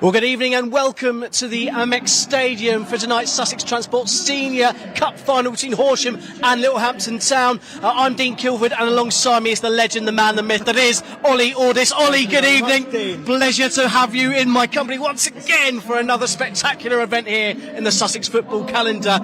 Well, good evening and welcome to the Amex Stadium for tonight's Sussex Transport Senior Cup final between Horsham and Littlehampton Town. I'm Dean Kilford, and alongside me is the legend, the man, the myth that is Ollie Ordis. Ollie, good evening. Pleasure to have you in my company once again for another spectacular event here in the Sussex football calendar.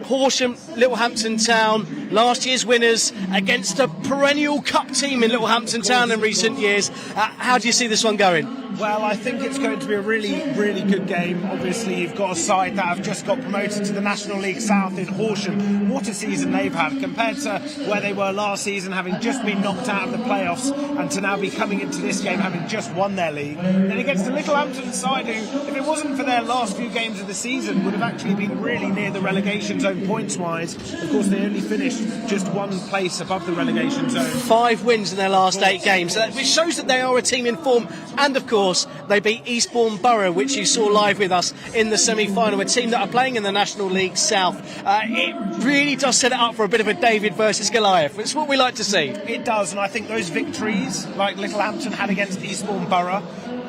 Horsham, Littlehampton Town, last year's winners against a perennial cup team in Littlehampton Town in recent years. How do you see this one going? Well, I think it's going to be a really, really good game. Obviously, you've got a side that have just got promoted to the National League South in Horsham. What a season they've had compared to where they were last season, having just been knocked out of the playoffs, and to now be coming into this game having just won their league. Then against the Littlehampton side, who, if it wasn't for their last few games of the season, would have actually been really near the relegation zone points-wise. Of course, they only finished just one place above the relegation zone. 5 wins in their last 8 games, which shows that they are a team in form. And of course, they beat Eastbourne Borough, which you saw live with us in the semi-final, a team that are playing in the National League South. It really does set it up for a bit of a David versus Goliath. It's what we like to see. It does, and I think those victories, like Littlehampton had against Eastbourne Borough,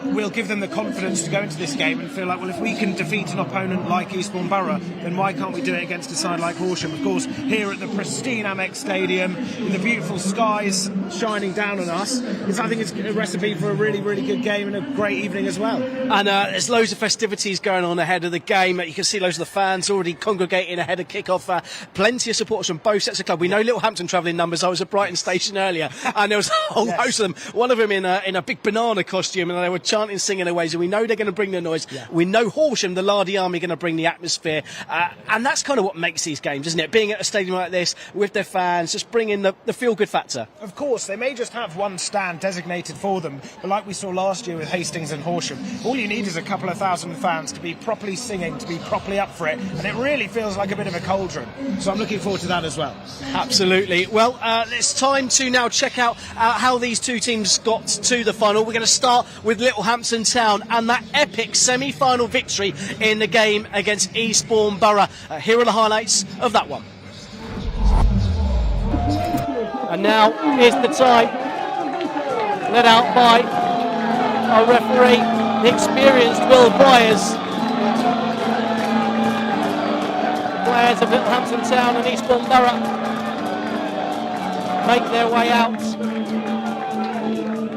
will give them the confidence to go into this game and feel like, well, if we can defeat an opponent like Eastbourne Borough, then why can't we do it against a side like Horsham? Of course, here at the pristine Amex Stadium, with the beautiful skies shining down on us, I think it's a recipe for a really, really good game and a great evening as well. And there's loads of festivities going on ahead of the game. You can see loads of the fans already congregating ahead of kick-off. Plenty of supporters from both sets of clubs. We know Littlehampton travelling numbers. I was at Brighton Station earlier, and there was a whole host of them. One of them in a big banana costume, and they were chanting, singing away. So we know they're going to bring the noise. Yeah. We know Horsham, the Lardy Army, are going to bring the atmosphere. And that's kind of what makes these games, isn't it? Being at a stadium like this with their fans, just bringing the feel-good factor. Of course, they may just have one stand designated for them, but like we saw last year with Hastings and Horsham, all you need is a couple of thousand fans to be properly singing, to be properly up for it, and it really feels like a bit of a cauldron. So I'm looking forward to that as well. Absolutely. Well, it's time to now check out how these two teams got to the final. We're going to start with Littlehampton Town and that epic semi-final victory in the game against Eastbourne Borough. Here are the highlights of that one. And now is the time, led out by our referee, the experienced Will Byers. Players of Littlehampton Town and Eastbourne Borough make their way out.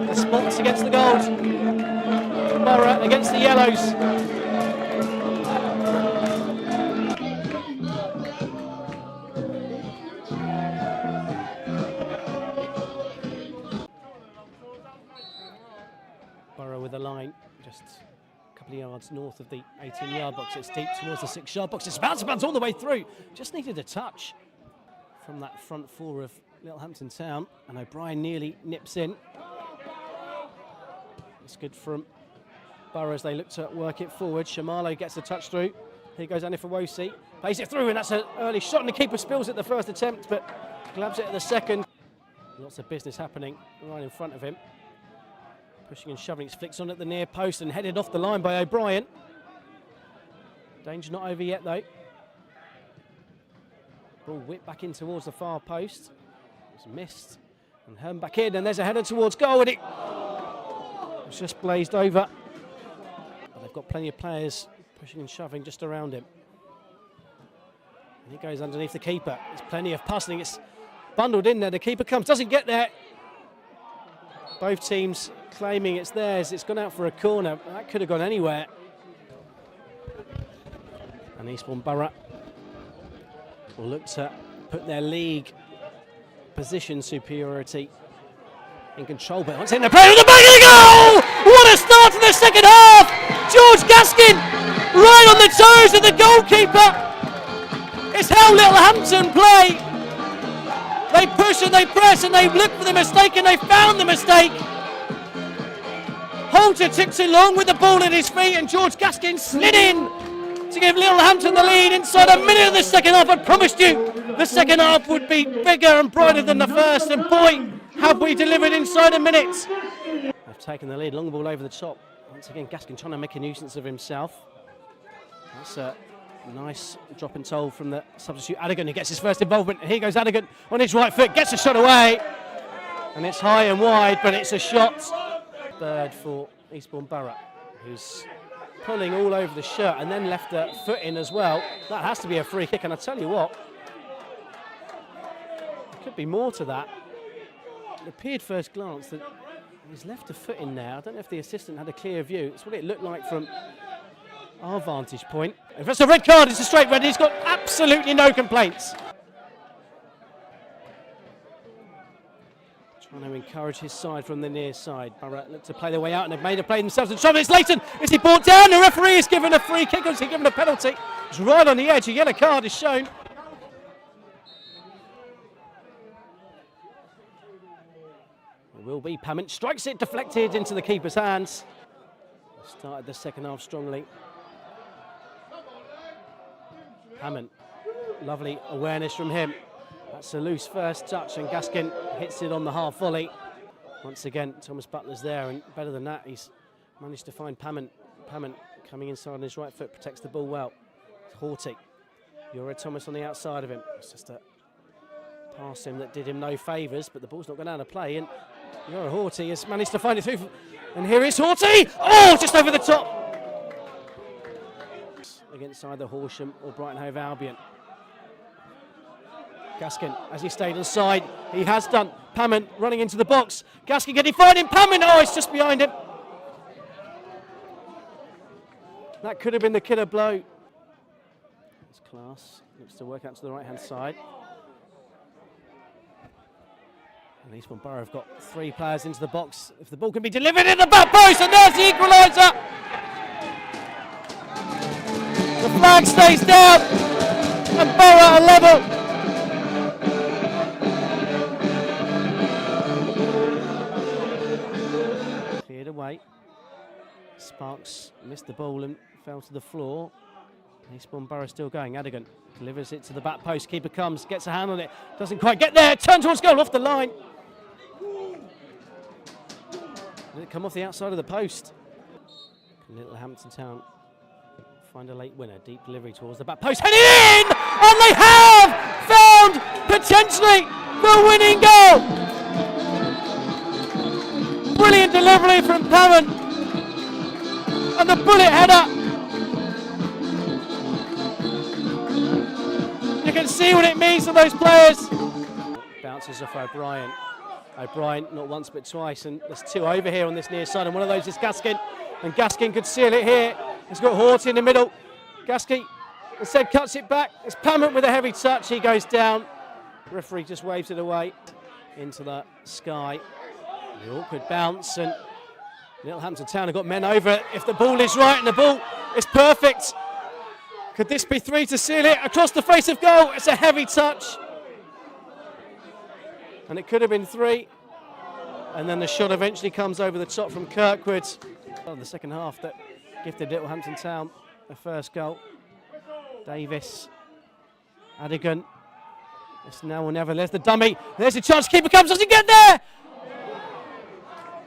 The spots against the gold. Borough against the yellows. Borough with a line just a couple of yards north of the 18-yard box. It's deep towards the 6-yard box. It's about to bounce all the way through. Just needed a touch from that front four of Littlehampton Town, and O'Brien nearly nips in. It's good from Borough as they look to work it forward. Shamalo gets a touch through. Here goes Anifawosi. Plays it through, and that's an early shot, and the keeper spills it the first attempt, but grabs it at the second. Lots of business happening right in front of him. Pushing and shoving. It's flicked on at the near post and headed off the line by O'Brien. Danger not over yet, though. Ball whipped back in towards the far post. It's missed. And home back in, and there's a header towards goal, and it's just blazed over. But they've got plenty of players pushing and shoving just around him. And he goes underneath the keeper. There's plenty of passing. It's bundled in there. The keeper comes, doesn't get there. Both teams claiming it's theirs. It's gone out for a corner. That could have gone anywhere. And Eastbourne Borough will look to put their league position superiority in control. But once in the play with the back of the goal! What a start to the second half! George Gaskin right on the toes of the goalkeeper. It's how Littlehampton play. They push and they press and they look for the mistake and they found the mistake. Holter took too long with the ball at his feet, and George Gaskin slid in to give Littlehampton the lead inside a minute of the second half. I promised you the second half would be bigger and brighter than the first, and boy, have we delivered inside a minute. They've taken the lead, long ball over the top. Once again, Gaskin trying to make a nuisance of himself. That's a nice drop and toll from the substitute Adigan, who gets his first involvement. Here goes Adigan on his right foot, gets a shot away, and it's high and wide, but it's a shot. Third for Eastbourne Borough, who's pulling all over the shirt and then left the foot in as well. That has to be a free kick, and I tell you what, there could be more to that. It appeared first glance that he's left a foot in there. I don't know if the assistant had a clear view. It's what it looked like from our vantage point. If it's a red card, it's a straight red. He's got absolutely no complaints. Trying to encourage his side from the near side. Borough look to play their way out, and they've made a play themselves. And trouble, it's Leighton. Is he brought down? The referee is given a free kick, or is he given a penalty? It's right on the edge. A yellow card is shown. It will be Pament. Strikes it, deflected into the keeper's hands. Started the second half strongly. Pament. Lovely awareness from him. That's a loose first touch, and Gaskin hits it on the half volley. Once again, Thomas Butler's there, and better than that, he's managed to find Pament. Pament coming inside on his right foot, protects the ball well. It's Haughty. You're Thomas on the outside of him. It's just a pass him that did him no favours, but the ball's not gone out of play, and You're Haughty has managed to find it through. And here is Haughty! Oh, just over the top! Against either Horsham or Brighton Hove Albion. Gaskin, as he stayed inside, he has done. Pament running into the box. Gaskin getting fired in. Pament, oh, it's just behind him. That could have been the killer blow. It's Class, looks to work out to the right-hand side. And Eastbourne Borough have got 3 players into the box. If the ball can be delivered in the back post, and there's the equaliser. The flag stays down, and Borough are level. Cleared away. Sparks missed the ball and fell to the floor. Eastbourne Borough still going. Adigan delivers it to the back post. Keeper comes, gets a hand on it, doesn't quite get there. Turn towards goal, off the line. Did it come off the outside of the post? Littlehampton Town find a late winner. Deep delivery towards the back post. Headed in! And they have found potentially the winning goal! Brilliant delivery from Pament. And the bullet header. You can see what it means to those players. Bounces off O'Brien. O'Brien not once but twice, and there's 2 over here on this near side, and one of those is Gaskin, and Gaskin could seal it here. He's got Haughty in the middle. Gaskin instead cuts it back. It's Pament with a heavy touch. He goes down. The referee just waves it away into the sky. The awkward bounce, and Littlehampton Town have got men over it. If the ball is right and the ball is perfect, could this be 3 to seal it? Across the face of goal, it's a heavy touch. And it could have been 3. And then the shot eventually comes over the top from Kirkwood. The second half that gifted Littlehampton Town the first goal. Davis, Adigan. It's now or never. There's the dummy. There's a chance. Keeper comes, doesn't get there.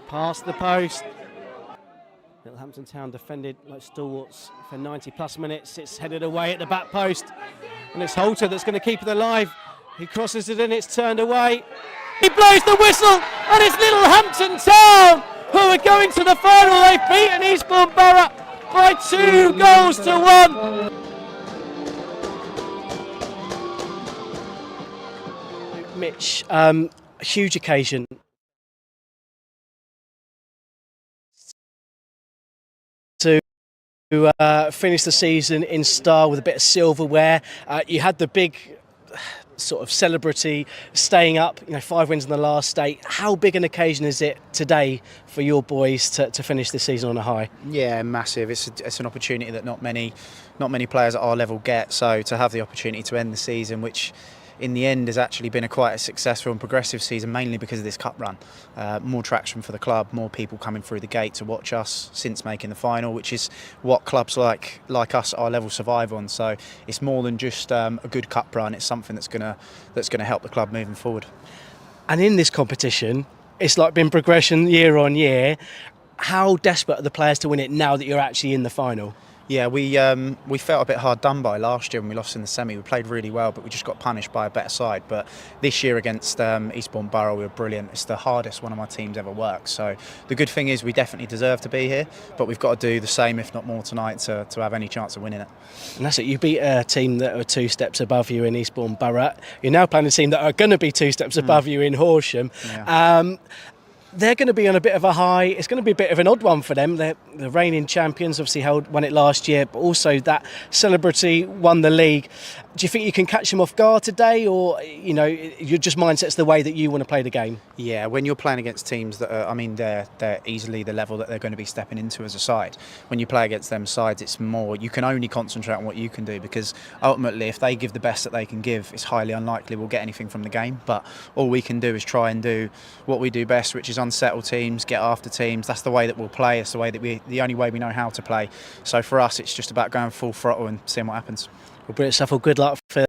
Past the post. Littlehampton Town defended like stalwarts for 90 plus minutes. It's headed away at the back post. And it's Holter that's going to keep it alive. He crosses it in, it's turned away. He blows the whistle, and it's Littlehampton Town who are going to the final. They've beaten Eastbourne Borough by 2 goals to 1. Mitch, a huge occasion. To finish the season in style with a bit of silverware. You had the big sort of celebrity staying up, 5 wins in the last 8. How big an occasion is it today for your boys to finish this season on a high? Yeah, massive. It's an opportunity that not many players at our level get. So to have the opportunity to end the season, which in the end has actually been quite a successful and progressive season, mainly because of this cup run. More traction for the club, more people coming through the gate to watch us since making the final, which is what clubs like us at our level survive on. So it's more than just a good cup run. It's something that's gonna help the club moving forward. And in this competition, it's like been progression year on year. How desperate are the players to win it now that you're actually in the final? Yeah, we felt a bit hard done by last year when we lost in the semi. We played really well, but we just got punished by a better side. But this year against Eastbourne Borough, we were brilliant. It's the hardest one of my teams ever worked. So the good thing is we definitely deserve to be here, but we've got to do the same, if not more, tonight to have any chance of winning it. And that's it. You beat a team that were 2 steps above you in Eastbourne Borough. You're now playing a team that are going to be 2 steps above you in Horsham. Yeah. They're going to be on a bit of a high. It's going to be a bit of an odd one for them. They're the reigning champions, obviously won it last year, but also that celebrity won the league. Do you think you can catch them off guard today, or your just mindset's the way that you want to play the game? Yeah, when you're playing against teams that are, they're easily the level that they're going to be stepping into as a side. When you play against them sides, it's more, you can only concentrate on what you can do, because ultimately if they give the best that they can give, it's highly unlikely we'll get anything from the game. But all we can do is try and do what we do best, which is unsettle teams, get after teams. That's the way that we'll play. It's the only way we know how to play. So for us, it's just about going full throttle and seeing what happens. Well, brilliant stuff. Well, good luck for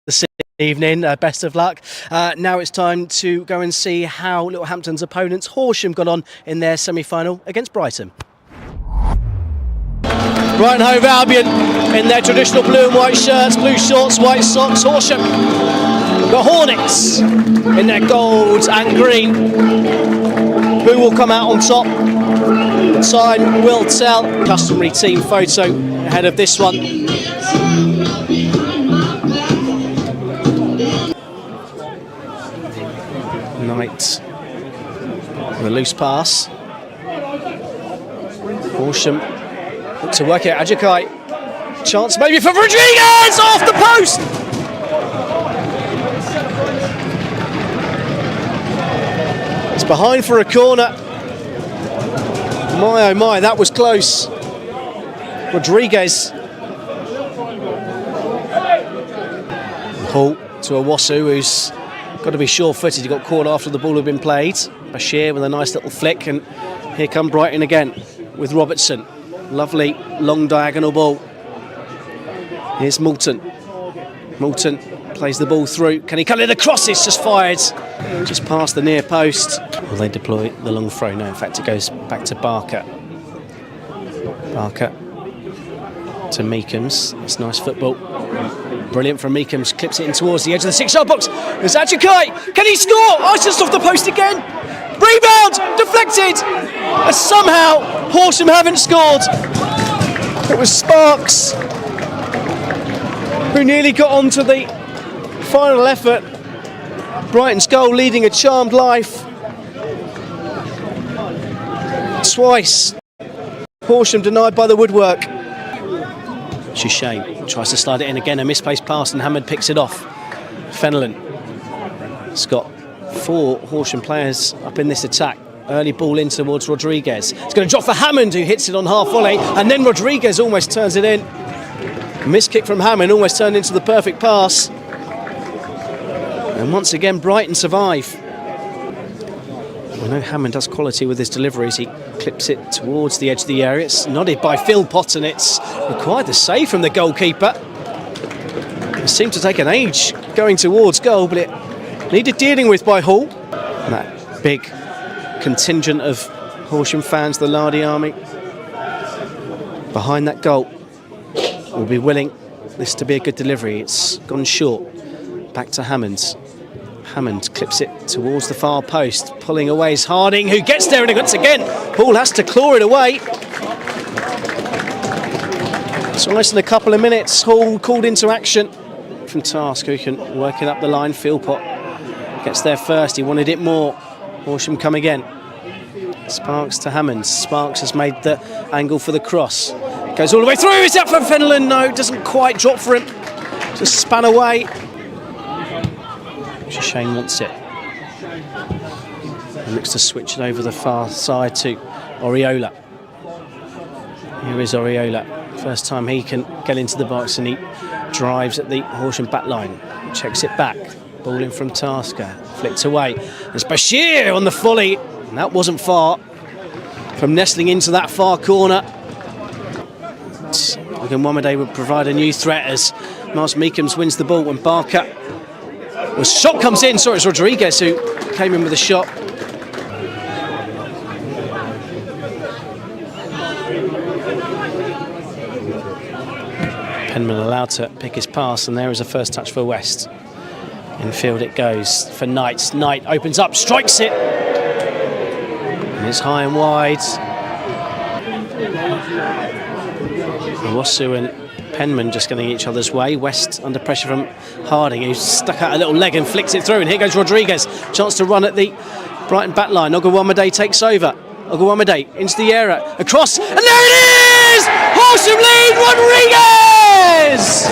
this evening. Best of luck. Now it's time to go and see how Littlehampton's opponents, Horsham, got on in their semi-final against Brighton. Brighton Hove Albion in their traditional blue and white shirts, blue shorts, white socks. Horsham, the Hornets, in their gold and green. Who will come out on top? Time will tell. Customary team photo ahead of this one. Knight with a loose pass. Horsham look to work it. Ajakai. Chance maybe for Rodriguez, off the post. It's behind for a corner. My oh my, that was close. Rodriguez. Hall to Owasu, who's got to be sure-footed. He got caught after the ball had been played. Bashir with a nice little flick, and here come Brighton again with Robertson. Lovely long diagonal ball. Here's Moulton. Moulton plays the ball through. Can he cut it across? It's just fired just past the near post. Will they deploy the long throw? No, in fact it goes back to Barker. Barker to Meekums. It's nice football. Brilliant from Meekums. Clips it in towards the edge of the 6-yard box. There's Ajakai. Can he score? Oh, it's just off the post again. Rebound! Deflected! And somehow Horsham haven't scored. It was Sparks who nearly got onto the final effort. Brighton's goal leading a charmed life. Twice Horsham denied by the woodwork. Shane tries to slide it in again, a misplaced pass, and Hammond picks it off. Fenelon. It's got 4 Horsham players up in this attack. Early ball in towards Rodriguez. It's going to drop for Hammond, who hits it on half volley, and then Rodriguez almost turns it in. Missed kick from Hammond, almost turned into the perfect pass. And once again, Brighton survive. We know Hammond has quality with his deliveries. He clips it towards the edge of the area. It's nodded by Philpott, and it's required the save from the goalkeeper. It seemed to take an age going towards goal, but it needed dealing with by Hall. And that big contingent of Horsham fans, the Lardy Army, behind that goal, will be willing this to be a good delivery. It's gone short. Back to Hammond. Hammond clips it towards the far post. Pulling away is Harding, who gets there, and once again Hall has to claw it away. So less than a couple of minutes, Hall called into action from Task, who can work it up the line. Philpott gets there first. He wanted it more. Horsham come again. Sparks to Hammond. Sparks has made the angle for the cross. Goes all the way through. Is that for Fenelon? No, it doesn't quite drop for him. Just span away. Shane wants it. He looks to switch it over the far side to Oriola. Here is Oriola. First time he can get into the box, and he drives at the Horsham back line. Checks it back. Ball in from Tasker. Flicked away. There's Bashir on the volley. And that wasn't far from nestling into that far corner. Again, Wamade would provide a new threat as Miles Meekums wins the ball when Barker. Well, shot comes in. Sorry, it's Rodriguez who came in with a shot. Penman allowed to pick his pass, and there is a first touch for West. Infield it goes for Knight. Knight opens up, strikes it, and it's high and wide. Owusu and Penman just getting each other's way. West under pressure from Harding, who's stuck out a little leg and flicks it through, and here goes Rodriguez. Chance to run at the Brighton back line. Ogwumade takes over. Ogwumade into the area, across, and there it is! Horsham lead, Rodriguez!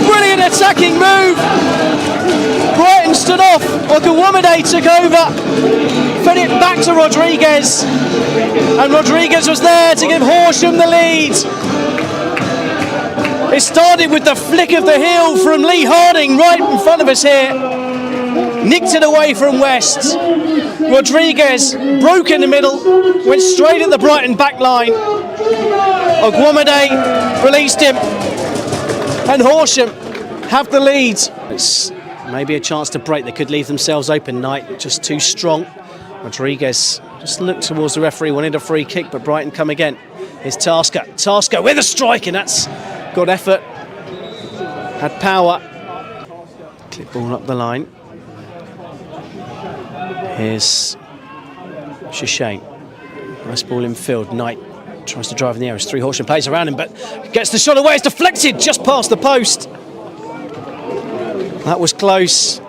Brilliant attacking move. Brighton stood off. Ogwumade took over, fed it back to Rodriguez, and Rodriguez was there to give Horsham the lead. It started with the flick of the heel from Lee Harding right in front of us here. Nicked it away from West. Rodriguez broke in the middle, went straight at the Brighton back line. Ogwumade released him, and Horsham have the lead. It's maybe a chance to break. They could leave themselves open. Knight just too strong. Rodriguez just looked towards the referee, wanted a free kick, but Brighton come again. Here's Tasker. Tasker with a strike, and that's good effort. Had power. Clip ball up the line. Here's Shishane. Nice ball in field. Knight tries to drive in the air. There's 3 Horsham players around him, but gets the shot away. It's deflected just past the post. That was close.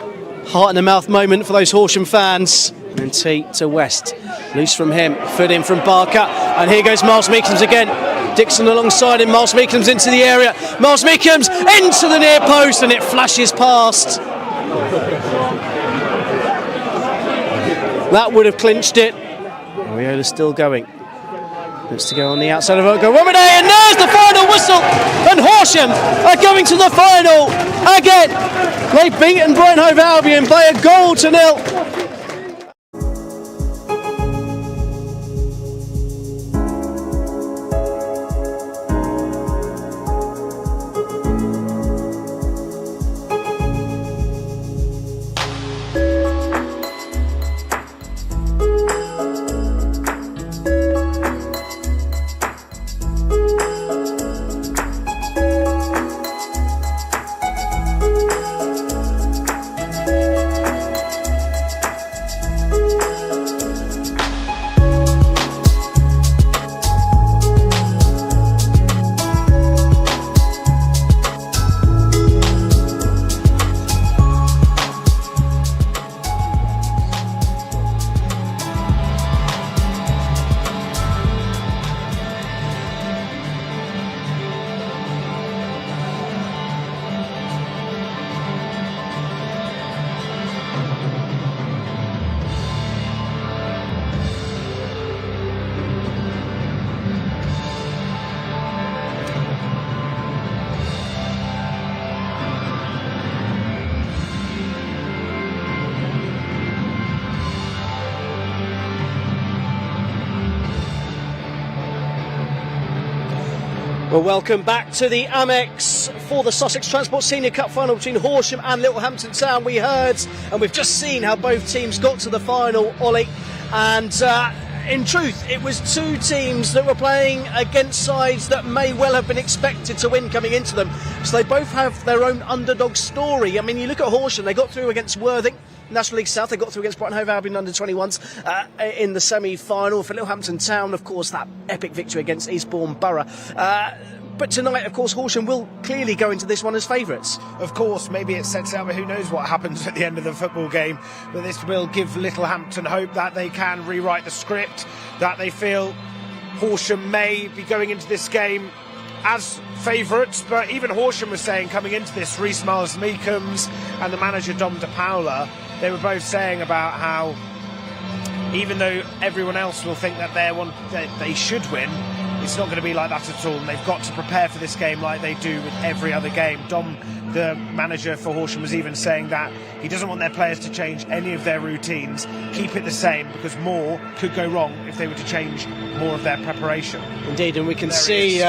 Heart in the mouth moment for those Horsham fans. And T to West. Loose from him. Foot in from Barker. And here goes Miles Meekums again. Dixon alongside him. Miles Meekums into the area. Miles Meekums into the near post, and it flashes past. That would have clinched it. Oriola's still going. Looks to go on the outside of Ogwumade, and there's the final whistle. And Horsham are going to the final again. They've beaten Brighton Hove Albion by a goal to nil. Well, welcome back to the Amex for the Sussex Transport Senior Cup final between Horsham and Littlehampton Town. We heard and we've just seen how both teams got to the final, Ollie, and in truth it was 2 teams that were playing against sides that may well have been expected to win coming into them, so they both have their own underdog story. I mean, you look at Horsham, they got through against Worthing, National League South. They got through against Brighton Hove Albion under-21s in the semi-final. For Littlehampton Town, of course, that epic victory against Eastbourne Borough. But tonight, of course, Horsham will clearly go into this one as favourites. Of course, maybe it sets out, but who knows what happens at the end of the football game. But this will give Littlehampton hope that they can rewrite the script, that they feel Horsham may be going into this game as favourites. But even Horsham was saying coming into this, Rhys Miles Meekums and the manager Dom De Paula, they were both saying about how even though everyone else will think that they should win, it's not going to be like that at all, and they've got to prepare for this game like they do with every other game. Dom, the manager for Horsham, was even saying that he doesn't want their players to change any of their routines, keep it the same, because more could go wrong if they were to change more of their preparation. Indeed, and we can see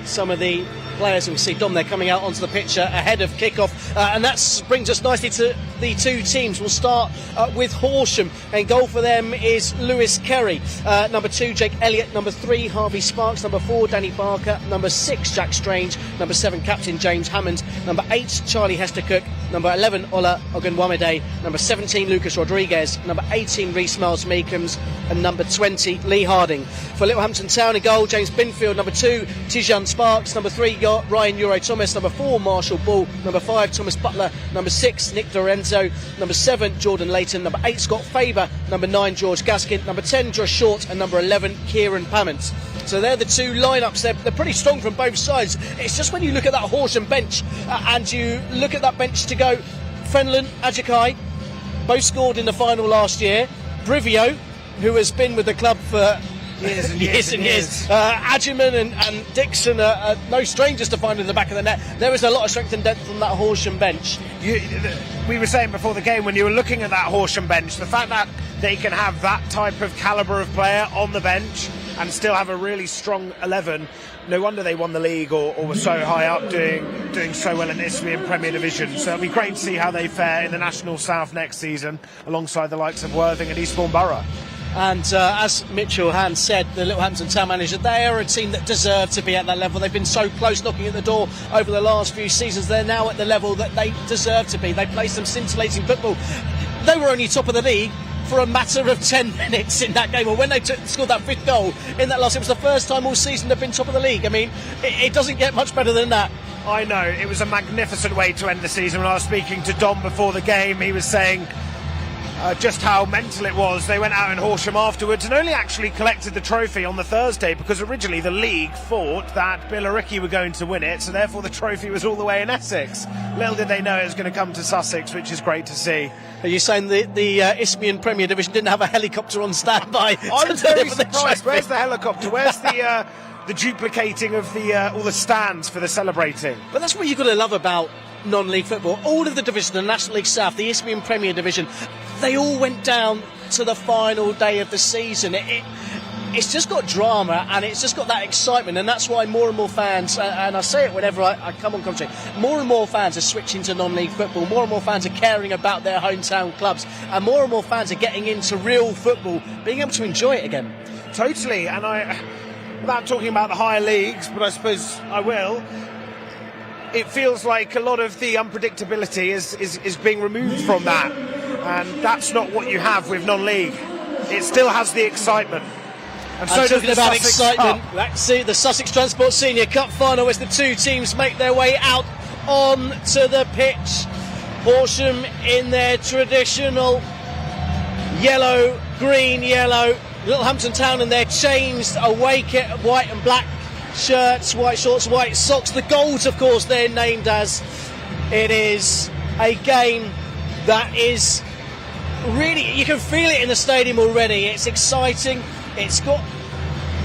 some of the players. We'll see Dom there coming out onto the pitch ahead of kick-off. And that brings us nicely to the two teams. We'll start with Horsham. And goal for them is Lewis Kerry. Number 2, Jake Elliott. Number 3, Harvey Sparks. Number 4, Danny Barker. Number 6, Jack Strange. Number 7, Captain James Hammond. Number 8, Charlie Hestercook. Number 11, Ola Ogunwamide. Number 17, Lucas Rodriguez. Number 18, Reece Miles Meekums. And number 20, Lee Harding. For Littlehampton Town, in goal, James Binfield. Number 2, Tijan Sparks. Number 3, Ryan Euro Thomas. Number 4, Marshall Ball. Number 5, Thomas Butler. Number 6, Nick Lorenzo. Number 7, Jordan Layton. Number 8, Scott Faber. Number 9, George Gaskin. Number 10, Josh Short. And number 11, Kieran Pamment. So they're the two lineups. They're pretty strong from both sides. It's just when you look at that Horsham bench and you look at that bench to go, Fenlon, Ajakai, both scored in the final last year. Brivio, who has been with the club for years and years. Adjuman and Dixon are no strangers to find in the back of the net. There is a lot of strength and depth on that Horsham bench. We were saying before the game, when you were looking at that Horsham bench, the fact that they can have that type of calibre of player on the bench and still have a really strong 11, no wonder they won the league or were so high up doing so well in the Isthmian Premier Division. So it'll be great to see how they fare in the National South next season alongside the likes of Worthing and Eastbourne Borough. And as Mitchell Hand said, the Littlehampton Town manager, they are a team that deserve to be at that level. They've been so close, knocking at the door over the last few seasons. They're now at the level that they deserve to be. They play some scintillating football. They were only top of the league for a matter of 10 minutes in that game, or when they scored that 5th goal in that last. It was the first time all season they've been top of the league. I mean, it doesn't get much better than that. I know, it was a magnificent way to end the season. When I was speaking to Dom before the game, he was saying just how mental it was. They went out in Horsham afterwards and only actually collected the trophy on the Thursday because originally the league thought that Billericay were going to win it, so therefore the trophy was all the way in Essex. Little did they know it was going to come to Sussex, which is great to see. Are you saying the Isthmian Premier Division didn't have a helicopter on standby? I was very surprised. Where's the helicopter? Where's the duplicating of all the stands for the celebrating? But that's what you've got to love about non-league football. All of the divisions, the National League South, the Isthmian Premier Division, they all went down to the final day of the season. It's just got drama and it's just got that excitement, and that's why more and more fans, and I say it whenever I come on commentary, more and more fans are switching to non-league football, more and more fans are caring about their hometown clubs, and more fans are getting into real football, being able to enjoy it again. Totally, and without talking about the higher leagues, but I suppose I will, it feels like a lot of the unpredictability is being removed from that, and that's not what you have with non-league. It still has the excitement. And so talking about Sussex excitement, Cup. let's see the Sussex Transport Senior Cup final as the two teams make their way out onto the pitch. Horsham in their traditional yellow, green, yellow. Littlehampton Town in their changed away kit, white and black shirts, white shorts, white socks. The goals, of course, they're named as. It is a game that is really, you can feel it in the stadium already. It's exciting. It's got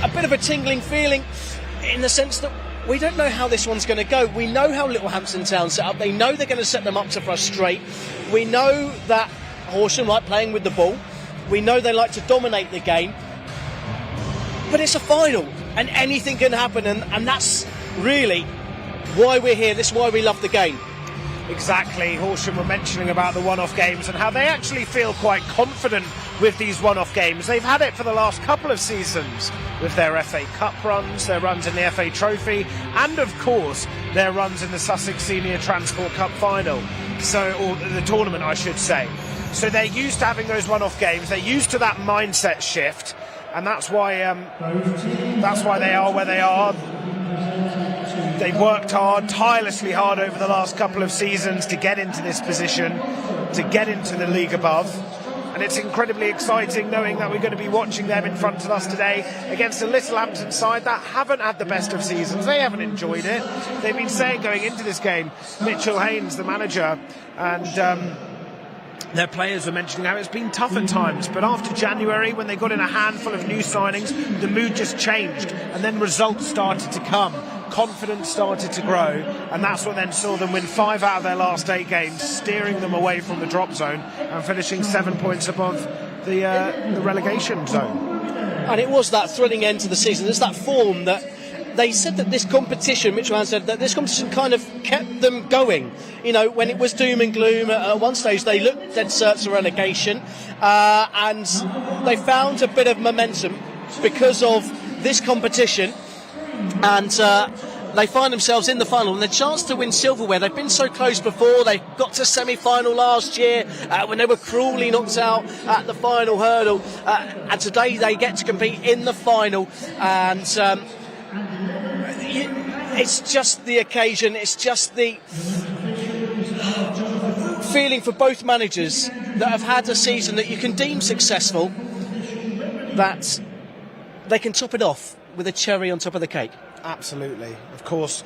a bit of a tingling feeling in the sense that we don't know how this one's going to go. We know how Littlehampton Town set up. They know they're going to set them up to frustrate. We know that Horsham like playing with the ball. We know they like to dominate the game. But it's a final, and anything can happen, and that's really why we're here. This is why we love the game. Exactly. Horsham were mentioning about the one-off games and how they actually feel quite confident with these one-off games. They've had it for the last couple of seasons with their FA Cup runs, their runs in the FA Trophy, and of course their runs in the Sussex Senior Transport Cup final, or the tournament I should say. So they're used to having those one-off games, they're used to that mindset shift, and that's why they are where they are. They've worked hard, tirelessly hard over the last couple of seasons to get into this position, to get into the league above. And it's incredibly exciting knowing that we're going to be watching them in front of us today against a Littlehampton side that haven't had the best of seasons. They haven't enjoyed it. They've been saying going into this game, Mitchell Haynes, the manager, and their players were mentioning how it's been tough at times, but after January, when they got in a handful of new signings, the mood just changed, and then results started to come. Confidence started to grow, and that's what then saw them win 5 out of their last 8 games, steering them away from the drop zone and finishing 7 points above the relegation zone. And it was that thrilling end to the season. It's that form that they said that this competition, Mitch Ryan said that this competition kind of kept them going. You know, when it was doom and gloom, at one stage they looked dead certs of relegation, and they found a bit of momentum because of this competition, and they find themselves in the final and the chance to win silverware. They've been so close before. They got to semi-final last year when they were cruelly knocked out at the final hurdle, and today they get to compete in the final, and it's just the occasion, it's just the feeling for both managers that have had a season that you can deem successful, that they can top it off with a cherry on top of the cake. Absolutely. Of course,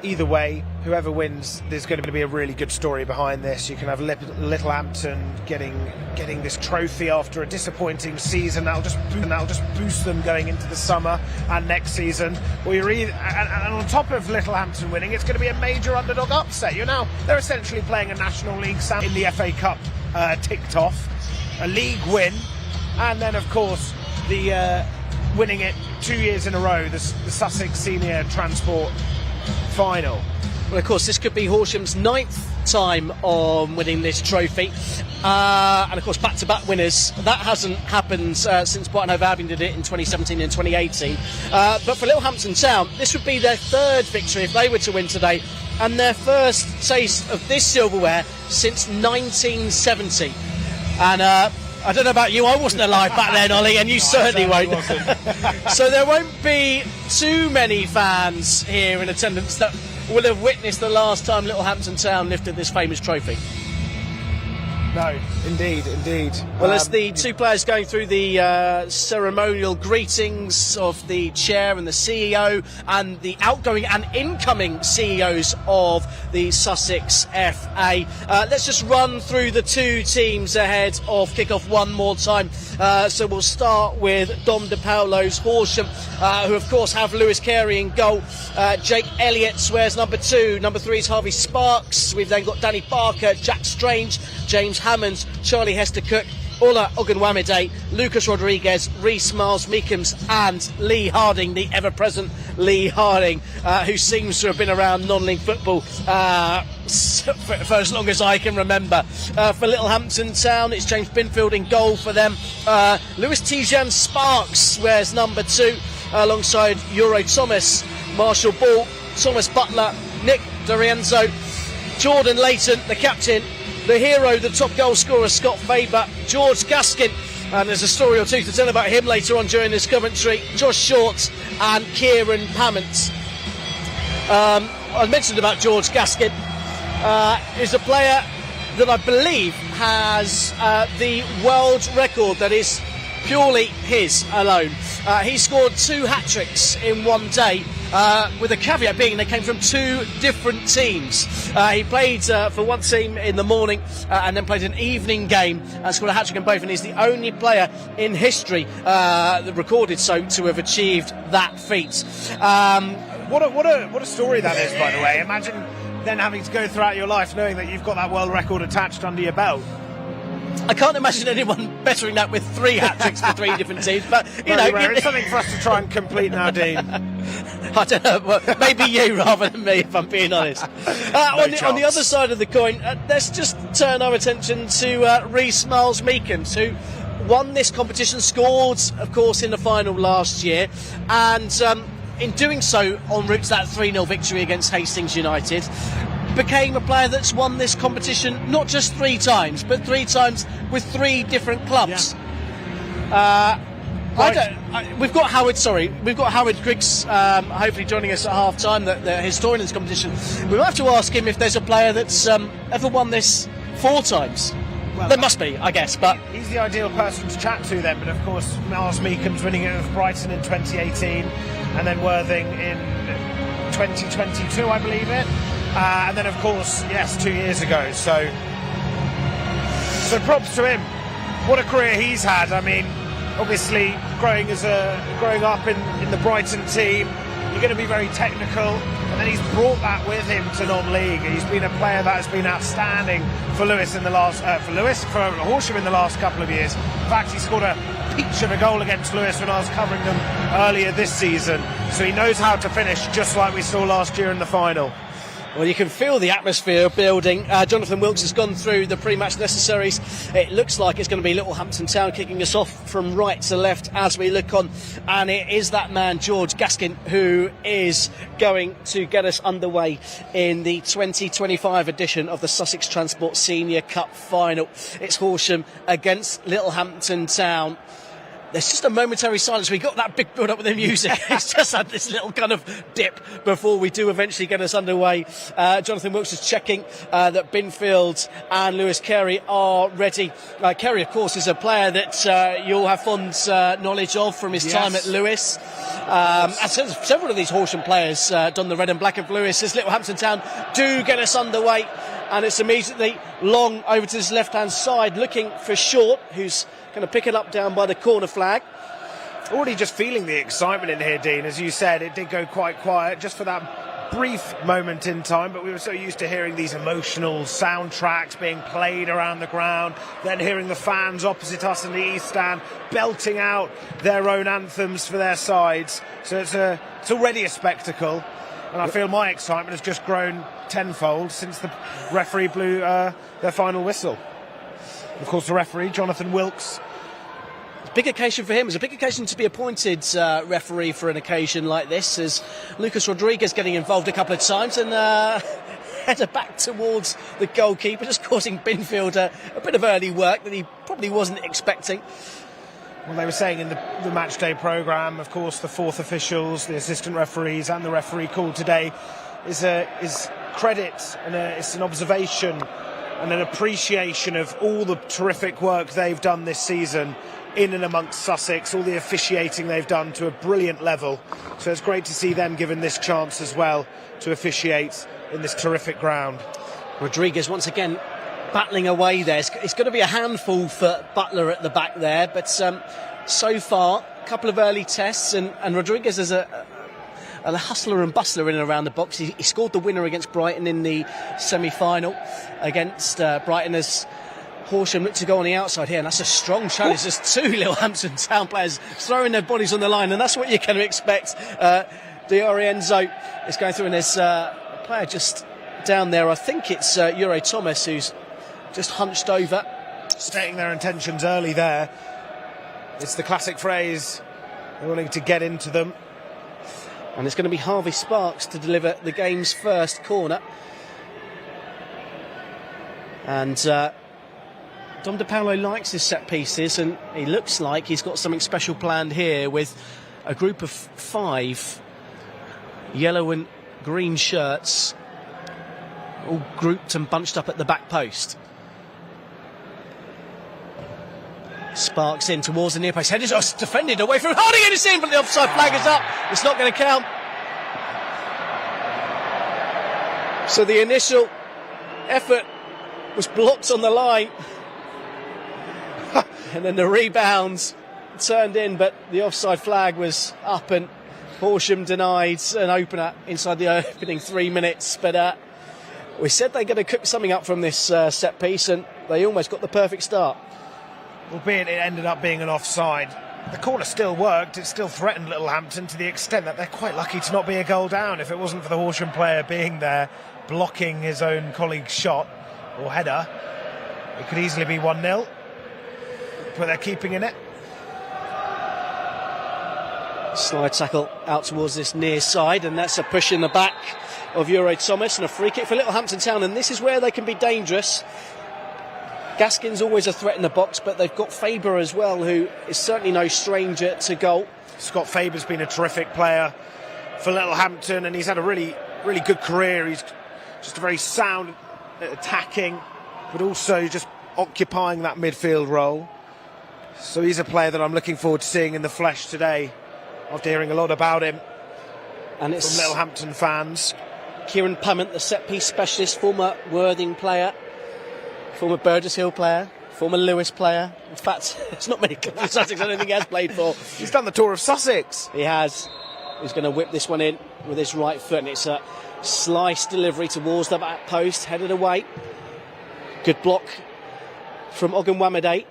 either way, whoever wins, there's going to be a really good story behind this. You can have Littlehampton getting this trophy after a disappointing season. That'll just boost them going into the summer and next season. Or and on top of Littlehampton winning, it's going to be a major underdog upset. They're essentially playing a National League in the FA Cup ticked off, a league win, and then of course the winning it 2 years in a row, the Sussex Senior Transport final. Well, of course, this could be Horsham's 9th time on winning this trophy, and of course back-to-back winners. That hasn't happened since Brighton Hove Albion did it in 2017 and 2018, but for Littlehampton Town, this would be their 3rd victory if they were to win today, and their first taste of this silverware since 1970. And I don't know about you, I wasn't alive back then, Ollie, and you certainly won't. So there won't be too many fans here in attendance that will have witnessed the last time Littlehampton Town lifted this famous trophy. No, indeed. Well, as the two players going through the ceremonial greetings of the chair and the CEO and the outgoing and incoming CEOs of the Sussex FA, let's just run through the two teams ahead of kick-off one more time. So we'll start with Dom De Paolo's Horsham, who of course have Lewis Carey in goal. Jake Elliott swears number 2. Number 3 is Harvey Sparks. We've then got Danny Barker, Jack Strange, James Hammond, Charlie Hester-Cook, Ola Ogunwamide, Lucas Rodriguez, Reece Miles-Meekums and Lee Harding, the ever-present Lee Harding, who seems to have been around non-league football for as long as I can remember. For Littlehampton Town, it's James Binfield in goal for them. Lewis Tijan Sparks wears number 2 alongside Euro Thomas, Marshall Ball, Thomas Butler, Nick D'Arienzo, Jordan Layton, the captain, the hero, the top goal scorer Scott Faber, George Gaskin, and there's a story or two to tell about him later on during this commentary, Josh Short and Kieran Pamment. I mentioned about George Gaskin, is a player that I believe has the world record that is purely his alone. He scored 2 hat-tricks in one day, with a caveat being they came from 2 different teams. He played for one team in the morning and then played an evening game and scored a hat-trick in both, and he's the only player in history that recorded so to have achieved that feat. What a story that is, by the way. Imagine then having to go throughout your life knowing that you've got that world record attached under your belt. I can't imagine anyone bettering that with 3 hat-tricks for 3 different teams, but it's something for us to try and complete now, Dean. I don't know, well, maybe you rather than me, if I'm being honest. On the other side of the coin, let's just turn our attention to Reece Miles-Meekums, who won this competition, scored, of course, in the final last year, and in doing so, en route to that 3-0 victory against Hastings United, became a player that's won this competition not just 3 times, but 3 times with 3 different clubs. Yeah. We've got Howard Griggs hopefully joining us at half time, the historian of this competition. We'll have to ask him if there's a player that's ever won this 4 times. Well, there must be, I guess, but he's the ideal person to chat to then. But of course, Miles-Meekums winning it with Brighton in 2018, and then Worthing in 2022, I believe it. And then, of course, yes, 2 years ago. So props to him. What a career he's had. I mean, obviously, growing up in the Brighton team, you're going to be very technical. and then he's brought that with him to non-league. He's been a player that has been outstanding for Horsham in the last couple of years. In fact, he scored a peach of a goal against Lewis when I was covering them earlier this season. So he knows how to finish, just like we saw last year in the final. Well, you can feel the atmosphere building. Jonathan Wilkes has gone through the pre-match necessaries. It looks like it's going to be Littlehampton Town kicking us off from right to left as we look on. And it is that man, George Gaskin, who is going to get us underway in the 2025 edition of the Sussex Transport Senior Cup Final. It's Horsham against Littlehampton Town. There's just a momentary silence. We got that big build up with the music. It's just had this little kind of dip before we do eventually get us underway. Jonathan Wilkes is checking that Binfield and Lewis Carey are ready. Carey, of course, is a player that you'll have fond knowledge of from his time at Lewis. And several of these Horsham players don the red and black of Lewis as Littlehampton Town do get us underway. And it's immediately Long over to his left-hand side, looking for Short, who's going to pick it up down by the corner flag. Already just feeling the excitement in here, Dean. As you said, it did go quite quiet just for that brief moment in time, but we were so used to hearing these emotional soundtracks being played around the ground, then hearing the fans opposite us in the East Stand belting out their own anthems for their sides. So it's already a spectacle, and I feel my excitement has just grown tenfold since the referee blew their final whistle. Of course, the referee, Jonathan Wilkes. Big occasion for him. It's a big occasion to be appointed referee for an occasion like this, as Lucas Rodriguez getting involved a couple of times and header back towards the goalkeeper, just causing Binfield a bit of early work that he probably wasn't expecting. Well, they were saying in the match day programme, of course, the fourth officials, the assistant referees and the referee called today is credit, and it's an observation and an appreciation of all the terrific work they've done this season in and amongst Sussex, all the officiating they've done to a brilliant level. So it's great to see them given this chance as well to officiate in this terrific ground. Rodriguez once again battling away there. It's going to be a handful for Butler at the back there, but so far, a couple of early tests, and Rodriguez is a hustler and bustler in and around the box. He scored the winner against Brighton in the semi-final against Brighton, as Horsham look to go on the outside here, and that's a strong challenge. There's two Littlehampton Town players throwing their bodies on the line, and that's what you're going to expect. Di Orienzo is going through, and there's a player just down there. I think it's Euro Thomas, who's just hunched over. Stating their intentions early there. It's the classic phrase, they're wanting to get into them. And it's going to be Harvey Sparks to deliver the game's first corner. And Dom DePaolo likes his set pieces, and he looks like he's got something special planned here with a group of 5 yellow and green shirts all grouped and bunched up at the back post. Sparks in towards the near post. Headed, defended away from Harding, and it's in, but the offside flag is up. It's not going to count. So the initial effort was blocked on the line. And then the rebounds turned in, but the offside flag was up, and Horsham denied an opener inside the opening 3 minutes. But we said they're going to cook something up from this set piece, and they almost got the perfect start. Albeit it ended up being an offside. The corner still worked, it still threatened Littlehampton to the extent that they're quite lucky to not be a goal down. If it wasn't for the Horsham player being there, blocking his own colleague's shot or header, it could easily be 1-0. But they're keeping in it. Slide tackle out towards this near side, and that's a push in the back of Euro Thomas, and a free kick for Littlehampton Town, and this is where they can be dangerous. Gaskin's always a threat in the box, but they've got Faber as well, who is certainly no stranger to goal. Scott Faber's been a terrific player for Littlehampton, and he's had a really, really good career. He's just a very sound at attacking, but also just occupying that midfield role. So he's a player that I'm looking forward to seeing in the flesh today, after hearing a lot about him and it's from Littlehampton fans. Kieran Pummant, the set-piece specialist, former Worthing player, former Burgess Hill player, former Lewis player. In fact, it's not many clubs in Sussex I don't think he has played for. He's done the tour of Sussex. He has. He's going to whip this one in with his right foot, and it's a Slice delivery towards the back post, headed away. Good block from Ogunwamade.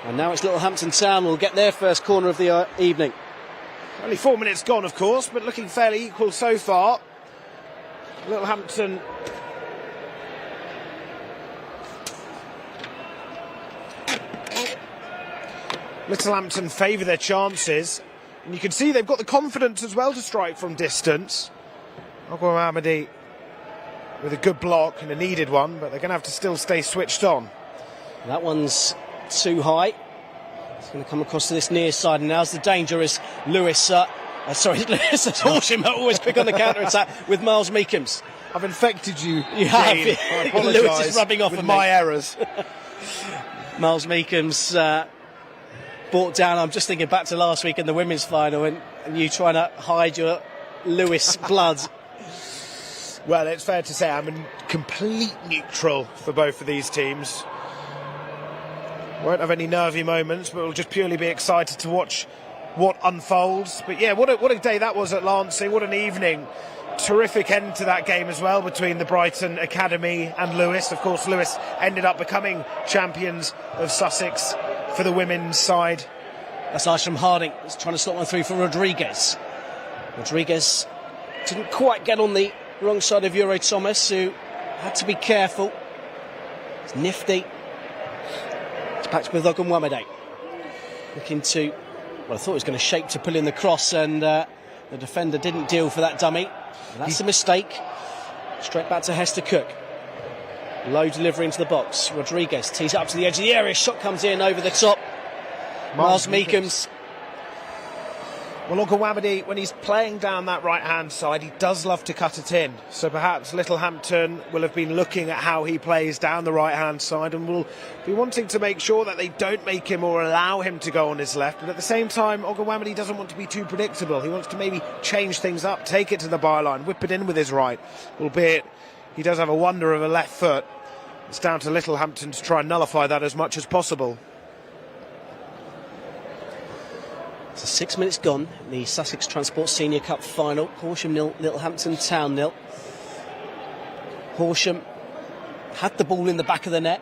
And now it's Littlehampton Town will get their first corner of the evening. Only 4 minutes gone, of course, but looking fairly equal so far. Littlehampton favour their chances, and you can see they've got the confidence as well to strike from distance. Ogunwamade with a good block and a needed one, but they're going to have to still stay switched on. That one's too high. It's going to come across to this near side, and now's the danger as Lewis. Lewis Horsham always quick on the counter attack with Miles Meekums. I've infected you. You have. Jane. I apologise. Lewis is rubbing off with on my me. errors. Miles Meekums brought down. I'm just thinking back to last week in the women's final, and you trying to hide your Lewis blood. Well, it's fair to say I'm in complete neutral for both of these teams. Won't have any nervy moments, but we'll just purely be excited to watch what unfolds. But yeah, what a day that was at Lancing. What an evening. Terrific end to that game as well between the Brighton Academy and Lewis. Of course, Lewis ended up becoming champions of Sussex for the women's side. That's nice from Harding. He's trying to slot one through for Rodriguez. Rodriguez didn't quite get on the wrong side of Euro Thomas, who had to be careful. It's nifty. It's back with Ogunwamade. Looking to... Well, I thought he was going to shape to pull in the cross, and the defender didn't deal for that dummy. And that's a mistake. Straight back to Hester Cook. Low delivery into the box. Rodriguez tees it up to the edge of the area. Shot comes in over the top. Miles Meekums. Well, Ogunwamade, when he's playing down that right-hand side, he does love to cut it in. So perhaps Littlehampton will have been looking at how he plays down the right-hand side and will be wanting to make sure that they don't make him or allow him to go on his left. But at the same time, Ogunwamade doesn't want to be too predictable. He wants to maybe change things up, take it to the byline, whip it in with his right. Albeit he does have a wonder of a left foot. It's down to Littlehampton to try and nullify that as much as possible. So 6 minutes gone in the Sussex Transport Senior Cup final. Horsham 0, Littlehampton Town 0. Horsham had the ball in the back of the net.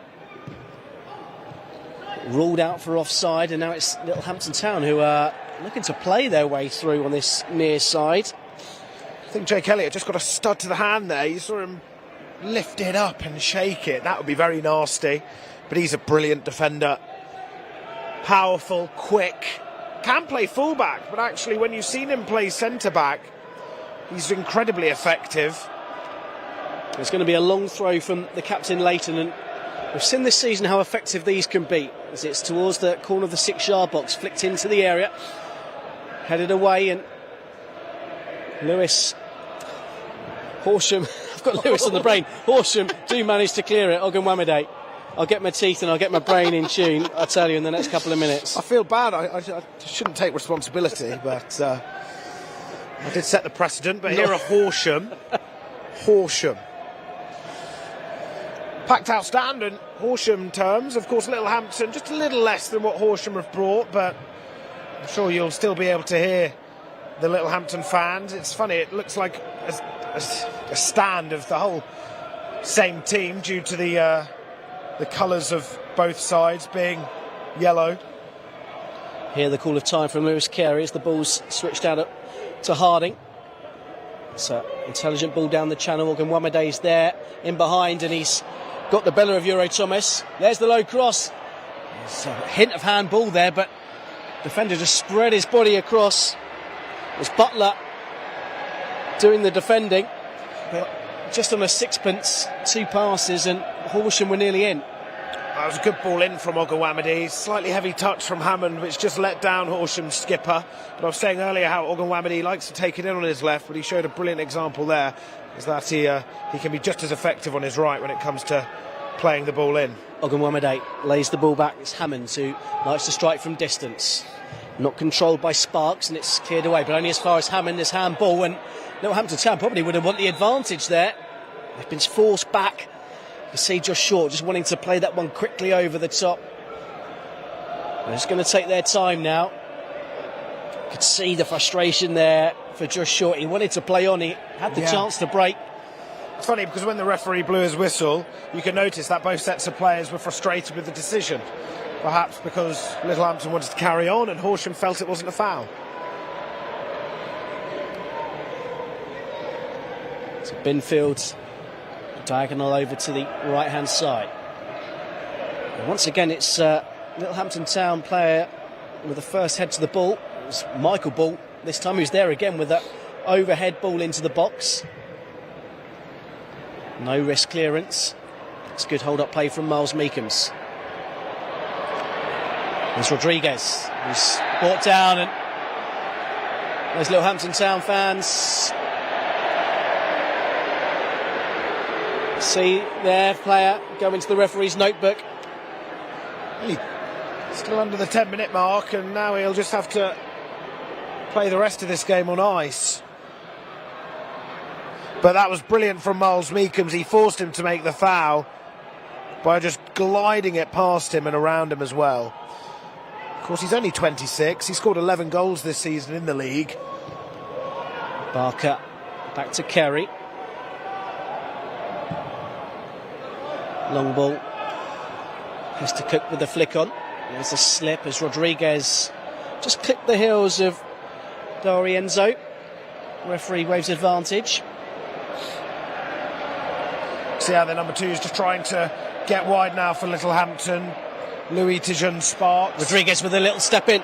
Ruled out for offside, and now it's Littlehampton Town who are looking to play their way through on this near side. I think Jake Elliott just got a stud to the hand there. You saw him lift it up and shake it. That would be very nasty. But he's a brilliant defender. Powerful, quick. Can play fullback, but actually when you've seen him play centre-back, he's incredibly effective. It's going to be a long throw from the captain Leighton, and we've seen this season how effective these can be, as it's towards the corner of the 6-yard box, flicked into the area, headed away, and Horsham, I've got Lewis on the brain, Horsham do manage to clear it. Ogunwamade, I'll get my teeth and I'll get my brain in tune, I tell you, in the next couple of minutes. I feel bad. I shouldn't take responsibility, but I did set the precedent. But here are Horsham. Packed out stand in Horsham terms. Of course, Littlehampton just a little less than what Horsham have brought, but I'm sure you'll still be able to hear the Littlehampton fans. It's funny, it looks like a stand of the whole same team due to the colours of both sides being yellow. Here the call of time from Lewis Carey as the ball's switched out to Harding. It's an intelligent ball down the channel. Ogunwamade's there in behind, and he's got the belly of Euro Thomas. There's the low cross. There's a hint of handball there, but defender just spread his body across. It was Butler doing the defending, but just on a sixpence, 2 passes, and Horsham were nearly in. That was a good ball in from Ogunwamade. Slightly heavy touch from Hammond, which just let down Horsham's skipper. But I was saying earlier how Ogunwamade likes to take it in on his left, but he showed a brilliant example there, is that he can be just as effective on his right when it comes to playing the ball in. Ogunwamade lays the ball back. It's Hammond who likes to strike from distance. Not controlled by Sparks, and it's cleared away, but only as far as Hammond. This handball, and Littlehampton Town probably would have wanted the advantage there. They've been forced back. You see just short, just wanting to play that one quickly over the top. They're just going to take their time now. You could see the frustration there for just short. He wanted to play on, he had the chance to break. It's funny because when the referee blew his whistle, you can notice that both sets of players were frustrated with the decision. Perhaps because Littlehampton wanted to carry on and Horsham felt it wasn't a foul. So Binfield diagonal over to the right-hand side. And once again, it's Littlehampton Town player with the first head to the ball. It was Michael Ball this time, who's there again with that overhead ball into the box. No risk clearance. It's good hold-up play from Miles Meekums. There's Rodriguez, who's brought down, and there's Littlehampton Town fans. See their player go into the referee's notebook. Still under the 10-minute mark, and now he'll just have to play the rest of this game on ice. But that was brilliant from Miles Meekums. He forced him to make the foul by just gliding it past him and around him as well. Of course, he's only 26. He scored 11 goals this season in the league. Barker back to Kerry. Long ball. Has to Cook with the flick on. There's a slip as Rodriguez just clipped the heels of D'Arienzo. Referee waves advantage. See how the number 2 is just trying to get wide now for Littlehampton. Louis Tijon Sparks. Rodriguez with a little step in.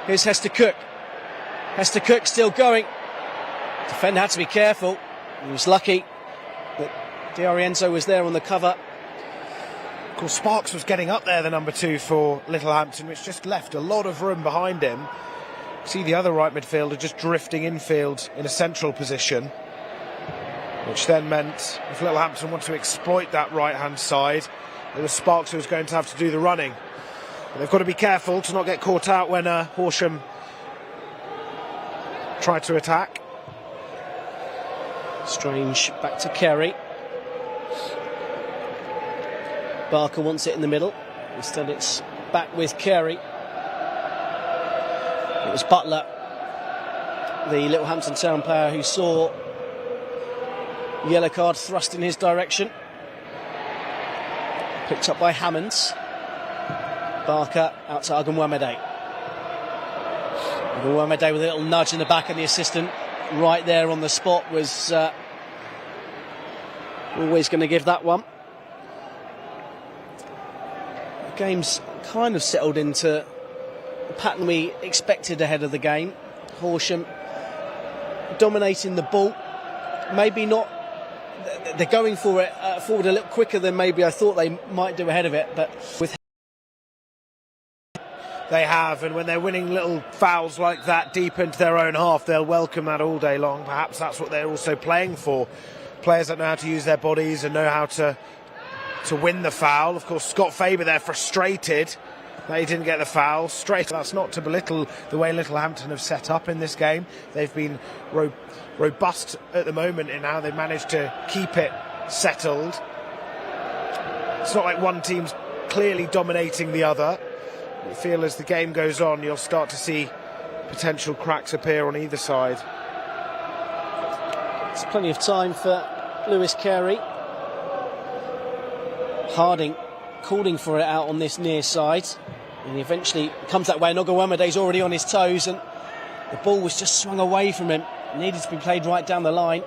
Here's Hester Cook. Hester Cook still going. Defender had to be careful. He was lucky that D'Arienzo was there on the cover. Of course, Sparks was getting up there, the number 2 for Littlehampton, which just left a lot of room behind him. See the other right midfielder just drifting infield in a central position, which then meant if Littlehampton want to exploit that right-hand side, it was Sparks who was going to have to do the running. But they've got to be careful to not get caught out when Horsham tried to attack. Strange back to Kerry. Barker wants it in the middle. Instead it's back with Carey. It was Butler, the Littlehampton Town player, who saw yellow card thrust in his direction. Picked up by Hammonds. Barker out to Agunwamede. Agunwamede with a little nudge in the back, and the assistant right there on the spot was always going to give that one. The game's kind of settled into the pattern we expected ahead of the game. Horsham dominating the ball. Maybe not, they're going for it forward a little quicker than maybe I thought they might do ahead of it, but with they have, and when they're winning little fouls like that deep into their own half, they'll welcome that all day long. Perhaps that's what they're also playing for. Players that know how to use their bodies and know how to win the foul. Of course, Scott Faber there frustrated that he didn't get the foul. Straight. That's not to belittle the way Littlehampton have set up in this game. They've been robust at the moment in how they've managed to keep it settled. It's not like one team's clearly dominating the other. You feel as the game goes on, you'll start to see potential cracks appear on either side. There's plenty of time for Lewis Carey. Harding calling for it out on this near side, and he eventually comes that way. Agunwamede's already on his toes, and the ball was just swung away from him. It needed to be played right down the line.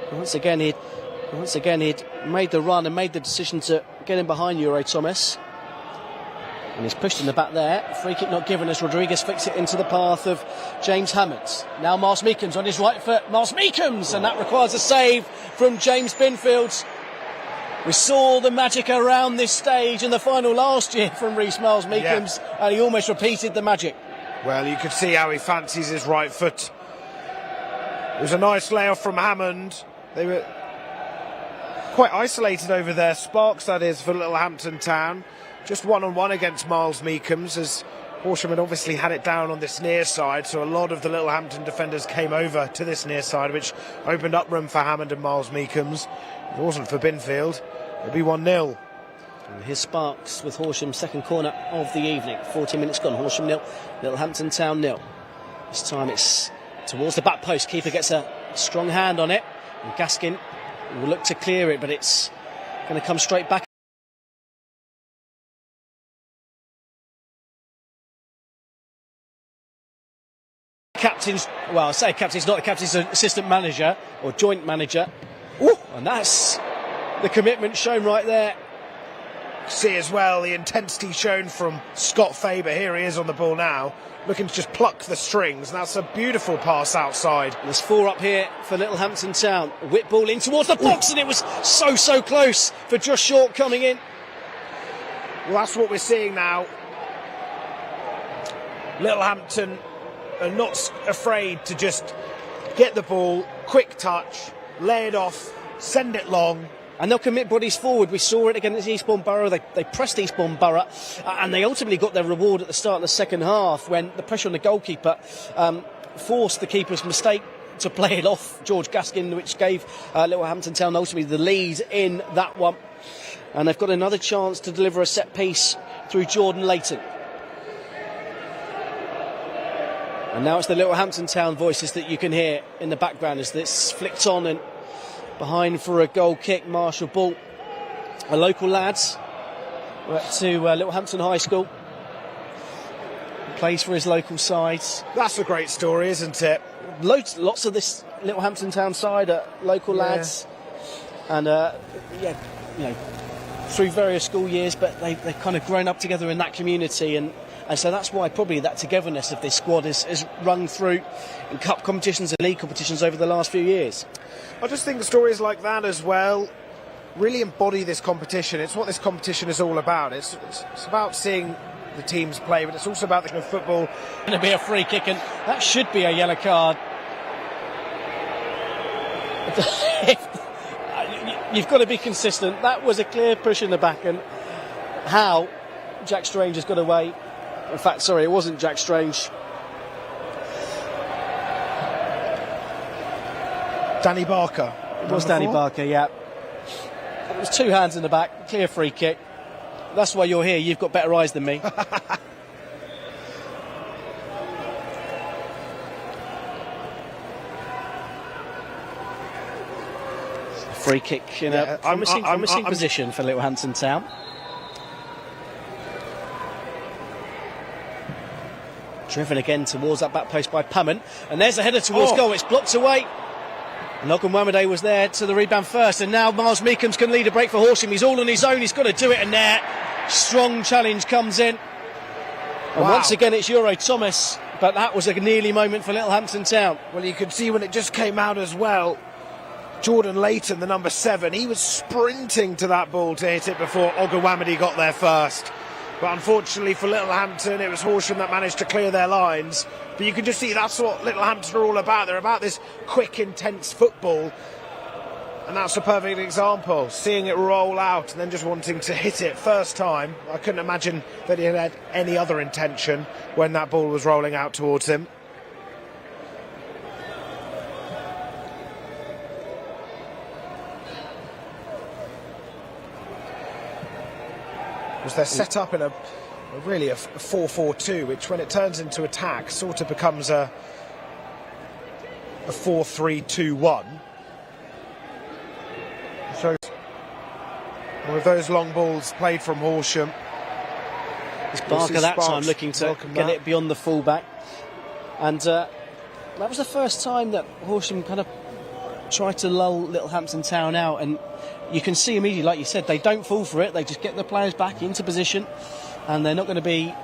And once again he'd made the run and made the decision to get in behind Euro Thomas. And he's pushed in the back there. Free kick not given as Rodriguez flicks it into the path of James Hammonds. Now Miles Meekums on his right foot. Miles Meekums! And that requires a save from James Binfield. We saw the magic around this stage in the final last year from Miles Meekums, and he almost repeated the magic. Well, you could see how he fancies his right foot. It was a nice layoff from Hammond. They were quite isolated over there. Sparks, that is, for Littlehampton Town. Just one-on-one against Miles Meekums, as Horsham had obviously had it down on this near side, so a lot of the Littlehampton defenders came over to this near side, which opened up room for Hammond and Miles Meekums. If it wasn't for Binfield, it'd be 1-0. And here's Sparks with Horsham's second corner of the evening. 40 minutes gone. Horsham 0, Littlehampton Town 0. This time it's Towards the back post, keeper gets a strong hand on it, and Gaskin will look to clear it, but it's going to come straight back. Captain's, well, I say captain's not the captain's assistant manager or joint manager. Ooh, and that's the commitment shown right there. See as well the intensity shown from Scott Faber. Here he is on the ball now, looking to just pluck the strings. And that's a beautiful pass outside. There's 4 up here for Littlehampton Town. A whip ball in towards the box, and it was so close for Josh Short coming in. Well, that's what we're seeing now. Littlehampton are not afraid to just get the ball, quick touch, lay it off, send it long. And they'll commit bodies forward. We saw it against Eastbourne Borough. They pressed Eastbourne Borough, and they ultimately got their reward at the start of the second half when the pressure on the goalkeeper forced the keeper's mistake to play it off George Gaskin, which gave Littlehampton Town ultimately the lead in that one. And they've got another chance to deliver a set piece through Jordan Layton. And now it's the Littlehampton Town voices that you can hear in the background as this flicked on and behind for a goal kick. Marshall Ball, a local lads, went to Littlehampton High School, plays for his local sides. That's a great story, isn't it? Lots of this Littlehampton Town side are local lads, and through various school years, but they've kind of grown up together in that community, and so that's why probably that togetherness of this squad is rung through in cup competitions and league competitions over the last few years. I just think stories like that as well really embody this competition. It's what this competition is all about. It's about seeing the teams play, but it's also about the football. Going to be a free kick, and that should be a yellow card. You've got to be consistent. That was a clear push in the back, and how Jack Strange has got away. In fact, sorry, it wasn't Jack Strange. Danny Barker. It was Danny Barker, yeah. It was 2 hands in the back, clear free kick. That's why you're here. You've got better eyes than me. Free kick in a promising position for Littlehampton Town. Driven again towards that back post by Pummon, and there's a header towards goal. It's blocked away. And Ogunwamade was there to the rebound first, and now Miles Meekham's can lead a break for Horsham. He's all on his own. He's got to do it, and there, strong challenge comes in. And once again, it's Euro Thomas, but that was a nearly moment for Littlehampton Town. Well, you could see when it just came out as well. Jordan Layton, the number 7, he was sprinting to that ball to hit it before Ogunwamade got there first. But unfortunately for Littlehampton, it was Horsham that managed to clear their lines. But you can just see that's what Littlehampton are all about. They're about this quick, intense football. And that's a perfect example. Seeing it roll out and then just wanting to hit it first time. I couldn't imagine that he had any other intention when that ball was rolling out towards him. They're set up in a 4-4-2, which when it turns into attack sort of becomes a 4-3-2-1. So with those long balls played from Horsham, it's Barker that time looking to get it beyond the fullback, and that was the first time that Horsham kind of tried to lull Littlehampton Town out, and you can see immediately, like you said, they don't fall for it. They just get the players back into position, and they're not going to be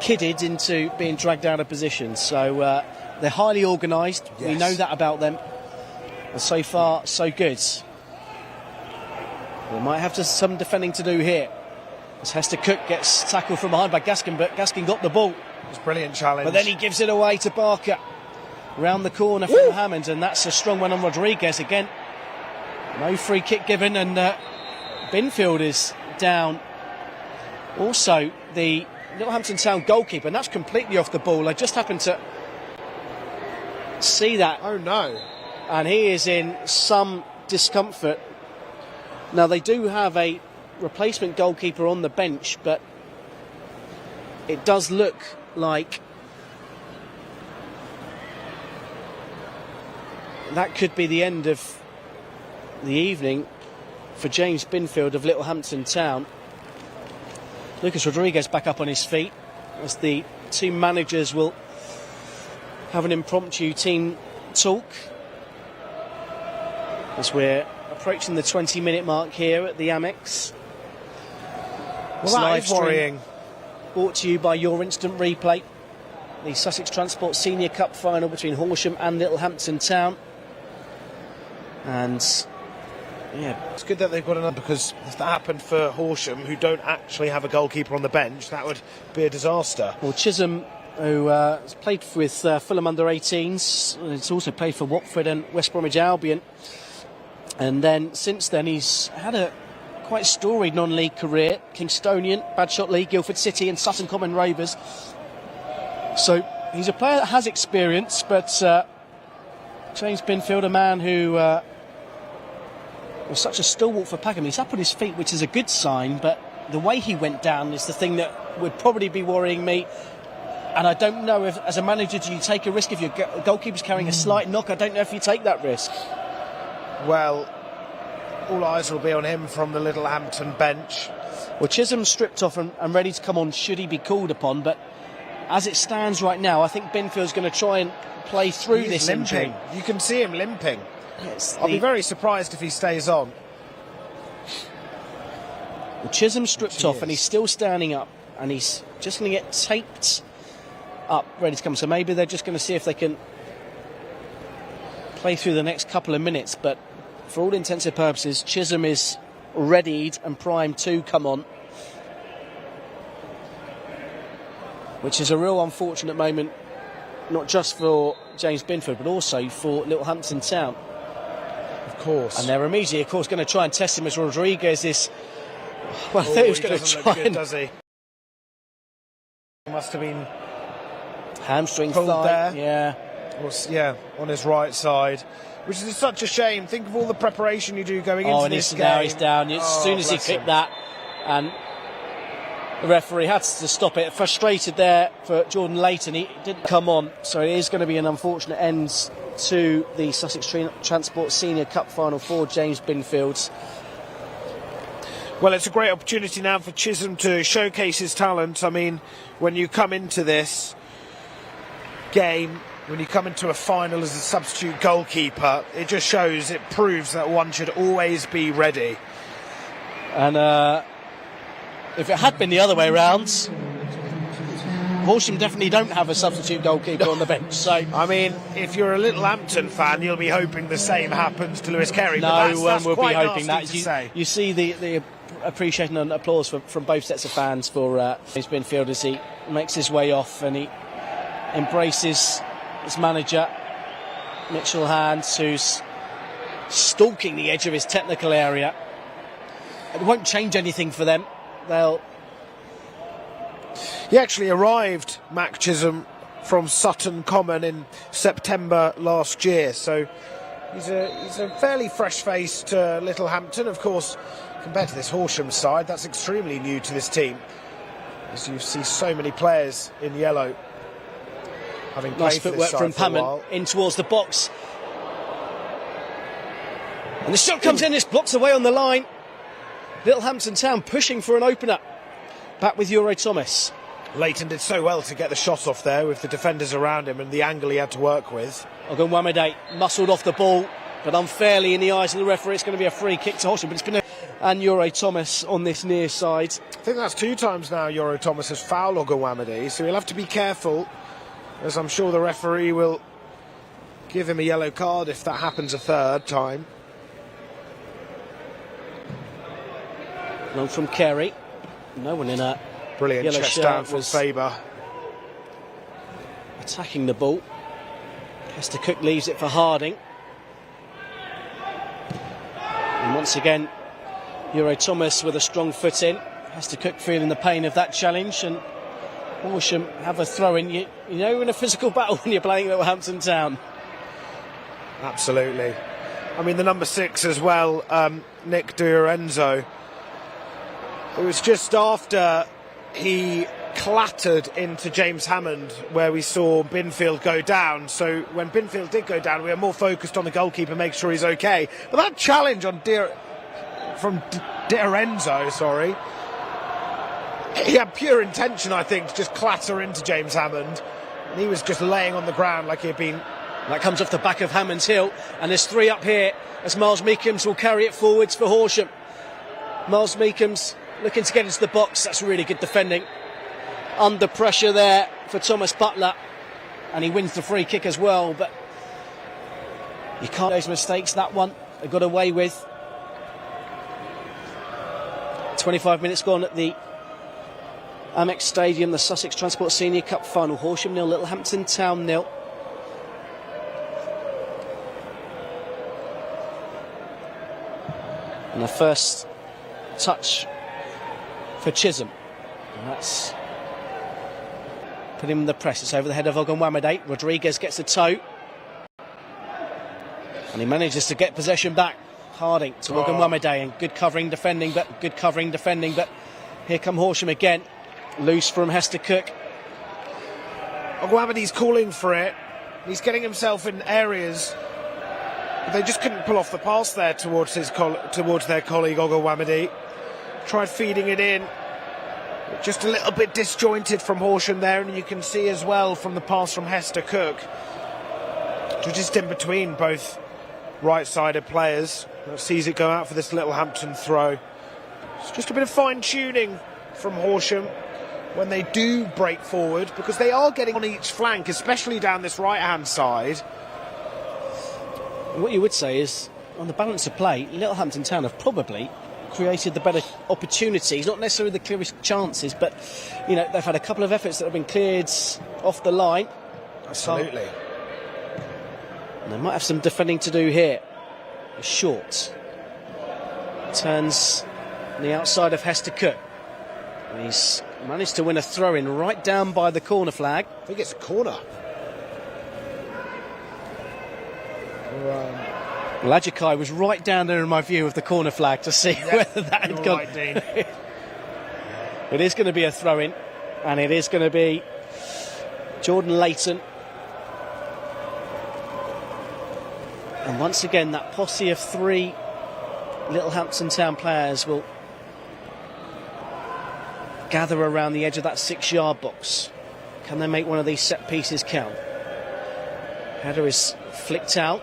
kidded into being dragged out of position. So they're highly organised. Yes. We know that about them. And so far, so good. They might have some defending to do here. As Hester Cook gets tackled from behind by Gaskin, but Gaskin got the ball. It was a brilliant challenge. But then he gives it away to Barker. Round the corner from Hammond, and that's a strong one on Rodriguez again. No free kick given, and Binfield is down. Also, the Littlehampton Town goalkeeper, and that's completely off the ball. I just happened to see that. Oh no. And he is in some discomfort. Now, they do have a replacement goalkeeper on the bench, but it does look like that could be the end of the evening for James Binfield of Littlehampton Town. Lucas Rodriguez back up on his feet as the two managers will have an impromptu team talk as we're approaching the 20-minute mark here at the Amex. Well, that is worrying. Brought to you by Your Instant Replay, the Sussex Transport Senior Cup final between Horsham and Littlehampton Town. And yeah, it's good that they've got another, because if that happened for Horsham, who don't actually have a goalkeeper on the bench, that would be a disaster. Well, Chisholm, who has played with Fulham under-18s, has also played for Watford and West Bromwich Albion. And then since then he's had a quite storied non-league career: Kingstonian, Badshot League, Guildford City and Sutton Common Rovers. So he's a player that has experience, but James Binfield, a man who was such a stalwart for Packham. He's up on his feet, which is a good sign, but the way he went down is the thing that would probably be worrying me. And I don't know if, as a manager, do you take a risk if your goalkeeper's carrying a slight knock? I don't know if you take that risk. Well, all eyes will be on him from the Littlehampton bench. Well, Chisholm's stripped off and ready to come on should he be called upon, but as it stands right now, I think Binfield's going to try and play through this limping. injury. You can see him limping. Yes, I'll be very surprised if he stays on. Well, Chisholm's stripped off and he's still standing up, and he's just going to get taped up, ready to come. So maybe they're just going to see if they can play through the next couple of minutes, but for all intents and purposes, Chisholm is readied and primed to come on, which is a real unfortunate moment, not just for James Binfield, but also for Littlehampton Town. Of course. And they're immediately, of course, going to try and test him as Rodriguez is. Well, I think he was going to try good, and. Does he? Must have been Hamstring pulled thigh. there. Yeah. Yeah, on his right side. Which is such a shame. Think of all the preparation you do going into this game. Now he's down. As soon as he kicked that, and the referee had to stop it. Frustrated there for Jordan Layton. He didn't come on, so it is going to be an unfortunate end to the Sussex Transport Senior Cup final for James Binfield. Well, it's a great opportunity now for Chisholm to showcase his talent. I mean, when you come into this game, when you come into a final as a substitute goalkeeper, it just shows, it proves that one should always be ready. And if it had been the other way around, Horsham definitely don't have a substitute goalkeeper on the bench. So I mean, if you're a Littlehampton fan, you'll be hoping the same happens to Lewis Carey. No that's one will be hoping nasty that. to say. You see the appreciation and applause from both sets of fans for James Binfield as he makes his way off and he embraces his manager, Mitchell Hands, who's stalking the edge of his technical area. It won't change anything for them. He actually arrived, Mac Chisholm, from Sutton Common in September last year, so he's a fairly fresh face to Littlehampton. Of course, compared to this Horsham side, that's extremely new to this team, as you see so many players in yellow having played nice for footwork this from side for a Pammon while. in towards the box. And the shot comes in, it's blocked away on the line. Littlehampton Town pushing for an opener. Back with Euro Thomas. Layton did so well to get the shot off there with the defenders around him and the angle he had to work with. Ogunwamide muscled off the ball, but unfairly in the eyes of the referee. It's going to be a free kick to Horsham, but it's been and Euro Thomas on this near side. I think that's 2 times now Euro Thomas has fouled Ogunwamide, so he'll have to be careful, as I'm sure the referee will give him a yellow card if that happens a 3rd time. Long from Carey. No one in a Brilliant yellow chest shirt down from was Faber. attacking the ball. Hester Cook leaves it for Harding. And once again, Euro Thomas with a strong foot in. Hester Cook feeling the pain of that challenge, and Horsham have a throw in. You know, in a physical battle when you're playing Littlehampton Town. Absolutely. I mean, the number 6 as well, Nick Di Lorenzo. It was just after he clattered into James Hammond, where we saw Binfield go down. So when Binfield did go down, we were more focused on the goalkeeper, make sure he's okay. But that challenge on from Di Lorenzo, he had pure intention, I think, to just clatter into James Hammond, and he was just laying on the ground like he had been. That comes off the back of Hammond's heel, and there's 3 up here as Miles Meekums will carry it forwards for Horsham. Miles Meekums looking to get into the box. That's really good defending. Under pressure there for Thomas Butler, and he wins the free kick as well, but you can't those mistakes. That one they got away with. 25 minutes gone at the Amex Stadium, the Sussex Transport Senior Cup final. Horsham 0, Littlehampton Town 0. And the first touch for Chisholm, and that's put him in the press. It's over the head of Ogunwamade. Rodriguez gets a toe, and he manages to get possession back. Harding to Ogunwamade, and good covering defending, but here come Horsham again. Loose from Hester Cook. Ogunwamade's calling for it. He's getting himself in areas. They just couldn't pull off the pass there towards their colleague Ogunwamade. Tried feeding it in. Just a little bit disjointed from Horsham there, and you can see as well from the pass from Hester Cook, just in between both right-sided players. Sees it go out for this Littlehampton throw. It's just a bit of fine-tuning from Horsham when they do break forward, because they are getting on each flank, especially down this right-hand side. What you would say is, on the balance of play, Littlehampton Town have probably created the better opportunities, not necessarily the clearest chances, but you know, they've had a couple of efforts that have been cleared off the line. Absolutely. And they might have some defending to do here. Short turns on the outside of Hester Cook, and he's managed to win a throw-in right down by the corner flag. I think it's a corner. Lajikai was right down there in my view of the corner flag to see whether that had gone. Right, Dean. It is going to be a throw-in, and it is going to be Jordan Layton. And once again, that posse of 3 Littlehampton Town players will gather around the edge of that 6-yard box. Can they make one of these set pieces count? Header is flicked out.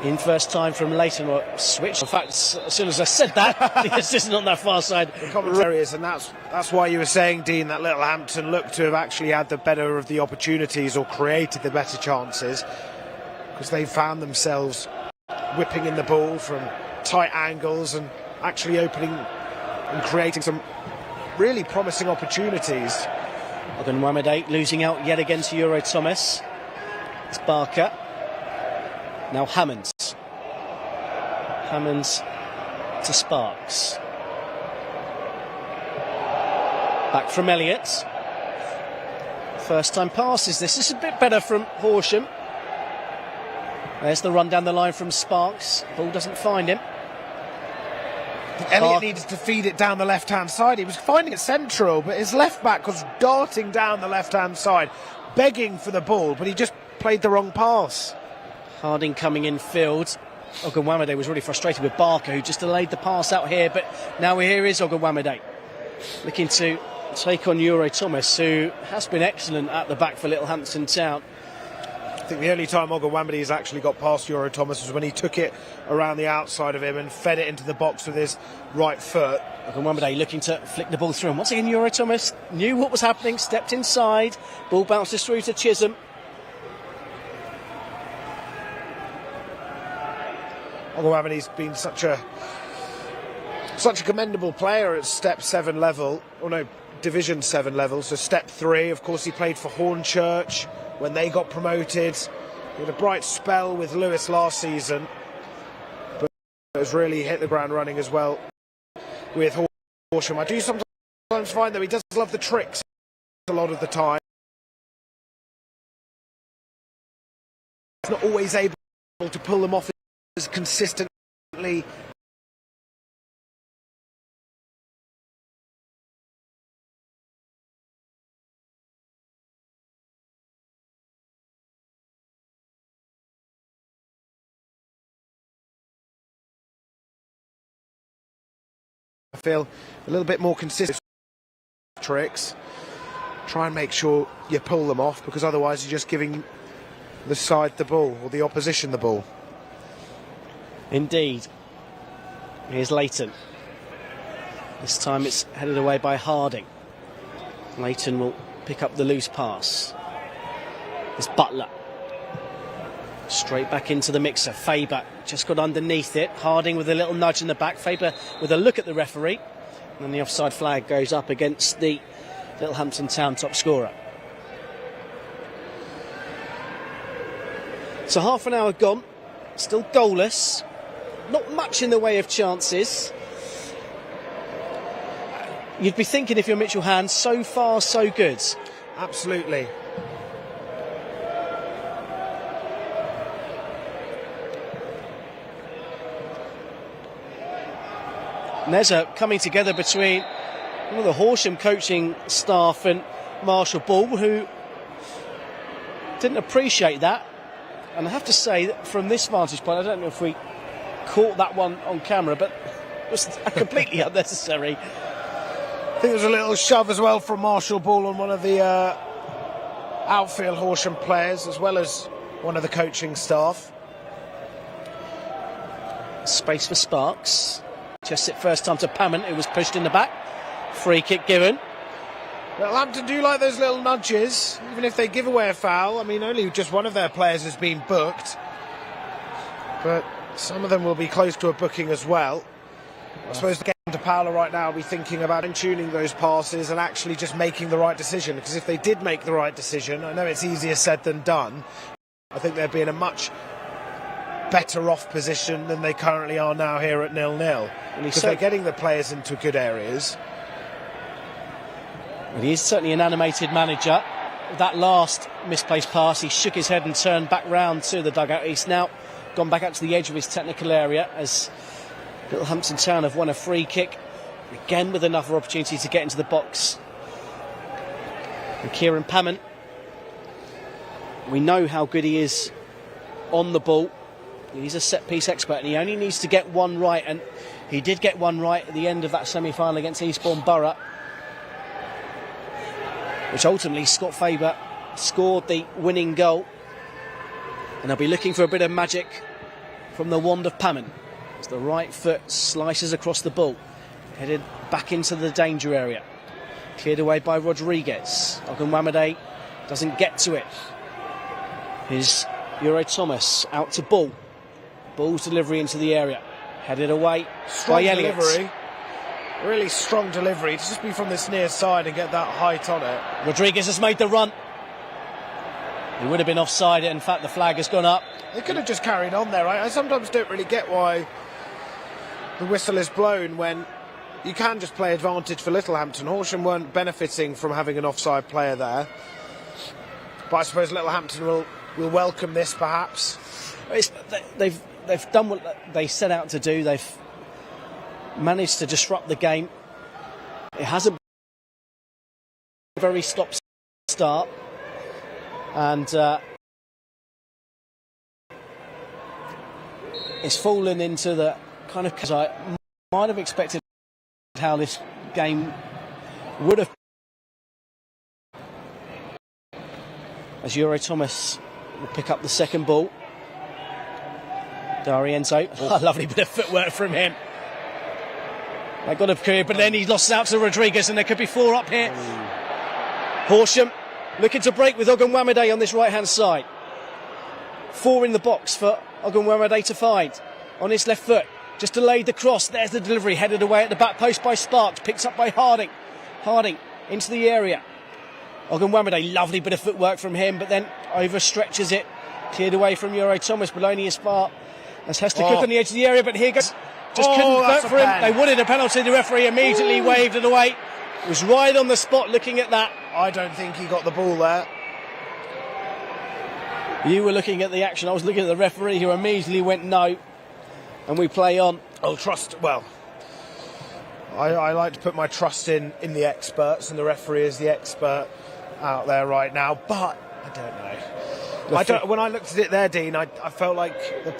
In first time from Layton, or switch. In fact, as soon as I said that, the assistant on that far side. The commentary is, and that's why you were saying, Dean, that Littlehampton looked to have actually had the better of the opportunities, or created the better chances, because they found themselves whipping in the ball from tight angles and actually opening and creating some really promising opportunities. Ogunwamade losing out yet again to Euro Thomas. It's Barker. Now Hammonds to Sparks. Back from Elliott. First time passes this. This is a bit better from Horsham. There's the run down the line from Sparks. Ball doesn't find him. Elliott needed to feed it down the left-hand side. He was finding it central, but his left-back was darting down the left-hand side, begging for the ball, but he just played the wrong pass. Harding coming in field. Ogunwamade was really frustrated with Barker, who just delayed the pass out here, but now here is Ogunwamade looking to take on Euro Thomas, who has been excellent at the back for Littlehampton Town. I think the only time Ogunwamade has actually got past Euro Thomas was when he took it around the outside of him and fed it into the box with his right foot. Ogunwamade looking to flick the ball through, and once again Euro Thomas knew what was happening, stepped inside, ball bounces through to Chisholm. Ogunwamade's been such a commendable player at step 7 level, or no, division 7 level, so step 3. Of course, he played for Hornchurch when they got promoted. He had a bright spell with Lewis last season, but has really hit the ground running as well with Horsham. I do sometimes find that he does love the tricks a lot of the time. He's not always able to pull them off as consistently feel a little bit more consistent tricks. Try and make sure you pull them off, because otherwise you're just giving the side the ball, or the opposition the ball. Indeed. Here's Leighton. This time it's headed away by Harding. Leighton will pick up the loose pass. It's Butler. Straight back into the mixer. Faber just got underneath it. Harding with a little nudge in the back. Faber with a look at the referee. And the offside flag goes up against the Littlehampton Town top scorer. So half an hour gone. Still goalless. Not much in the way of chances. You'd be thinking, if you're Mitchell Hand, so far so good. Absolutely. And there's a coming together between one of the Horsham coaching staff and Marshall Ball, who didn't appreciate that. And I have to say that from this vantage point, I don't know if we caught that one on camera, but it was completely unnecessary. I think there was a little shove as well from Marshall Ball on one of the outfield Horsham players, as well as one of the coaching staff. Space for Sparks. Just it first time to Pammon, who was pushed in the back. Free kick given. Littlehampton do like those little nudges, even if they give away a foul. I mean, only just one of their players has been booked, but some of them will be close to a booking as well. I suppose the game to Paolo right now will be thinking about tuning those passes and actually just making the right decision, because if they did make the right decision, I know it's easier said than done, I think they'd be in a much better off position than they currently are now here at 0-0, because they're getting the players into good areas. Well, he is certainly an animated manager. That last misplaced pass, he shook his head and turned back round to the dugout. He's now gone back out to the edge of his technical area, as Littlehampton Town have won a free kick, again with another opportunity to get into the box. And Kieran Pammon, we know how good he is on the ball. He's a set-piece expert, and he only needs to get one right, and he did get one right at the end of that semi-final against Eastbourne Borough, which ultimately Scott Faber scored the winning goal. And they'll be looking for a bit of magic from the wand of Pammon, as the right foot slices across the ball, headed back into the danger area. Cleared away by Rodriguez. Ogunwamade doesn't get to it. Here's Euro Thomas out to Ball. Ball's delivery into the area. Headed away by Elliott. Delivery. Really strong delivery to just be from this near side and get that height on it. Rodriguez has made the run. He would have been offside. In fact, the flag has gone up. They could have just carried on there. I sometimes don't really get why the whistle is blown when you can just play advantage for Littlehampton. Horsham weren't benefiting from having an offside player there, but I suppose Littlehampton will welcome this, perhaps. They've done what they set out to do. They've managed to disrupt the game. It hasn't been a very stop-start, and it's fallen into the kind of, because I might have expected how this game would have. As Euro Thomas will pick up the second ball. D'Arienzo, a lovely bit of footwork from him. That got a career, but then he lost out to Rodriguez, and there could be four up here. Horsham looking to break with Ogunwamade on this right-hand side. Four in the box for Ogunwamade to find. On his left foot, just delayed the cross. There's the delivery, headed away at the back post by Sparks. Picked up by Harding. Harding into the area. Ogunwamade, lovely bit of footwork from him, but then overstretches it. Cleared away from Euro Thomas, but only as far as Hester Cook on the edge of the area, but here goes. Just couldn't vote for him. They wanted a penalty. The referee immediately waved it away. He was right on the spot looking at that. I don't think he got the ball there. You were looking at the action. I was looking at the referee, who immediately went no. And we play on. I'll trust. Well, I like to put my trust in the experts, and the referee is the expert out there right now. But I don't know. When I looked at it there, Dean, I felt like the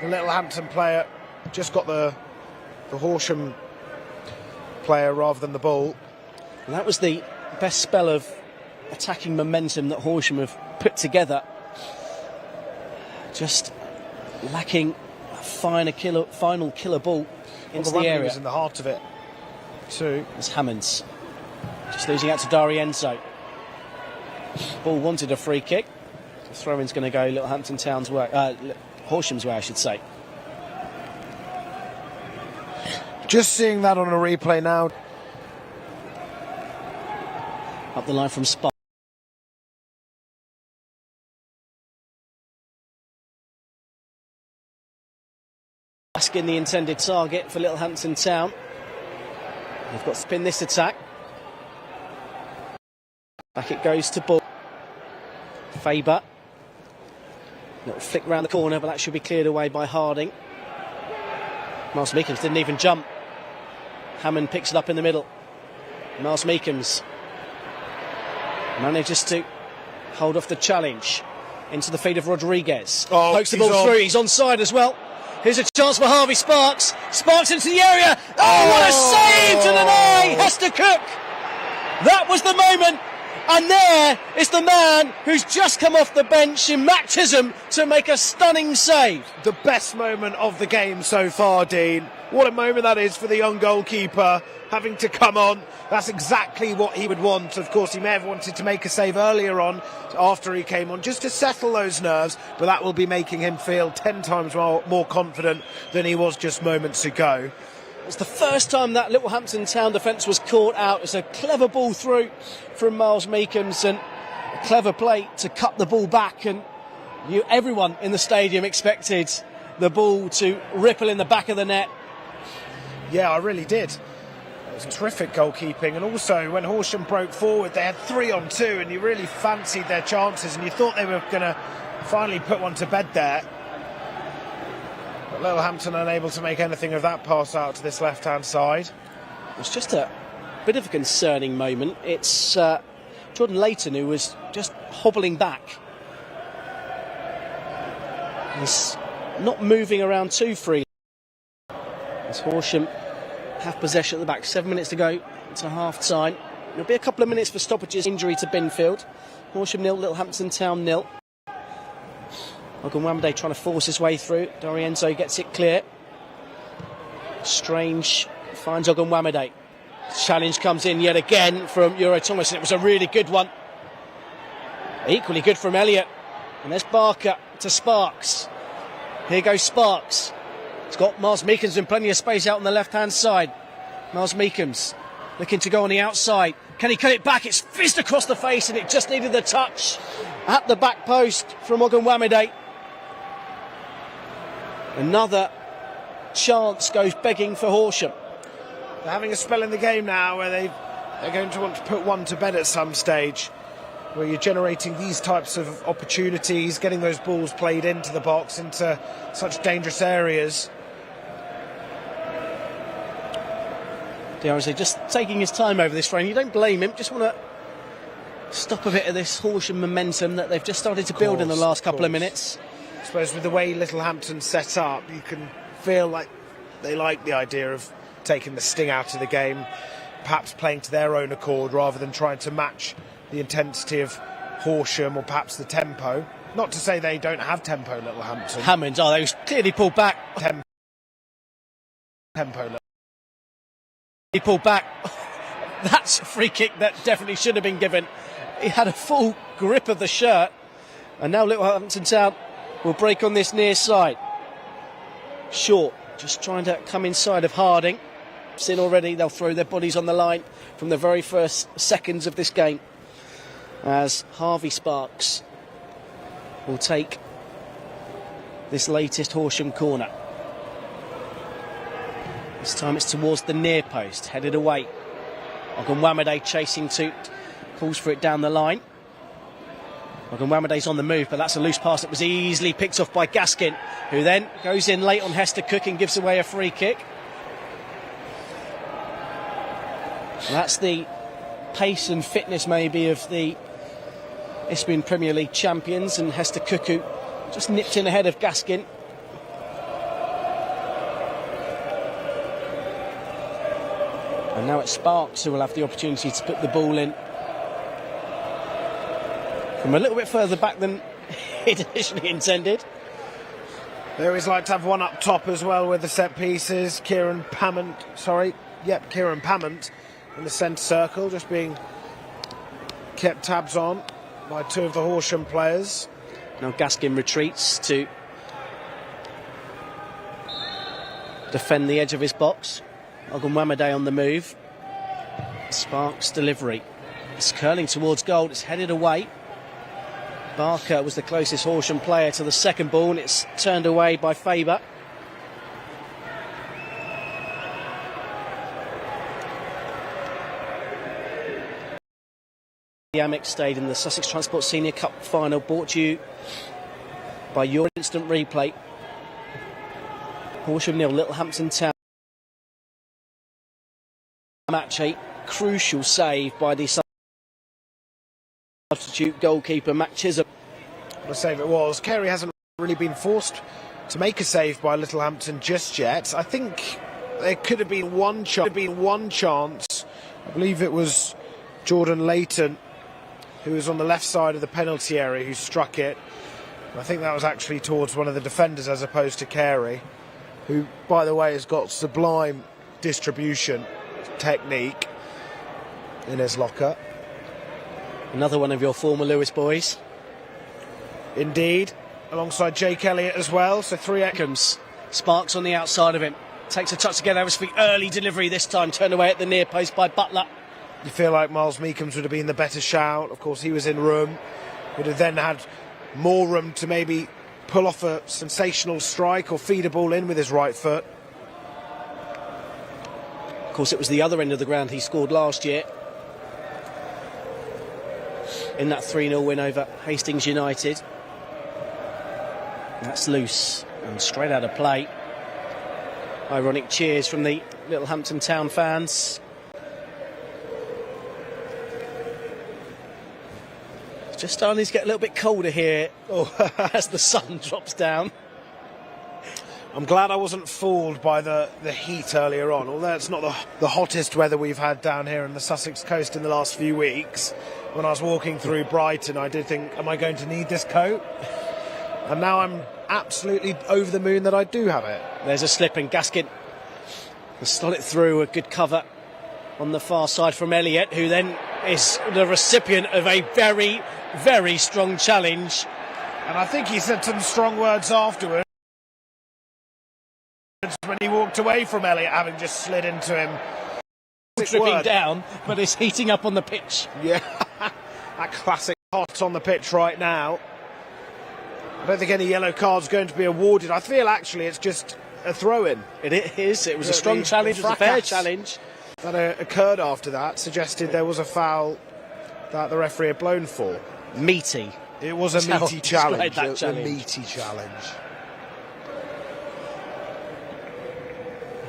Littlehampton player, just got the Horsham player rather than the ball. And that was the best spell of attacking momentum that Horsham have put together. Just lacking a final killer ball into the area. Was in the heart of it too. It's Hammonds just losing out to D'Arienzo. Ball wanted a free kick. The throw-in's going to go Littlehampton Town's way, Horsham's way, I should say. Just seeing that on a replay now. Up the line from Sparks. Asking the intended target for Littlehampton Town. They've got to spin this attack. Back it goes to Ball. Faber. Little flick round the corner, but that should be cleared away by Harding. Miles Meekums didn't even jump. Hammond picks it up in the middle. Miles Meekums manages to hold off the challenge into the feet of Rodriguez. Pokes the ball through. He's onside as well. Here's a chance for Harvey Sparks. Sparks into the area. Oh, what a save to deny Hester Cook. That was the moment. And there is the man who's just come off the bench in baptism to make a stunning save. The best moment of the game so far, Dean. What a moment that is for the young goalkeeper, having to come on. That's exactly what he would want. Of course, he may have wanted to make a save earlier on after he came on, just to settle those nerves, but that will be making him feel 10 times more confident than he was just moments ago. It's the first time that Littlehampton Town defence was caught out. It's a clever ball through from Miles Meekums and a clever play to cut the ball back, and everyone in the stadium expected the ball to ripple in the back of the net. Yeah, I really did. It was terrific goalkeeping, and also when Horsham broke forward they had 3-on-2 and you really fancied their chances and you thought they were going to finally put one to bed there. But Littlehampton unable to make anything of that pass out to this left-hand side. It's just a bit of a concerning moment. It's Jordan Layton who was just hobbling back. He's not moving around too freely. As Horsham have possession at the back. 7 minutes to go to half-time. There'll be a couple of minutes for stoppages. Injury to Binfield. Horsham 0, Littlehampton Town 0. Ogunwamade trying to force his way through. D'Arienzo gets it clear. Strange finds Ogunwamade. Challenge comes in yet again from Euro Thomas. It was a really good one. Equally good from Elliott. And there's Barker to Sparks. Here goes Sparks. It's got Miles Meekums in plenty of space out on the left-hand side. Miles Meekums looking to go on the outside. Can he cut it back? It's fizzed across the face and it just needed the touch at the back post from Ogunwamade. Another chance goes begging for Horsham. They're having a spell in the game now where they're going to want to put one to bed at some stage, where you're generating these types of opportunities, getting those balls played into the box, into such dangerous areas. D'Arienzo just taking his time over this frame. You don't blame him, just want to stop a bit of this Horsham momentum that they've just started to build in the last couple of minutes. I suppose with the way Littlehampton set up, you can feel like they like the idea of taking the sting out of the game, perhaps playing to their own accord rather than trying to match the intensity of Horsham or perhaps the tempo. Not to say they don't have tempo, Littlehampton. Hammond, they was clearly pulled back. Tempo. He pulled back. That's a free kick that definitely should have been given. He had a full grip of the shirt, and now Littlehampton Town will break on this near side. Short, just trying to come inside of Harding. Seen already, they'll throw their bodies on the line from the very first seconds of this game, as Harvey Sparks will take this latest Horsham corner. This time it's towards the near post, headed away. Ogunwamade chasing Toot, calls for it down the line. Ogunwamade's on the move, but that's a loose pass that was easily picked off by Gaskin, who then goes in late on Hester Cook and gives away a free kick. That's the pace and fitness maybe of the Isthmian Premier League champions, and Hester Cook who just nipped in ahead of Gaskin. And And now it's Sparks who will have the opportunity to put the ball in from a little bit further back than it initially intended. They always like to have one up top as well with the set pieces. Kieran Pamment in the centre circle, just being kept tabs on by two of the Horsham players. Now Gaskin retreats to defend the edge of his box. Ogunwamade on the move. Sparks delivery. It's curling towards goal. It's headed away. Barker was the closest Horsham player to the second ball, and it's turned away by Faber. The Amex stayed in the Sussex Transport Senior Cup final, brought to you by your instant replay. Horsham 0, Littlehampton Town. Match, a crucial save by the substitute goalkeeper Matt Chisholm. What a save it was. Carey hasn't really been forced to make a save by Littlehampton just yet. I think there could have been one chance. I believe it was Jordan Layton, who was on the left side of the penalty area, who struck it. I think that was actually towards one of the defenders as opposed to Carey, who, by the way, has got sublime distribution technique in his locker. Another one of your former Lewis boys. Indeed, alongside Jake Elliott as well. So 3 Eccles. Sparks on the outside of him. Takes a touch to get over his feet. Early delivery this time. Turned away at the near post by Butler. You feel like Miles Meekums would have been the better shout. Of course, he was in room. Would have then had more room to maybe pull off a sensational strike or feed a ball in with his right foot. Of course, it was the other end of the ground he scored last year in that 3-0 win over Hastings United. That's loose and straight out of play. Ironic cheers from the Littlehampton Town fans. It's just starting to get a little bit colder here as the sun drops down. I'm glad I wasn't fooled by the heat earlier on, although it's not the hottest weather we've had down here in the Sussex coast in the last few weeks. When I was walking through Brighton, I did think, am I going to need this coat? And now I'm absolutely over the moon that I do have it. There's a slip and Gaskin will slot it through. A good cover on the far side from Elliott, who then is the recipient of a very, very strong challenge. And I think he said some strong words afterwards when he walked away from Elliott, having just slid into him. Tripping down, but it's heating up on the pitch. Yeah, that classic hot on the pitch right now. I don't think any yellow card's going to be awarded. I feel actually it's just a throw-in. It is. It was a strong challenge. It was a fair challenge. That occurred after that suggested there was a foul that the referee had blown for. Meaty. It was a meaty challenge. A meaty challenge.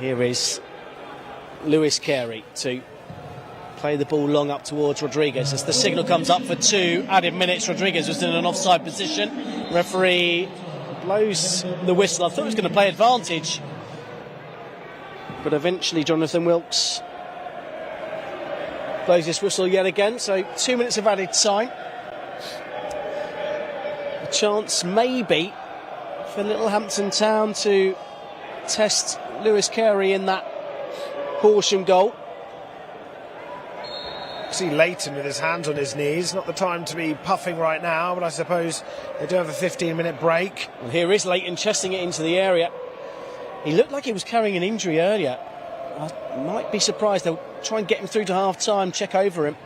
Here is Lewis Carey to play the ball long up towards Rodriguez. As the signal comes up for 2 added minutes, Rodriguez was in an offside position. Referee blows the whistle. I thought he was going to play advantage, but eventually Jonathan Wilkes blows his whistle yet again. So 2 minutes of added time. A chance maybe for Littlehampton Town to test Lewis Carey in that Horsham goal. See Layton with his hands on his knees. Not the time to be puffing right now, but I suppose they do have a 15-minute break. And here is Layton chesting it into the area. He looked like he was carrying an injury earlier. I might be surprised. They'll try and get him through to half-time, check over him.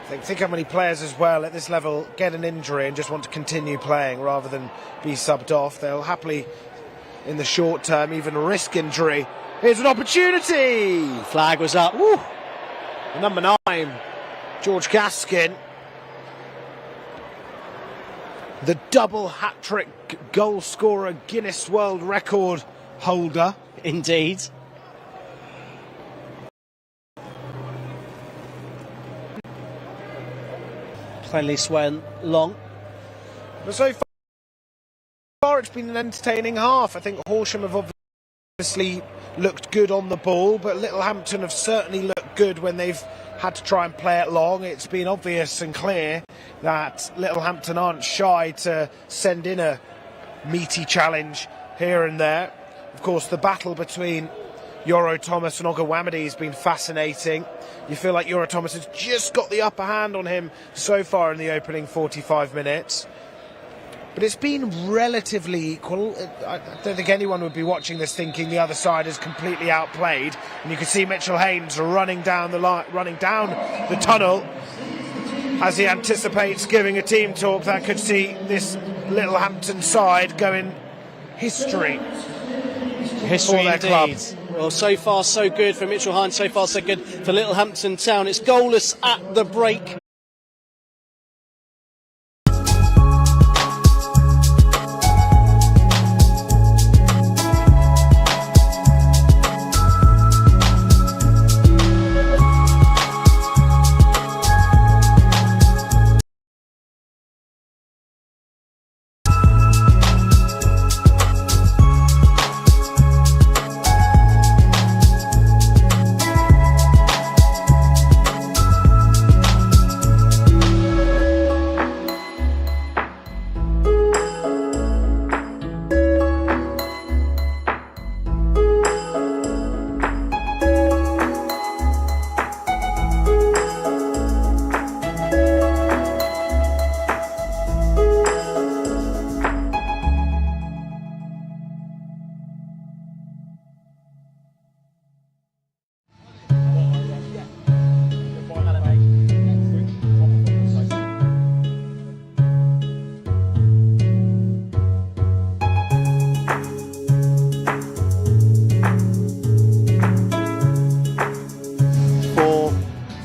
Think how many players as well at this level get an injury and just want to continue playing rather than be subbed off. They'll happily, in the short term, even risk injury. Here's an opportunity! Flag was up. Woo. Number 9, George Gaskin. The double hat-trick goal scorer, Guinness World Record holder. Indeed. Plainly swung long. But so far it's been an entertaining half. I think Horsham have obviously looked good on the ball, but Littlehampton have certainly looked good when they've had to try and play it long. It's been obvious and clear that Littlehampton aren't shy to send in a meaty challenge here and there. Of course, the battle between Yoro Thomas and Ogawamadi has been fascinating. You feel like Yoro Thomas has just got the upper hand on him so far in the opening 45 minutes. But it's been relatively equal. I don't think anyone would be watching this thinking the other side is completely outplayed. And you can see Mitchell Haynes running down the tunnel as he anticipates giving a team talk that could see this Littlehampton side go in history. History for their indeed. club. Well, so far so good for Mitchell Haynes, so far so good for Littlehampton Town. It's goalless at the break.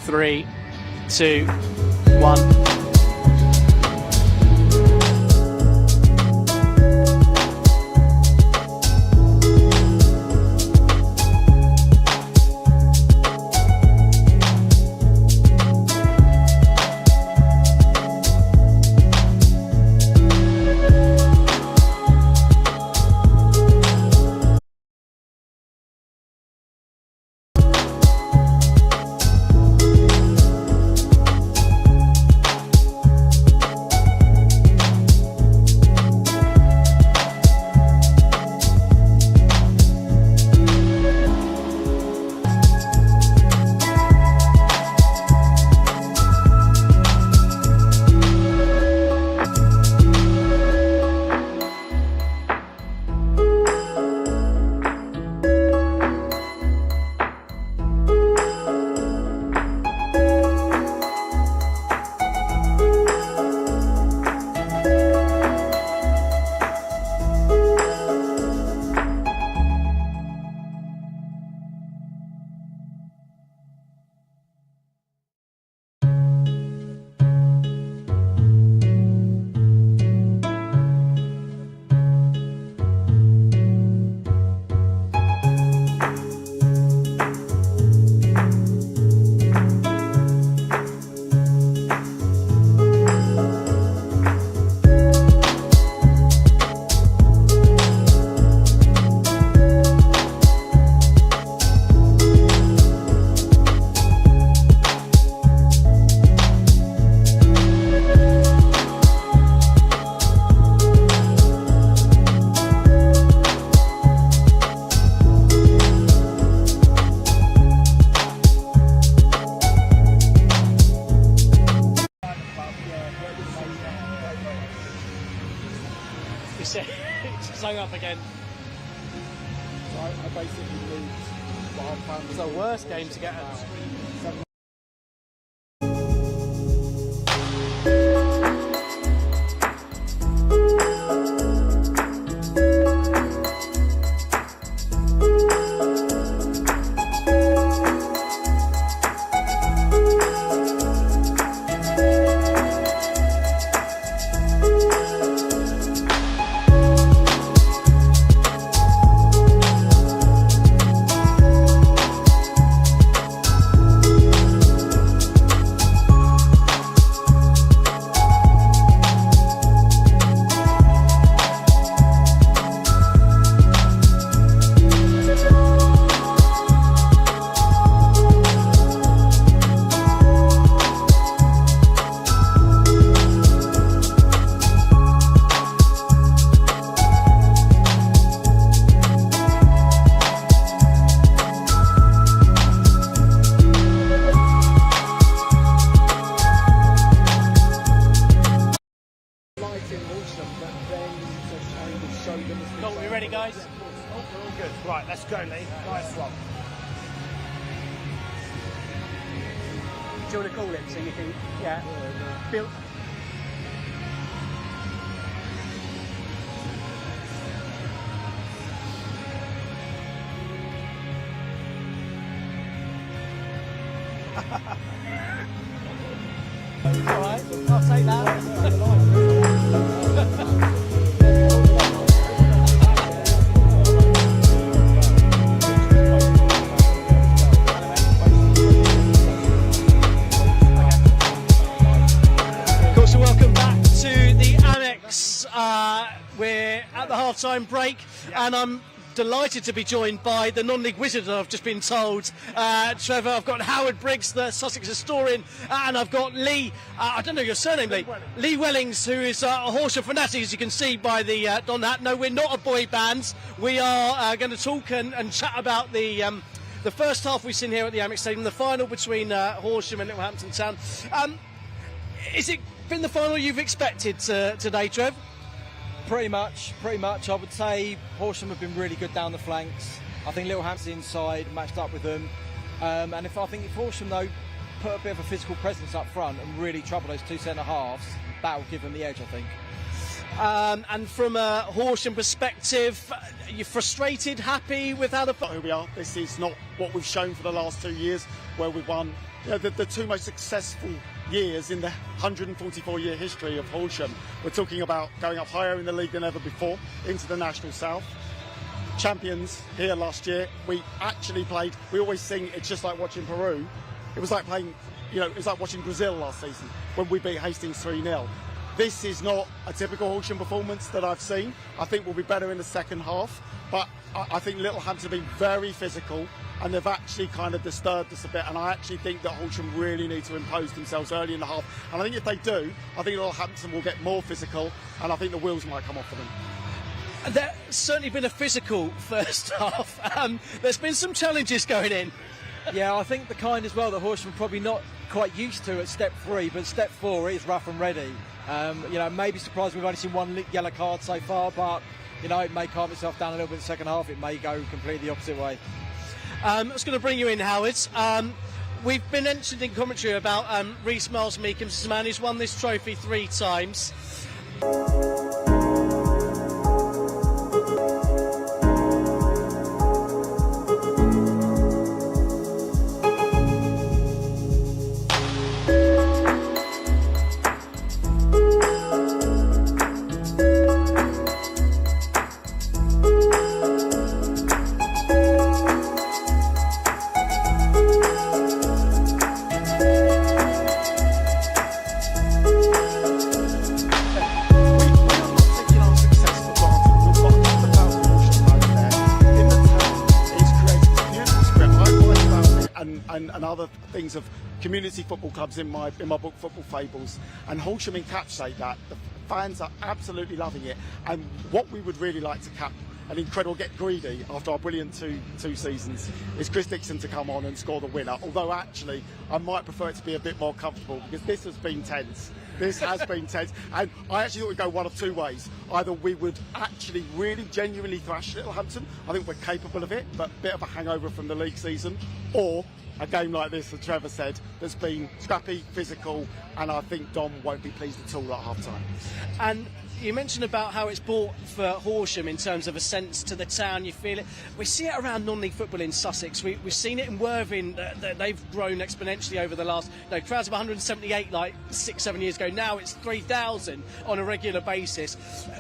Three, two, one. It's hung up again. So I basically moved what I'm planning. It's the worst game to get at. guys. Oh, we're all good. Right, let's go, Lee. Nice one. Do you want to call it so you can, yeah, build. All right, I'll take that. So welcome back to the Amex. We're at the half-time break, and I'm delighted to be joined by the non-league wizard, I've just been told. Trevor, I've got Howard Briggs, the Sussex historian, and I've got Lee, I don't know your surname, Lee. Lee Wellings, who is a Horsham fanatic, as you can see by the Don hat. No, we're not a boy band. We are going to talk and chat about the first half we've seen here at the Amex Stadium, the final between Horsham and Littlehampton Town. Is it been the final you've expected today, Trev? Pretty much. I would say Horsham have been really good down the flanks. I think Littlehampton inside matched up with them. And if Horsham, though, put a bit of a physical presence up front and really trouble those two centre-halves, that will give them the edge, I think. And from a Horsham perspective, you're frustrated, happy with how Here we are. This is not what we've shown for the last 2 years, where we've won the two most successful years in the 144-year history of Horsham. We're talking about going up higher in the league than ever before, into the National South. Champions here last year. We actually played, we always sing, it's just like watching Peru. It was like playing, it was like watching Brazil last season when we beat Hastings 3-0. This is not a typical Horsham performance that I've seen. I think we'll be better in the second half, but I think Littlehampton have been very physical, and they've actually kind of disturbed us a bit, and I actually think that Horsham really need to impose themselves early in the half, and I think if they do, I think Littlehampton will get more physical, and I think the wheels might come off for them. There's certainly been a physical first half. There's been some challenges going in. Yeah, I think the kind as well that Horsham are probably not quite used to at step 3, but step 4 is rough and ready. Maybe surprised we've only seen one yellow card so far, but it may calm itself down a little bit in the second half. It may go completely the opposite way. I was going to bring you in, Howard. We've been mentioned in commentary about Rhys Miles-Meekham, this is a man who's won this trophy 3 times. And other things of community football clubs in my book, Football Fables, and Horsham encapsulate that. The fans are absolutely loving it, and what we would really like to cap an incredible get greedy after our brilliant two seasons is Chris Dixon to come on and score the winner, although actually I might prefer it to be a bit more comfortable, because this has been tense. This has been tense, and I actually thought we'd go one of two ways. Either we would actually really genuinely thrash Littlehampton, I think we're capable of it, but a bit of a hangover from the league season, or a game like this, as Trevor said, that's been scrappy, physical, and I think Dom won't be pleased at all at half-time. And you mentioned about how it's brought for Horsham in terms of a sense to the town. You feel it. We see it around non-league football in Sussex. We've seen it in Worthing. They've grown exponentially over the last. Crowds of 178 like 6-7 years ago. Now it's 3,000 on a regular basis.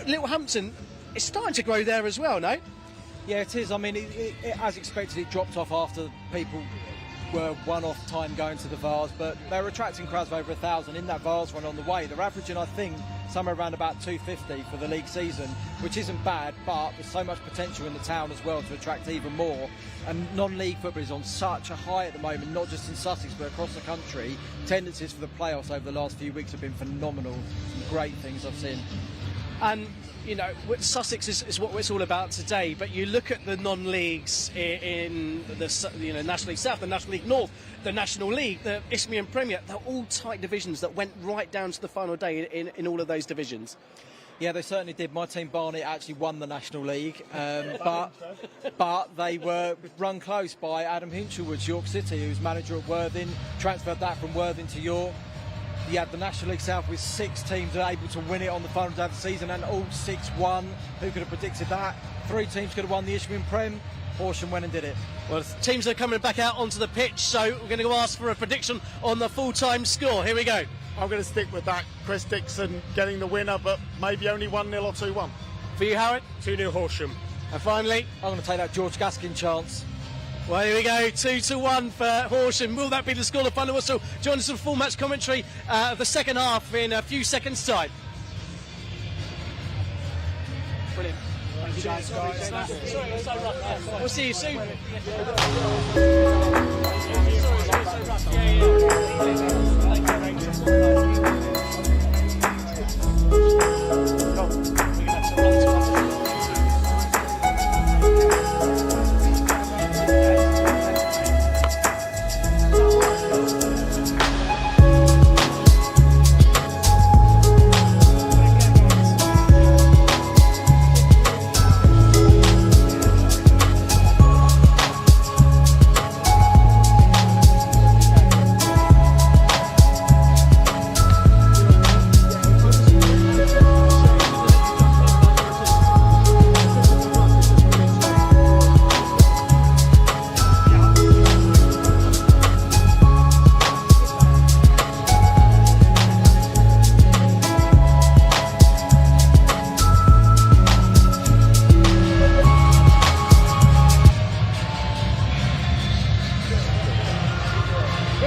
Littlehampton is starting to grow there as well. No? Yeah, it is. I mean, as expected, it dropped off after people were one-off time going to the Vars, but they're attracting crowds of over 1,000 in that Vars run on the way. They're averaging, I think, somewhere around about 250 for the league season, which isn't bad, but there's so much potential in the town as well to attract even more. And non-league football is on such a high at the moment, not just in Sussex but across the country. Tendencies for the playoffs over the last few weeks have been phenomenal. Some great things I've seen. And Sussex is what it's all about today, but you look at the non-leagues in the National League South, the National League North, the National League, the Isthmian Premier, they're all tight divisions that went right down to the final day in all of those divisions. Yeah, they certainly did. My team, Barnet, actually won the National League, but they were run close by Adam Hinchelwood's York City, who's manager at Worthing, transferred that from Worthing to York. You had the National League South with 6 teams that were able to win it on the final day of the season, and all 6 won. Who could have predicted that? 3 teams could have won the Ishmael Prem. Horsham went and did it. Well, teams are coming back out onto the pitch, so we're going to ask for a prediction on the full-time score. Here we go. I'm going to stick with that. Chris Dixon getting the winner, but maybe only 1-0 or 2-1. For you, Howard? 2-0 Horsham. And finally? I'm going to take that George Gaskin chance. Well, here we go, 2-1 for Horsham. Will that be the score of final whistle? Join us for full match commentary of the second half in a few seconds' time. Brilliant. Thank you guys. We'll see you soon.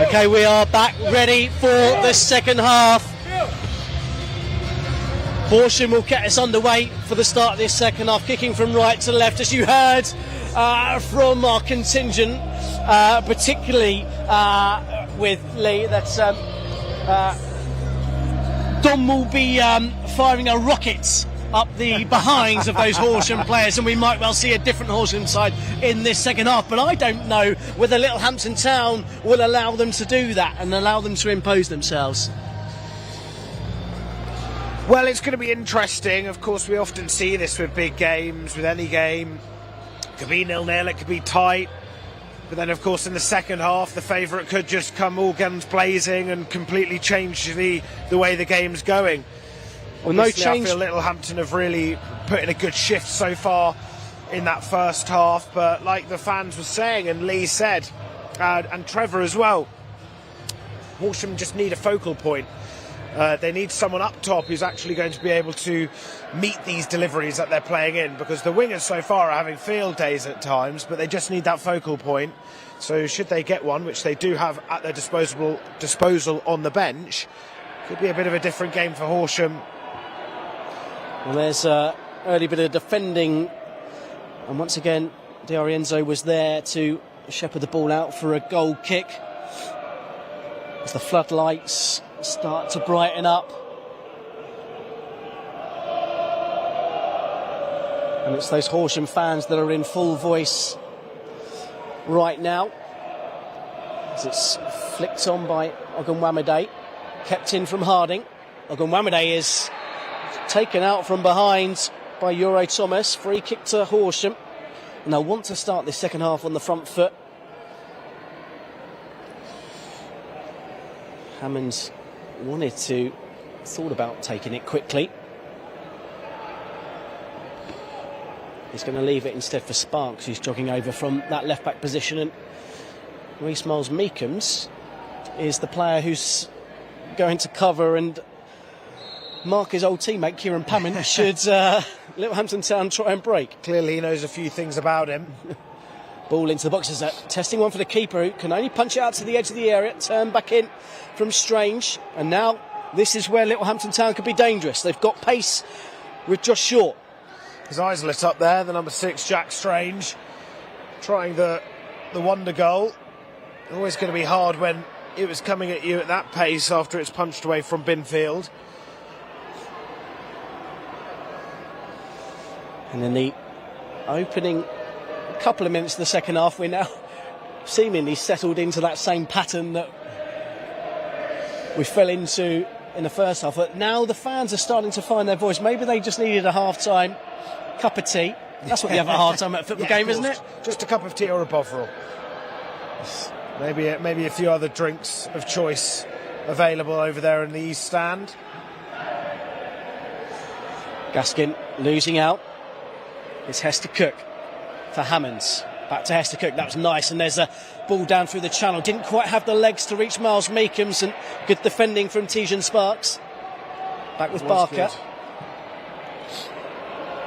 Okay, we are back ready for the second half. Horsham will get us underway for the start of this second half, kicking from right to left, as you heard from our contingent, particularly with Lee, that Dom will be firing a rocket up the behinds of those Horsham players, and we might well see a different Horsham side in this second half, but I don't know whether Littlehampton Town will allow them to do that and allow them to impose themselves. Well, it's going to be interesting. Of course, we often see this with big games, with any game. It could be 0-0, it could be tight. But then, of course, in the second half, the favourite could just come all guns blazing and completely change the way the game's going. Well, no change. I feel Littlehampton have really put in a good shift so far in that first half, but like the fans were saying and Lee said, and Trevor as well, Horsham just need a focal point. They need someone up top who's actually going to be able to meet these deliveries that they're playing in, because the wingers so far are having field days at times, but they just need that focal point. So should they get one, which they do have at their disposal on the bench, could be a bit of a different game for Horsham. Well, there's an early bit of defending, and once again Di Arienzo was there to shepherd the ball out for a goal kick as the floodlights start to brighten up, and it's those Horsham fans that are in full voice right now, as it's flicked on by Ogunwamide, kept in from Harding. Ogunwamide is taken out from behind by Euro Thomas. Free kick to Horsham, and they'll want to start this second half on the front foot. Hammond thought about taking it quickly. He's going to leave it instead for Sparks, who's jogging over from that left back position, and Reece Miles-Meekums is the player who's going to cover and mark his old teammate Kieran Pammon should Littlehampton Town try and break. Clearly he knows a few things about him. Ball into the boxes. Testing one for the keeper, who can only punch it out to the edge of the area. Turn back in from Strange, and now this is where Littlehampton Town could be dangerous. They've got pace with Josh Short. His eyes lit up there, the number 6 Jack Strange trying the wonder goal. Always going to be hard when it was coming at you at that pace after it's punched away from Binfield. And in the opening couple of minutes of the second half, we're now seemingly settled into that same pattern that we fell into in the first half, but now the fans are starting to find their voice. Maybe they just needed a half-time cup of tea. That's what you have at half-time at a football game, isn't it? Just a cup of tea or a bovril. Maybe a few other drinks of choice available over there in the East Stand. Gaskin losing out. It's Hester Cook for Hammonds. Back to Hester Cook. That was nice. And there's a ball down through the channel. Didn't quite have the legs to reach Miles Meekums, and good defending from Tijan Sparks. Back with Barker. Good.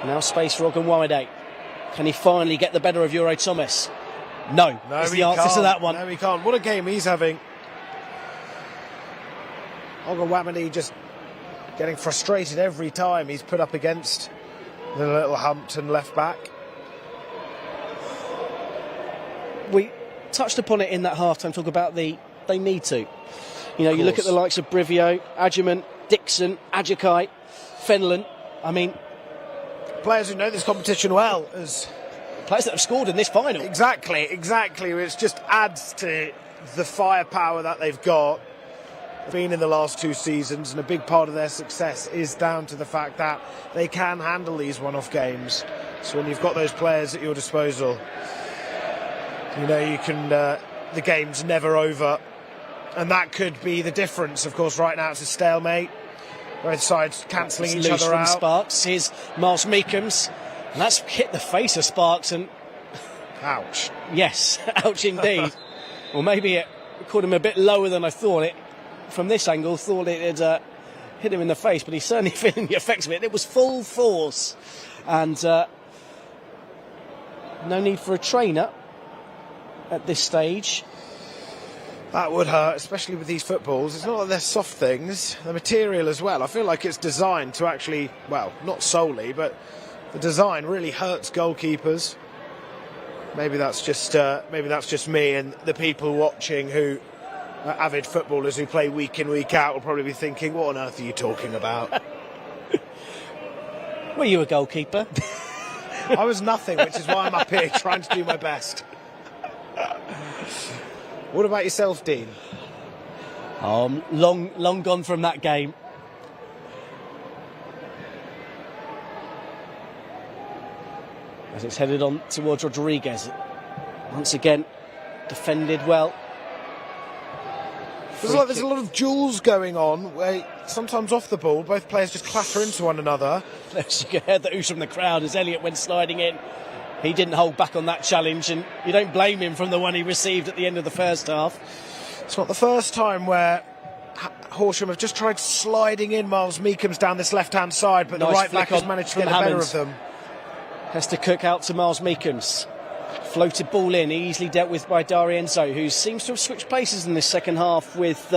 Now space for Ogunwamide. Can he finally get the better of Euro Thomas? No, is the answer to that one. No, he can't. What a game he's having. Ogunwamide just getting frustrated every time he's put up against the Littlehampton left back. We touched upon it in that half-time talk about they need to. You know, you look at the likes of Brivio, Adjuman, Dixon, Ajakai, Fenlon. I mean, players who know this competition well, as players that have scored in this final. Exactly. It just adds to the firepower that they've got. Been in the last 2 seasons, and a big part of their success is down to the fact that they can handle these one-off games. So when you've got those players at your disposal, you know you can. The game's never over, and that could be the difference. Of course, right now it's a stalemate. Both sides cancelling each other out. Sparks. Here's Miles Meekums, and that's hit the face of Sparks, and ouch. Yes, ouch indeed. Or maybe it caught him a bit lower than I thought. It from this angle thought it had hit him in the face, but he's certainly feeling the effects of it. It was full force, and no need for a trainer at this stage. That would hurt, especially with these footballs. It's not that they're soft things, the material as well. I feel like it's designed to actually, well, not solely, but the design really hurts goalkeepers. Maybe that's just me, and the people watching who are avid footballers who play week in, week out will probably be thinking, what on earth are you talking about? Were you a goalkeeper? I was nothing, which is why I'm up here trying to do my best. What about yourself, Dean? Long gone from that game. As it's headed on towards Rodriguez. Once again, defended well. There's a lot of duels going on where sometimes off the ball both players just clatter into one another. You heard the ooze from the crowd as Elliott went sliding in. He didn't hold back on that challenge, and you don't blame him from the one he received at the end of the first half. It's not the first time where Horsham have just tried sliding in Miles Meekums down this left-hand side, but nice the right back has managed to get the better of them. Hester Cook out to Miles Meekums. Floated ball in, easily dealt with by D'Arienzo, who seems to have switched places in this second half with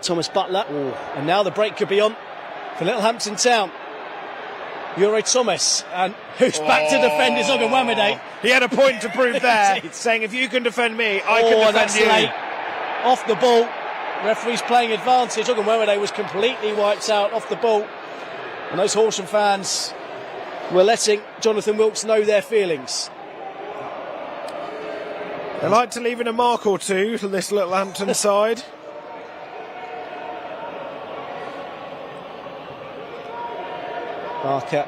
Thomas Butler. Ooh. And now the break could be on for Littlehampton Town. Euro Thomas, and who's back to defend is Ogunwamide. He had a point to prove there, saying if you can defend me, I can defend you. Late. Off the ball, referee's playing advantage. Ogunwamide was completely wiped out off the ball, and those Horsham fans were letting Jonathan Wilkes know their feelings. They like to leave in a mark or two to this Littlehampton side. Barker.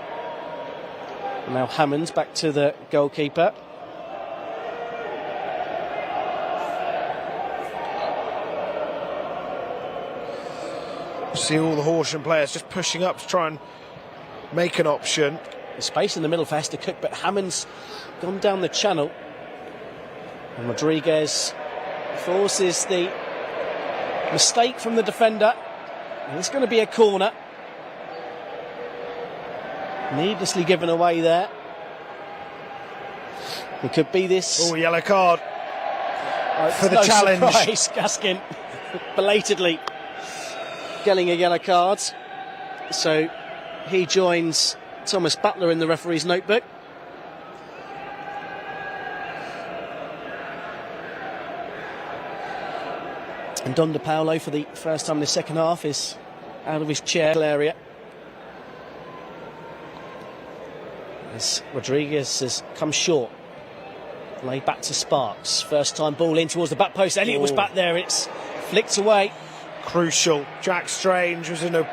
Now Hammonds back to the goalkeeper. See all the Horsham players just pushing up to try and make an option. The space in the middle for Hester Cook, but Hammonds gone down the channel. And Rodriguez forces the mistake from the defender. And it's going to be a corner. Needlessly given away there. It could be this. Oh, yellow card for the no challenge. Surprise, Gaskin belatedly getting a yellow card. So he joins Thomas Butler in the referee's notebook. And Don De Paolo, for the first time in the second half, is out of his chair area. As Rodriguez has come short. Laid back to Sparks. First time ball in towards the back post. Elliott was back there. It's flicked away. crucial. Jack Strange was in a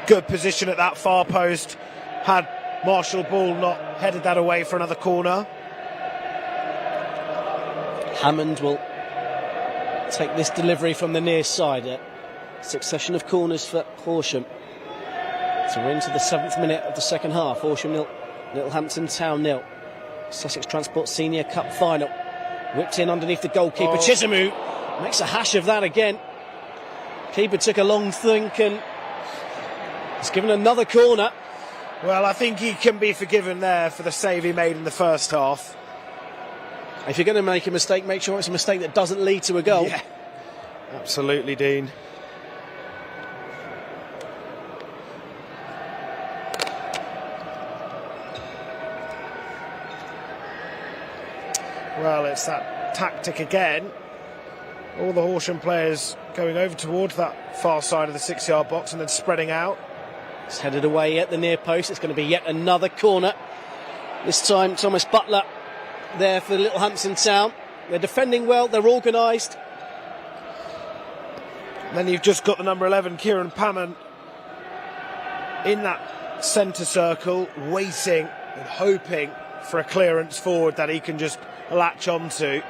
good position at that far post. Had Marshall Ball not headed that away for another corner. Hammond will take this delivery from the near side. A succession of corners for Horsham. So we're into the 7th minute of the second half. Horsham 0, Littlehampton Town 0. Sussex Transport Senior Cup final. Whipped in underneath the goalkeeper. Chisholm makes a hash of that again. Keeper took a long think and has given another corner. Well, I think he can be forgiven there for the save he made in the first half. If you're going to make a mistake, make sure it's a mistake that doesn't lead to a goal. Yeah, absolutely, Dean. Well, it's that tactic again. All the Horsham players going over towards that far side of the 6-yard box and then spreading out. It's headed away at the near post. It's going to be yet another corner. This time, Thomas Butler there for Littlehampton Town. They're defending well, they're organised. Then you've just got the number 11, Kieran Pammon, in that centre circle, waiting and hoping for a clearance forward that he can just latch onto.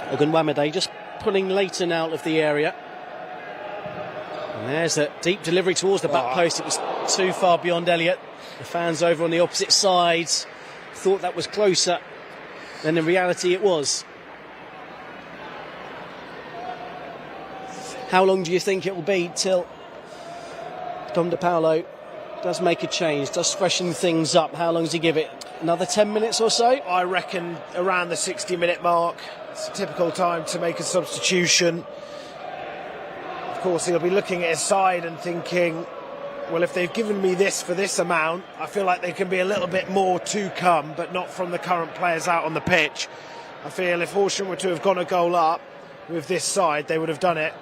Ogunwamade just pulling Leighton out of the area. And there's a deep delivery towards the back post. It was too far beyond Elliott. The fans over on the opposite sides thought that was closer than in reality it was. How long do you think it will be till Dom DePaolo does make a change, does freshen things up? How long does he give it? Another 10 minutes or so? I reckon around the 60-minute mark. It's a typical time to make a substitution. Of course, he'll be looking at his side and thinking, well, if they've given me this for this amount, I feel like there can be a little bit more to come, but not from the current players out on the pitch. I feel if Horsham were to have gone a goal up with this side, they would have done it.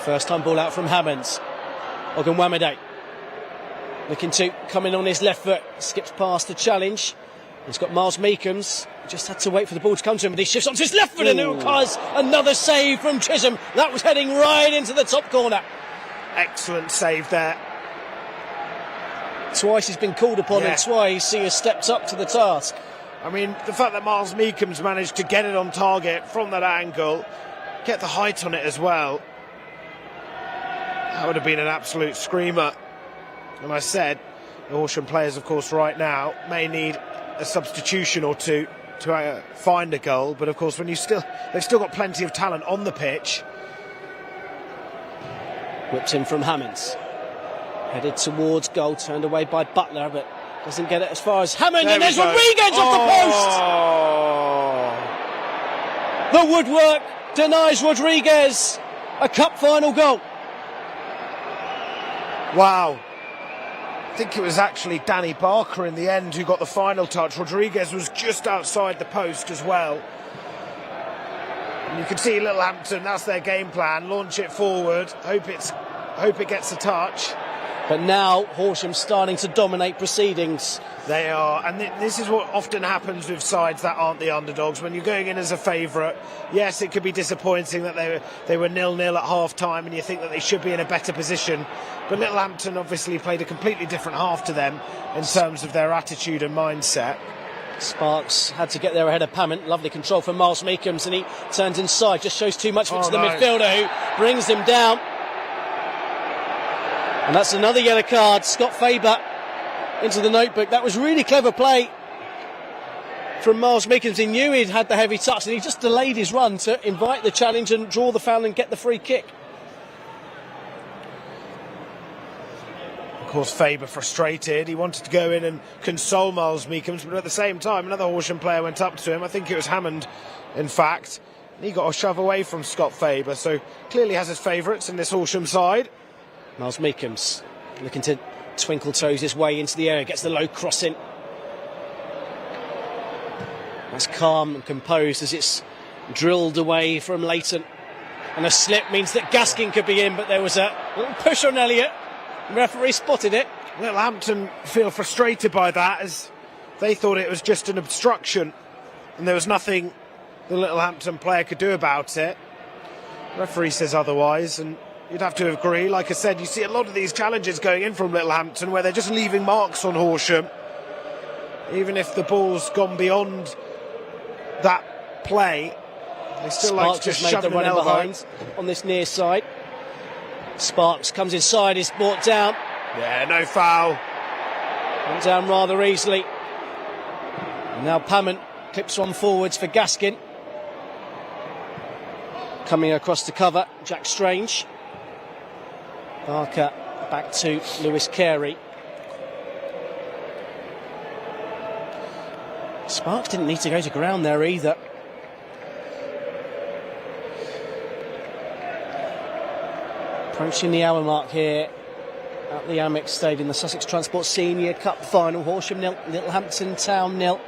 First time ball out from Hammonds. Ogunwamade looking to come in on his left foot, skips past the challenge. He's got Miles Meekums, just had to wait for the ball to come to him, but he shifts onto his left foot and it was another save from Chisholm. That was heading right into the top corner. Excellent save there. Twice he's been called upon and twice he has stepped up to the task. I mean, the fact that Miles Meekums managed to get it on target from that angle, get the height on it as well, that would have been an absolute screamer. And I said, the Horsham players, of course, right now may need a substitution or two to find a goal. But of course, when they've still got plenty of talent on the pitch. Whipped in from Hammonds. Headed towards goal, turned away by Butler, but doesn't get it as far as Hammond. And there's Rodriguez off the post. The woodwork denies Rodriguez a cup final goal. Wow. I think it was actually Danny Barker in the end who got the final touch. Rodriguez was just outside the post as well. And you can see Littlehampton, that's their game plan. Launch it forward, hope it gets a touch. But now Horsham's starting to dominate proceedings. They are, and this is what often happens with sides that aren't the underdogs. When you're going in as a favourite, yes, it could be disappointing that they were 0-0 at half-time and you think that they should be in a better position. But Littlehampton obviously played a completely different half to them in terms of their attitude and mindset. Sparks had to get there ahead of Pammon. Lovely control from Miles Meekums, and he turns inside, just shows too much to the midfielder who brings him down. And that's another yellow card. Scott Faber into the notebook. That was really clever play from Miles Meekums. He knew he'd had the heavy touch and he just delayed his run to invite the challenge and draw the foul and get the free kick. Of course, Faber frustrated. He wanted to go in and console Miles Meekums, but at the same time, another Horsham player went up to him. I think it was Hammond, in fact. He got a shove away from Scott Faber, so clearly has his favourites in this Horsham side. Miles Meekums looking to twinkle toes his way into the area, gets the low cross in. That's calm and composed as it's drilled away from Leighton. And a slip means that Gaskin could be in, but there was a little push on Elliott. The referee spotted it. Littlehampton feel frustrated by that as they thought it was just an obstruction. and there was nothing the Littlehampton player could do about it. The referee says otherwise, and you'd have to agree. Like I said, you see a lot of these challenges going in from Littlehampton where they're just leaving marks on Horsham. Even if the ball's gone beyond that play, they still like to just shove the an running elbow behind on this near side. Sparks comes inside, is brought down. Yeah, no foul. Went down rather easily. And now Pammon clips one forwards for Gaskin. Coming across to cover, Jack Strange. Barker back to Lewis Carey. Sparks didn't need to go to ground there either. Approaching the hour mark here at the Amex Stadium, the Sussex Transport Senior Cup Final. Horsham 0, Littlehampton Town 0.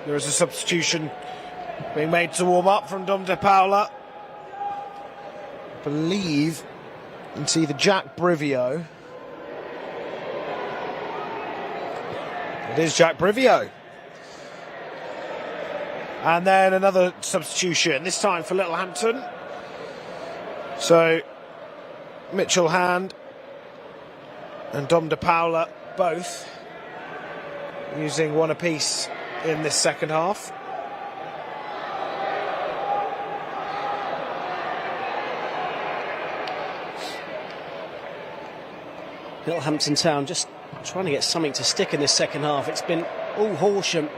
There is a substitution being made to warm up from Dom De Paula. I believe it's either Jack Brivio. It is Jack Brivio. And then another substitution, this time for Littlehampton. So Mitchell Hand and Dom De Paula both using one apiece in this second half. Littlehampton Town just trying to get something to stick in this second half. It's been all Horsham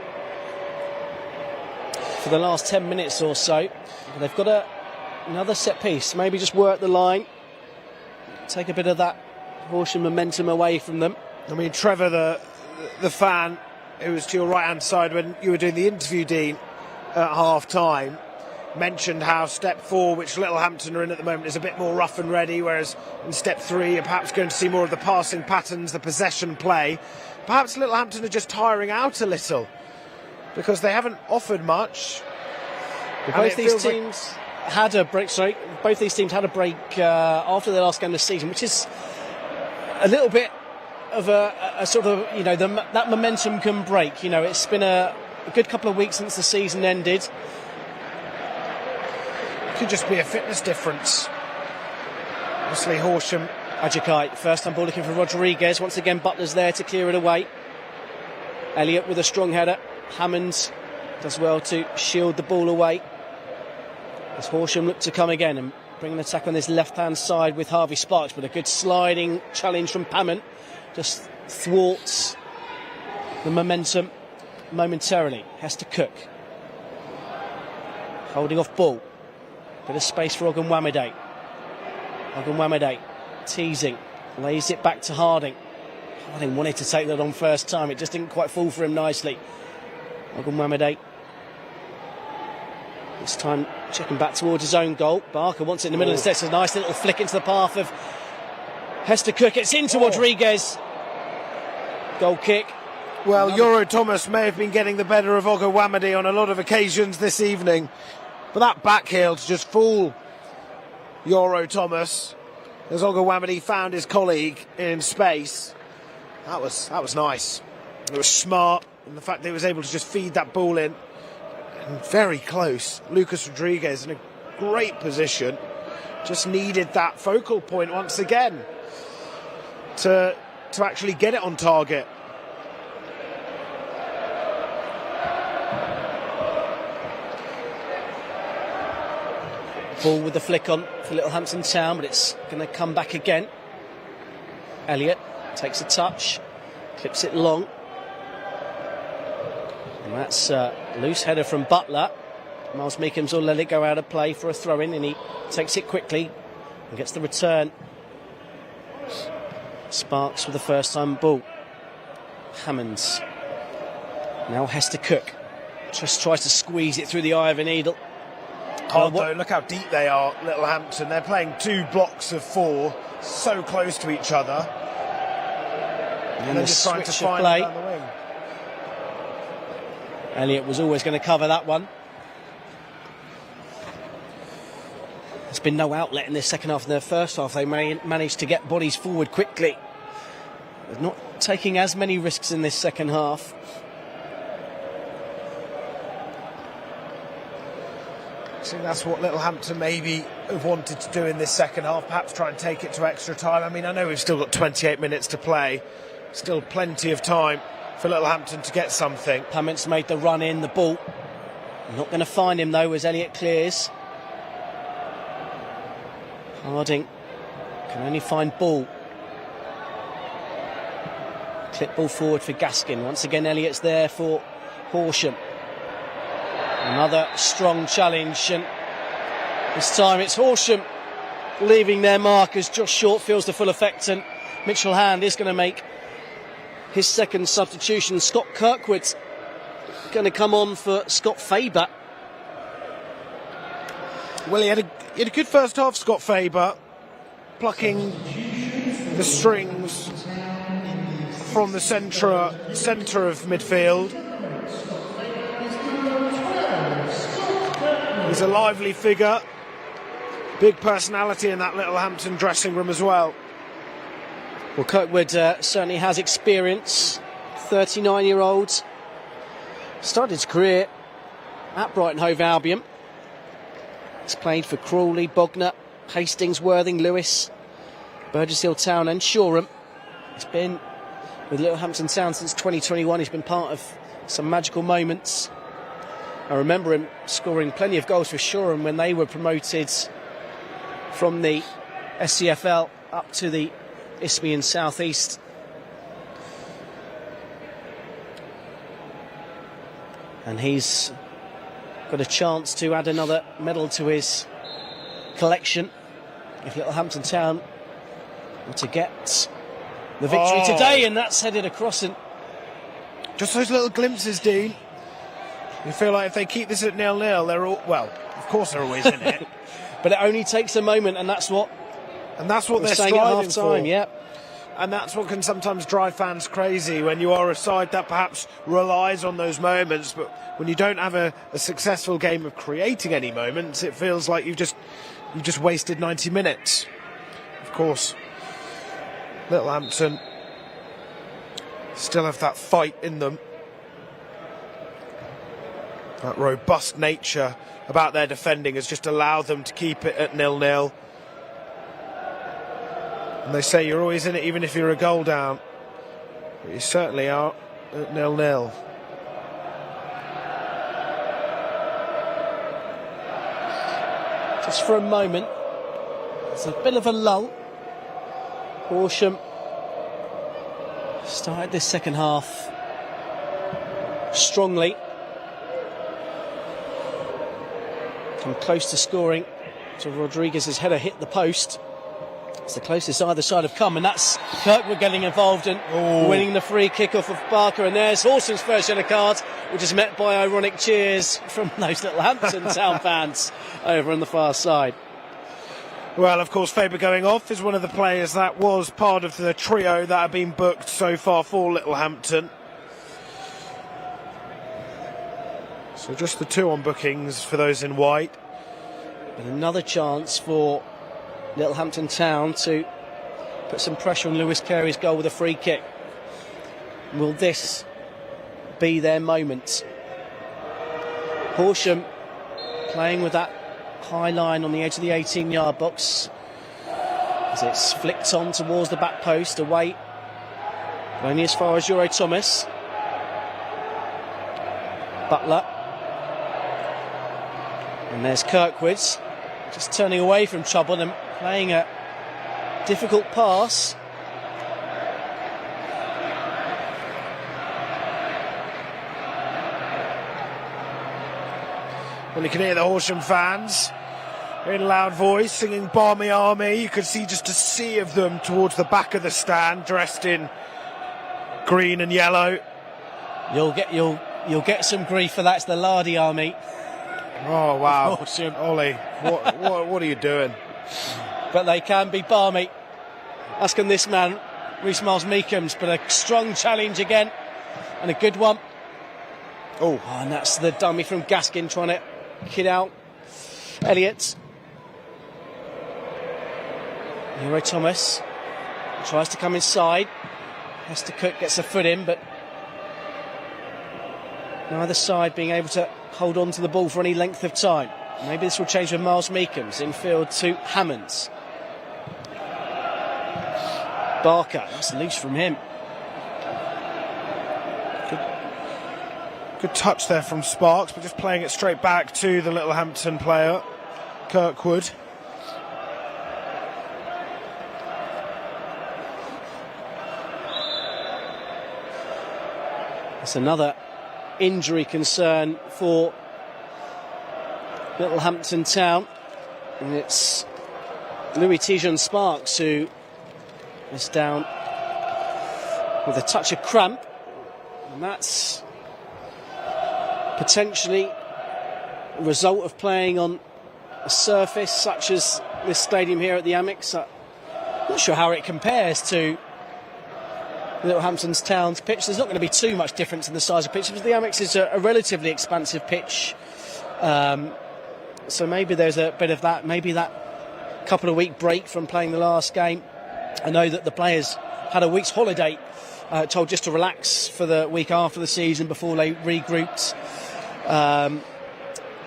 for the last 10 minutes or so. They've got another set piece, maybe just work the line, take a bit of that Horsham momentum away from them. I mean, Trevor, the fan who was to your right hand side when you were doing the interview, Dean, at half time, mentioned how step 4, which Littlehampton are in at the moment, is a bit more rough and ready, whereas in step 3 you're perhaps going to see more of the passing patterns, the possession play. Perhaps Littlehampton are just tiring out a little because they haven't offered much. Both these teams had a break. Both these teams had a break after their last game of the season, which is a little bit of a sort of, you know, that momentum can break. You know, it's been a good couple of weeks since the season ended. Could just be a fitness difference. Obviously, Horsham. Ajakai, first time ball looking for Rodriguez. Once again, Butler's there to clear it away. Elliott with a strong header. Hammond does well to shield the ball away as Horsham look to come again and bring an attack on this left-hand side with Harvey Sparks, but a good sliding challenge from Pammon just thwarts the momentum momentarily. Hester Cook holding off ball. Bit of space for Ogunwamide. Ogunwamide teasing, lays it back to Harding. Harding wanted to take that on first time, it just didn't quite fall for him nicely. Ogunwamide this time checking back towards his own goal. Barker wants it in the middle instead. It's a nice little flick into the path of Hester Cook. It's into Rodriguez. Goal kick. Well, Yoro Thomas may have been getting the better of Ogunwamide on a lot of occasions this evening, but that back heel to just fool Yoro Thomas as Ogunwamide found his colleague in space. That was nice. It was smart, and the fact that he was able to just feed that ball in, and very close. Lucas Rodriguez in a great position, just needed that focal point once again to actually get it on target. Ball with the flick on for Littlehampton Town, but it's going to come back again. Elliott takes a touch, clips it long. And that's a loose header from Butler. Miles Meekham's will let it go out of play for a throw-in, and he takes it quickly and gets the return. Sparks with the first-time ball. Hammonds. Now Hester Cook just tries to squeeze it through the eye of a needle. Hard though, look how deep they are, Littlehampton. They're playing 2 blocks of 4, so close to each other. And they're just trying to find it down the wing. Elliott was always going to cover that one. There's been no outlet in this second half. In their first half, they managed to get bodies forward quickly. They're not taking as many risks in this second half. think that's what Littlehampton maybe have wanted to do in this second half, perhaps try and take it to extra time. I mean, I know we've still got 28 minutes to play, still plenty of time for Littlehampton to get something. Pament's made the run in, the ball. Not going to find him though as Elliott clears. Harding can only find ball. Clip ball forward for Gaskin. Once again, Elliott's there for Horsham. Another strong challenge, and this time it's Horsham leaving their mark as Josh Short feels the full effect, and Mitchell Hand is going to make his second substitution. Scott Kirkwood's going to come on for Scott Faber. Well, he had a good first half, Scott Faber, plucking the strings from the centre of midfield. He's a lively figure, big personality in that Littlehampton dressing room as well. Well, Kirkwood certainly has experience. 39-year-old, started his career at Brighton Hove Albion. He's played for Crawley, Bognor, Hastings, Worthing, Lewis, Burgess Hill Town and Shoreham. He's been with Littlehampton Town since 2021. He's been part of some magical moments. I remember him scoring plenty of goals for Shoreham when they were promoted from the SCFL up to the Isthmian South East. And he's got a chance to add another medal to his collection if Littlehampton Town want to get the victory today, and that's headed across. And just those little glimpses, Dean. You feel like if they keep this at 0-0, they're all, well, of course they're always in it. But it only takes a moment, and that's what they're saying at striving half time. for. Yeah. And that's what can sometimes drive fans crazy, when you are a side that perhaps relies on those moments, but when you don't have a successful game of creating any moments, it feels like you've just wasted 90 minutes. Of course, Littlehampton still have that fight in them, that robust nature about their defending has just allowed them to keep it at 0-0. And they say you're always in it even if you're a goal down. But you certainly are at 0-0. Just for a moment, it's a bit of a lull. Horsham started this second half strongly. Come close to scoring. So Rodriguez's header hit the post. It's the closest either side have come, and that's Kirkwood getting involved and winning the free kick off of Barker. And there's Horsham's first yellow card, which is met by ironic cheers from those Littlehampton Town fans over on the far side. Well, of course, Faber going off is one of the players that was part of the trio that have been booked so far for Littlehampton. So just the two on bookings for those in white. But another chance for Littlehampton Town to put some pressure on Lewis Carey's goal with a free kick. Will this be their moment? Horsham playing with that high line on the edge of the 18-yard box as it's flicked on towards the back post, away only as far as Euro Thomas. Butler. And there's Kirkwood just turning away from trouble and playing a difficult pass. Well, you can hear the Horsham fans in loud voice singing Barmy Army. You could see just a sea of them towards the back of the stand, dressed in green and yellow. You'll get some grief for that. It's the Lardy Army. Oh wow, Ollie, what are you doing? But they can be balmy. As can this man, Rhys Miles Meekham's, but a strong challenge again, and a good one. Oh, and that's the dummy from Gaskin trying to kid out Elliott. Euro Thomas tries to come inside. Hester Cook gets a foot in, but neither side being able to hold on to the ball for any length of time. Maybe this will change with Miles Meekham's infield to Hammonds. Barker, that's loose from him. Good touch there from Sparks, but just playing it straight back to the Littlehampton player, Kirkwood. It's another injury concern for Littlehampton Town, and it's Louis Tijon Sparks who is down with a touch of cramp, and that's potentially a result of playing on a surface such as this stadium here at the Amex. I'm not sure how it compares to Littlehampton Town's pitch. There's not going to be too much difference in the size of pitch because the Amex is a relatively expansive pitch. So maybe there's a bit of that, maybe that couple of week break from playing the last game. I know that the players had a week's holiday, told just to relax for the week after the season before they regrouped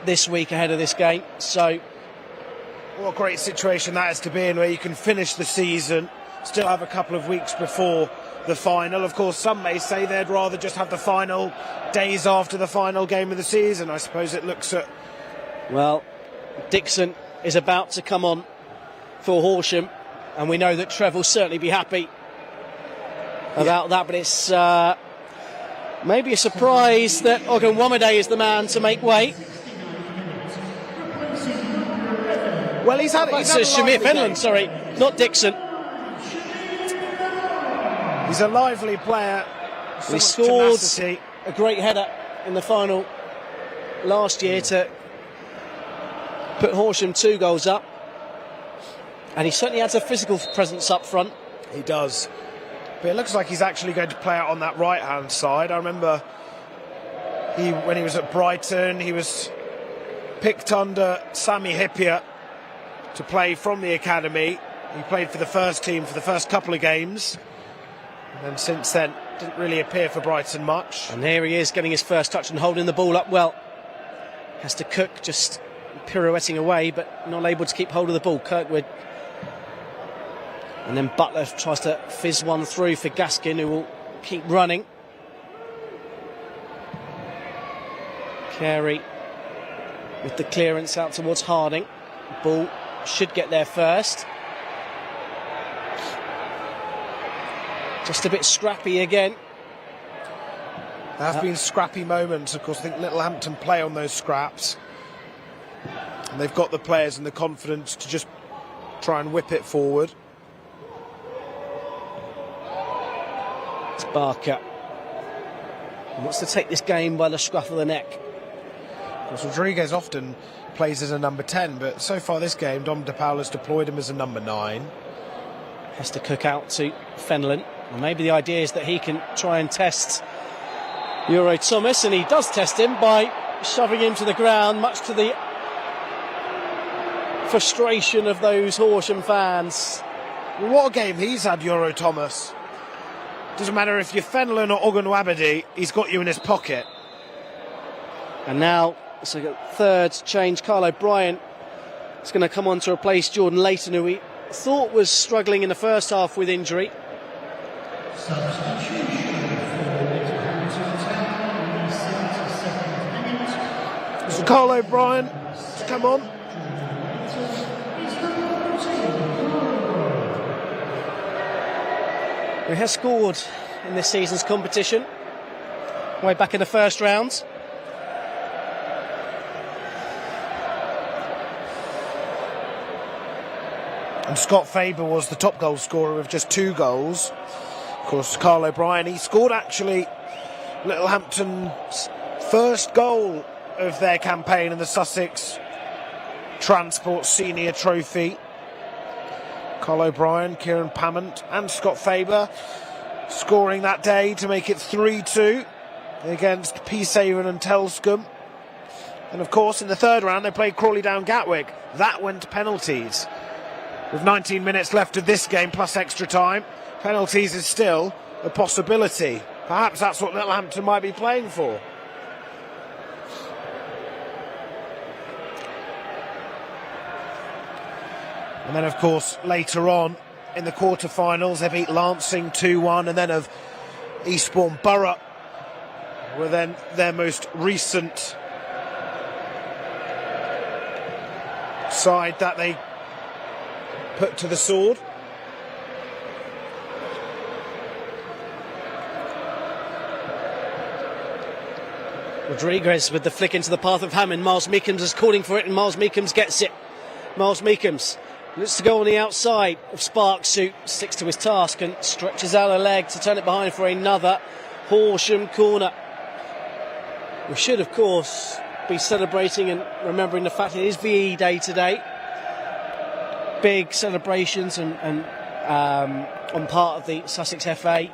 this week ahead of this game. So what a great situation that is to be in, where you can finish the season, still have a couple of weeks before the final. Of course, some may say they'd rather just have the final days after the final game of the season. I suppose it looks at... Well, Dixon is about to come on for Horsham, and we know that Trev will certainly be happy about that, but it's maybe a surprise that Ogunwamade is the man to make way. Well, he's had Shamir Fenlon, sorry, not Dixon. He's a lively player. He scored a great header in the final last year to put Horsham 2 goals up, and he certainly adds a physical presence up front. He does, but it looks like he's actually going to play out on that right hand side. I remember when he was at Brighton, he was picked under Sami Hyypiä to play from the academy. He played for the first team for the first couple of games, and then since then didn't really appear for Brighton much. And here he is getting his first touch and holding the ball up well. Has to Cook just pirouetting away but not able to keep hold of the ball. Kirkwood, and then Butler tries to fizz one through for Gaskin, who will keep running. Carey with the clearance out towards Harding. Ball should get there first. Just a bit scrappy again. There have been scrappy moments. Of course, I think Littlehampton play on those scraps, and they've got the players and the confidence to just try and whip it forward. It's Barker. He wants to take this game by the scruff of the neck. Of course, Rodriguez often plays as a number 10, but so far this game, Dom DePaul has deployed him as a number 9. Has to Cook out to Fenlon. And maybe the idea is that he can try and test Euro Thomas, and he does test him by shoving him to the ground, much to the frustration of those Horsham fans. Well, what a game he's had, Euro Thomas. Doesn't matter if you're Fenlon or Ogunwabadi, he's got you in his pocket. And now it's a third change. Carl O'Brien is going to come on to replace Jordan Layton, who we thought was struggling in the first half with injury. So Carl O'Brien to come on. Who has scored in this season's competition, way back in the first round. And Scott Faber was the top goal scorer with just 2 goals. Of course, Carl O'Brien, he scored actually Littlehampton's first goal of their campaign in the Sussex Transport Senior Trophy. Carl O'Brien, Kieran Pamment and Scott Faber scoring that day to make it 3-2 against Peacehaven and Telscombe. And of course, in the third round, they played Crawley Down Gatwick. That went to penalties. With 19 minutes left of this game, plus extra time, penalties is still a possibility. Perhaps that's what Littlehampton might be playing for. And then, of course, later on in the quarter-finals, they beat Lancing 2-1, and then of Eastbourne Borough were then their most recent side that they put to the sword. Rodriguez with the flick into the path of Hammond. Miles Meekums is calling for it, and Miles Meekums gets it. Miles Meekums looks to go on the outside of Sparks, who sticks to his task and stretches out a leg to turn it behind for another Horsham corner. We should, of course, be celebrating and remembering the fact it is VE Day today. Big celebrations and on part of the Sussex FA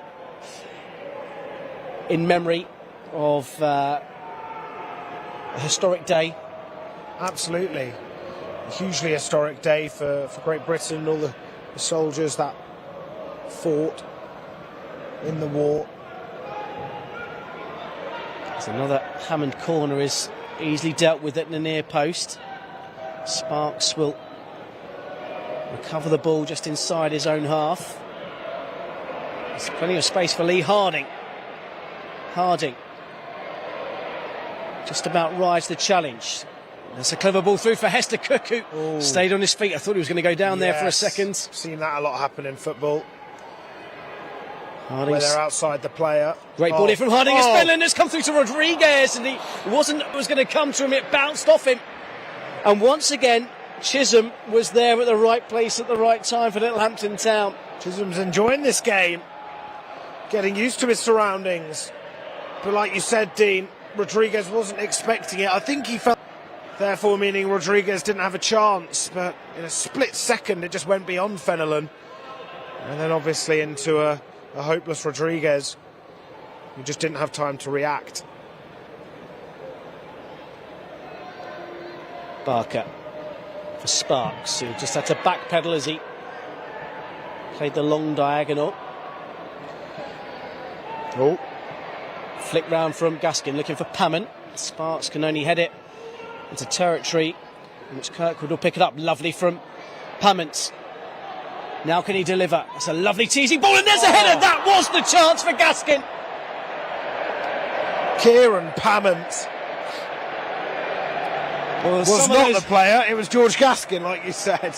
in memory of a historic day. Absolutely. A hugely historic day for Great Britain and all the soldiers that fought in the war. There's another Hammond corner is easily dealt with at the near post. Sparks will recover the ball just inside his own half. There's plenty of space for Lee Harding. Harding just about rides the challenge. There's a clever ball through for Hester Cook, who stayed on his feet. I thought he was going to go down there for a second. Seen that a lot happen in football. Harding's where they're outside the player. Great ball here from Harding as Fenlon has come through to Rodriguez, and he wasn't was going to come to him, it bounced off him. And once again, Chisholm was there at the right place at the right time for Littlehampton Town. Chisholm's enjoying this game, getting used to his surroundings. But like you said, Dean, Rodriguez wasn't expecting it. I think he felt, therefore meaning Rodriguez didn't have a chance, but in a split second it just went beyond Fenelon. And then obviously into a hopeless Rodriguez who just didn't have time to react. Barker for Sparks, who just had to backpedal as he played the long diagonal. Flick round from Gaskin, looking for Pammon. Sparks can only head it into territory in which Kirkwood will pick it up. Lovely from Pammons. Now can he deliver? It's a lovely teasing ball, and there's a header. That was the chance for Gaskin. Kieran Pammons was not the player. It was George Gaskin, like you said.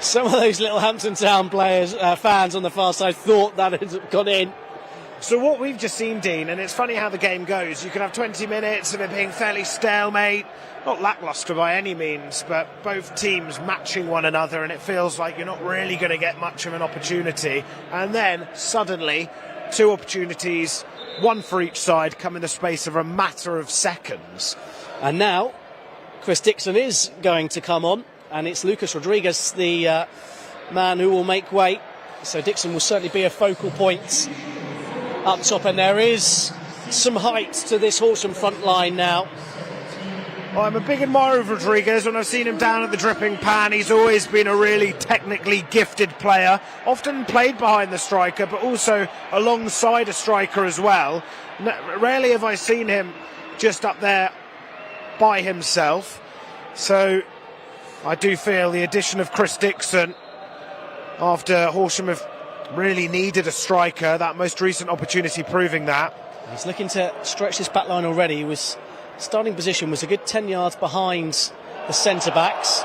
Some of those Littlehampton Town players, fans on the far side, thought that had gone in. So what we've just seen, Dean, and it's funny how the game goes. You can have 20 minutes of it being fairly stalemate, not lacklustre by any means, but both teams matching one another, and it feels like you're not really going to get much of an opportunity. And then suddenly, two opportunities, one for each side, come in the space of a matter of seconds. And now Chris Dixon is going to come on, and it's Lucas Rodriguez, the man who will make way. So Dixon will certainly be a focal point up top, and there is some height to this Horsham front line now. Well, I'm a big admirer of Rodriguez. When I've seen him down at the dripping pan, he's always been a really technically gifted player, often played behind the striker, but also alongside a striker as well. Rarely have I seen him just up there by himself. So I do feel the addition of Chris Dixon, after Horsham have really needed a striker, that most recent opportunity proving that. He's looking to stretch this back line already. He was starting position was a good 10 yards behind the centre-backs.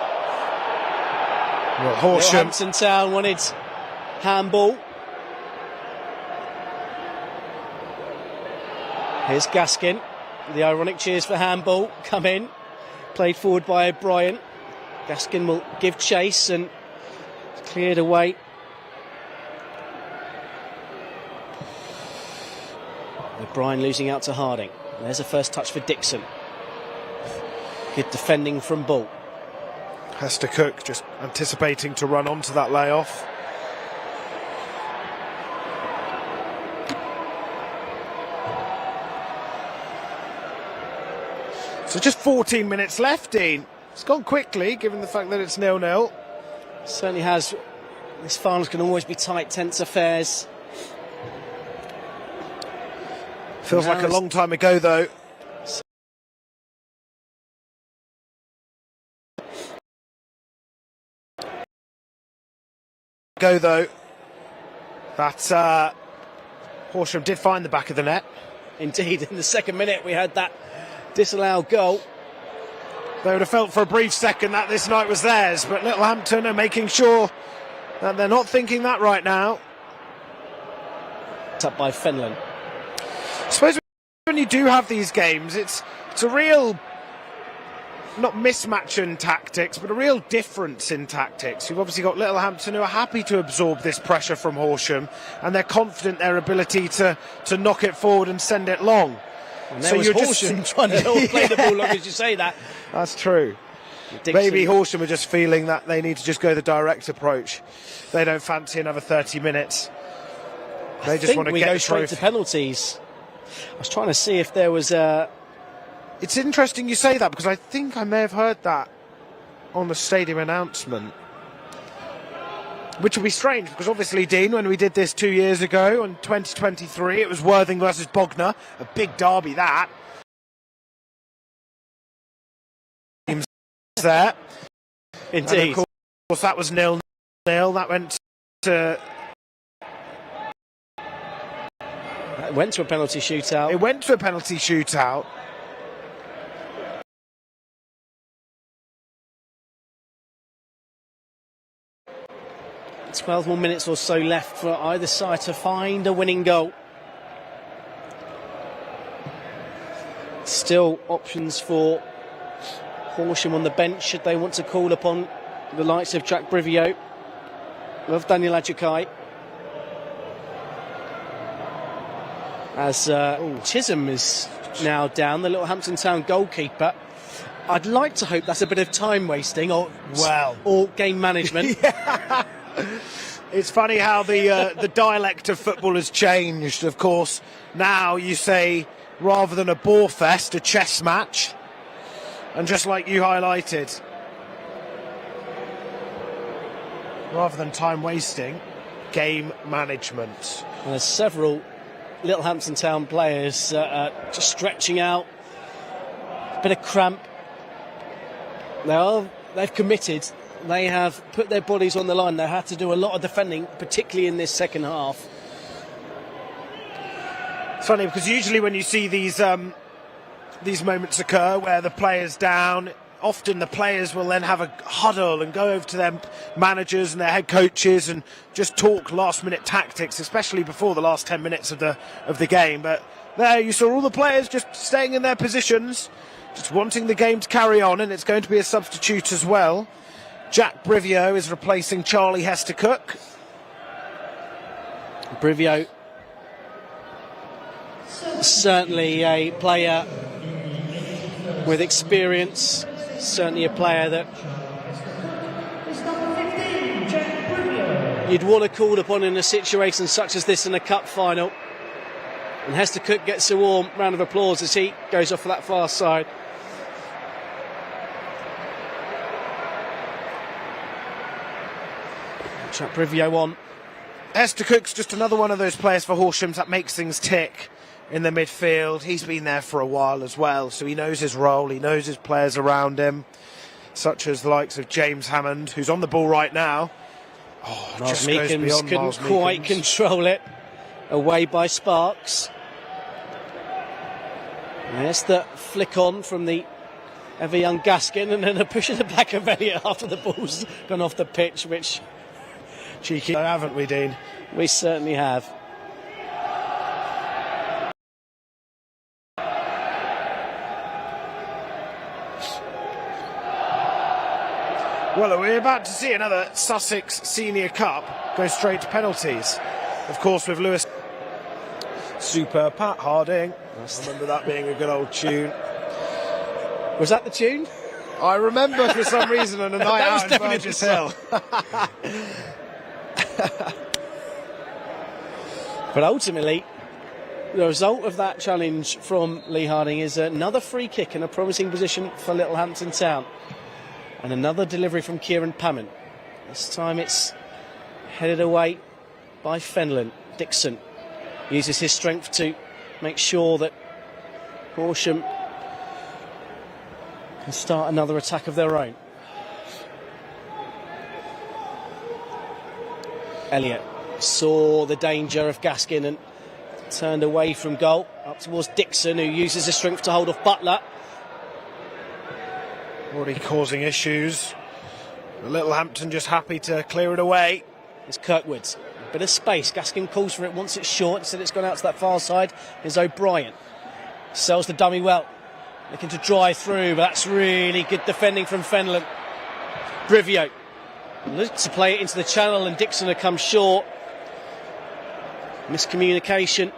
Well, Horsham. Littlehampton Town wanted handball. Here's Gaskin. The ironic cheers for handball come in. Played forward by O'Brien. Gaskin will give chase and cleared away. O'Brien losing out to Harding. There's a first touch for Dixon. Good defending from Bull. Hester Cook just anticipating to run onto that layoff. So just 14 minutes left, Dean. It's gone quickly, given the fact that it's 0-0. Certainly has. This finals can always be tight, tense affairs. Feels like a long time ago, though. go though. That Horsham did find the back of the net. Indeed, in the second minute we had that disallowed goal. They would have felt for a brief second that this night was theirs, but Littlehampton are making sure that they're not thinking that right now. It's up by Fenlon. I suppose when you do have these games, it's a real, not mismatch in tactics, but a real difference in tactics. You've obviously got Littlehampton who are happy to absorb this pressure from Horsham, and they're confident their ability to knock it forward and send it long. And there was Horsham trying to play the ball long as you say that. That's true. Dixon. Maybe Horsham are just feeling that they need to just go the direct approach. They don't fancy another 30 minutes. They just want to we get go the straight trophy. to penalties. I was trying to see if there was a... It's interesting you say that, because I think I may have heard that on the stadium announcement. Which would be strange, because obviously, Dean, when we did this 2 years ago, in 2023, it was Worthing versus Bognor. A big derby, that. There. Indeed. And of course, that was 0-0. That went to... It went to a penalty shootout. It went to a penalty shootout. It's 12 more minutes or so left for either side to find a winning goal. Still options for Horsham on the bench should they want to call upon the likes of Jack Brivio, of Daniel Adjukai. As Chisholm is now down, the Littlehampton Town goalkeeper. I'd like to hope that's a bit of time wasting or game management. Yeah. It's funny how the dialect of football has changed. Of course, now you say, rather than a bore fest, a chess match. And just like you highlighted, rather than time wasting, game management. And there's several Littlehampton Town players just stretching out, a bit of cramp. They've committed. They have put their bodies on the line. They had to do a lot of defending, particularly in this second half. It's funny because usually when you see these moments occur where the player's down, often the players will then have a huddle and go over to their managers and their head coaches and just talk last-minute tactics, especially before the last 10 minutes of the game. But there you saw all the players just staying in their positions, just wanting the game to carry on, and it's going to be a substitute as well. Jack Brivio is replacing Charlie Hester-Cook. Brivio, certainly a player with experience, certainly a player that you'd want to call upon in a situation such as this in a cup final. And Hester-Cook gets a warm round of applause as he goes off for that far side. Jack Brivio on. Hester-Cook's just another one of those players for Horsham that makes things tick in the midfield. He's been there for a while as well, so he knows his role, he knows his players around him, such as the likes of James Hammond, who's on the ball right now. Oh, Miles Meekins couldn't quite control it. Away by Sparks. There's the flick on from the ever young Gaskin, and then a push at the back of Elliott after the ball's gone off the pitch, which... Cheeky, haven't we, Dean? We certainly have. Well, we're about to see another Sussex Senior Cup go straight to penalties. Of course, with Lewis. Super Pat Harding. I remember that being a good old tune. Was that the tune? I remember for some reason on a night out in Burgess Hill. But ultimately, the result of that challenge from Lee Harding is another free kick in a promising position for Littlehampton Town. And another delivery from Kieran Pammon. This time it's headed away by Fenlon. Dixon uses his strength to make sure that Horsham can start another attack of their own. Elliott saw the danger of Gaskin and turned away from goal, up towards Dixon, who uses his strength to hold off Butler. Already causing issues. Littlehampton just happy to clear it away. It's Kirkwood. A bit of space. Gaskin calls for it once it's short. Instead it's gone out to that far side. Here's O'Brien. Sells the dummy well. Looking to drive through, but that's really good defending from Fenlon. Brivio looks to play it into the channel, and Dixon had come short. Miscommunication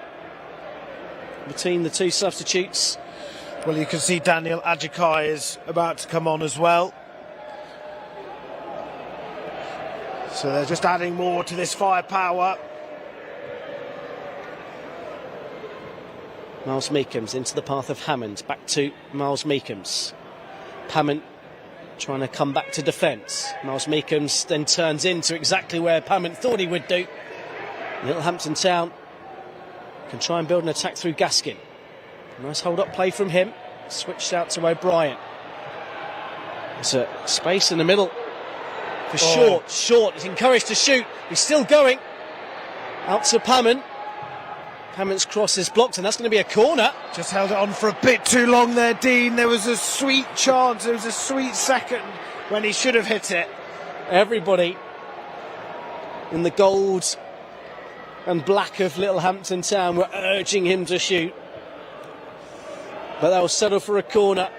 between the two substitutes. Well, you can see Daniel Ajikai is about to come on as well. So they're just adding more to this firepower. Miles Meekums into the path of Hammond. Back to Miles Meekums. Hammond trying to come back to defence. Miles Meekums then turns into exactly where Hammond thought he would do. Littlehampton Town can try and build an attack through Gaskin. Nice hold-up play from him. Switched out to O'Brien. There's a space in the middle for Short. He's encouraged to shoot. He's still going. Out to Hammond. Hammond's cross is blocked, and that's going to be a corner. Just held it on for a bit too long there, Dean. There was a sweet chance. There was a sweet second when he should have hit it. Everybody in the gold and black of Littlehampton Town were urging him to shoot. But they'll settle for a corner.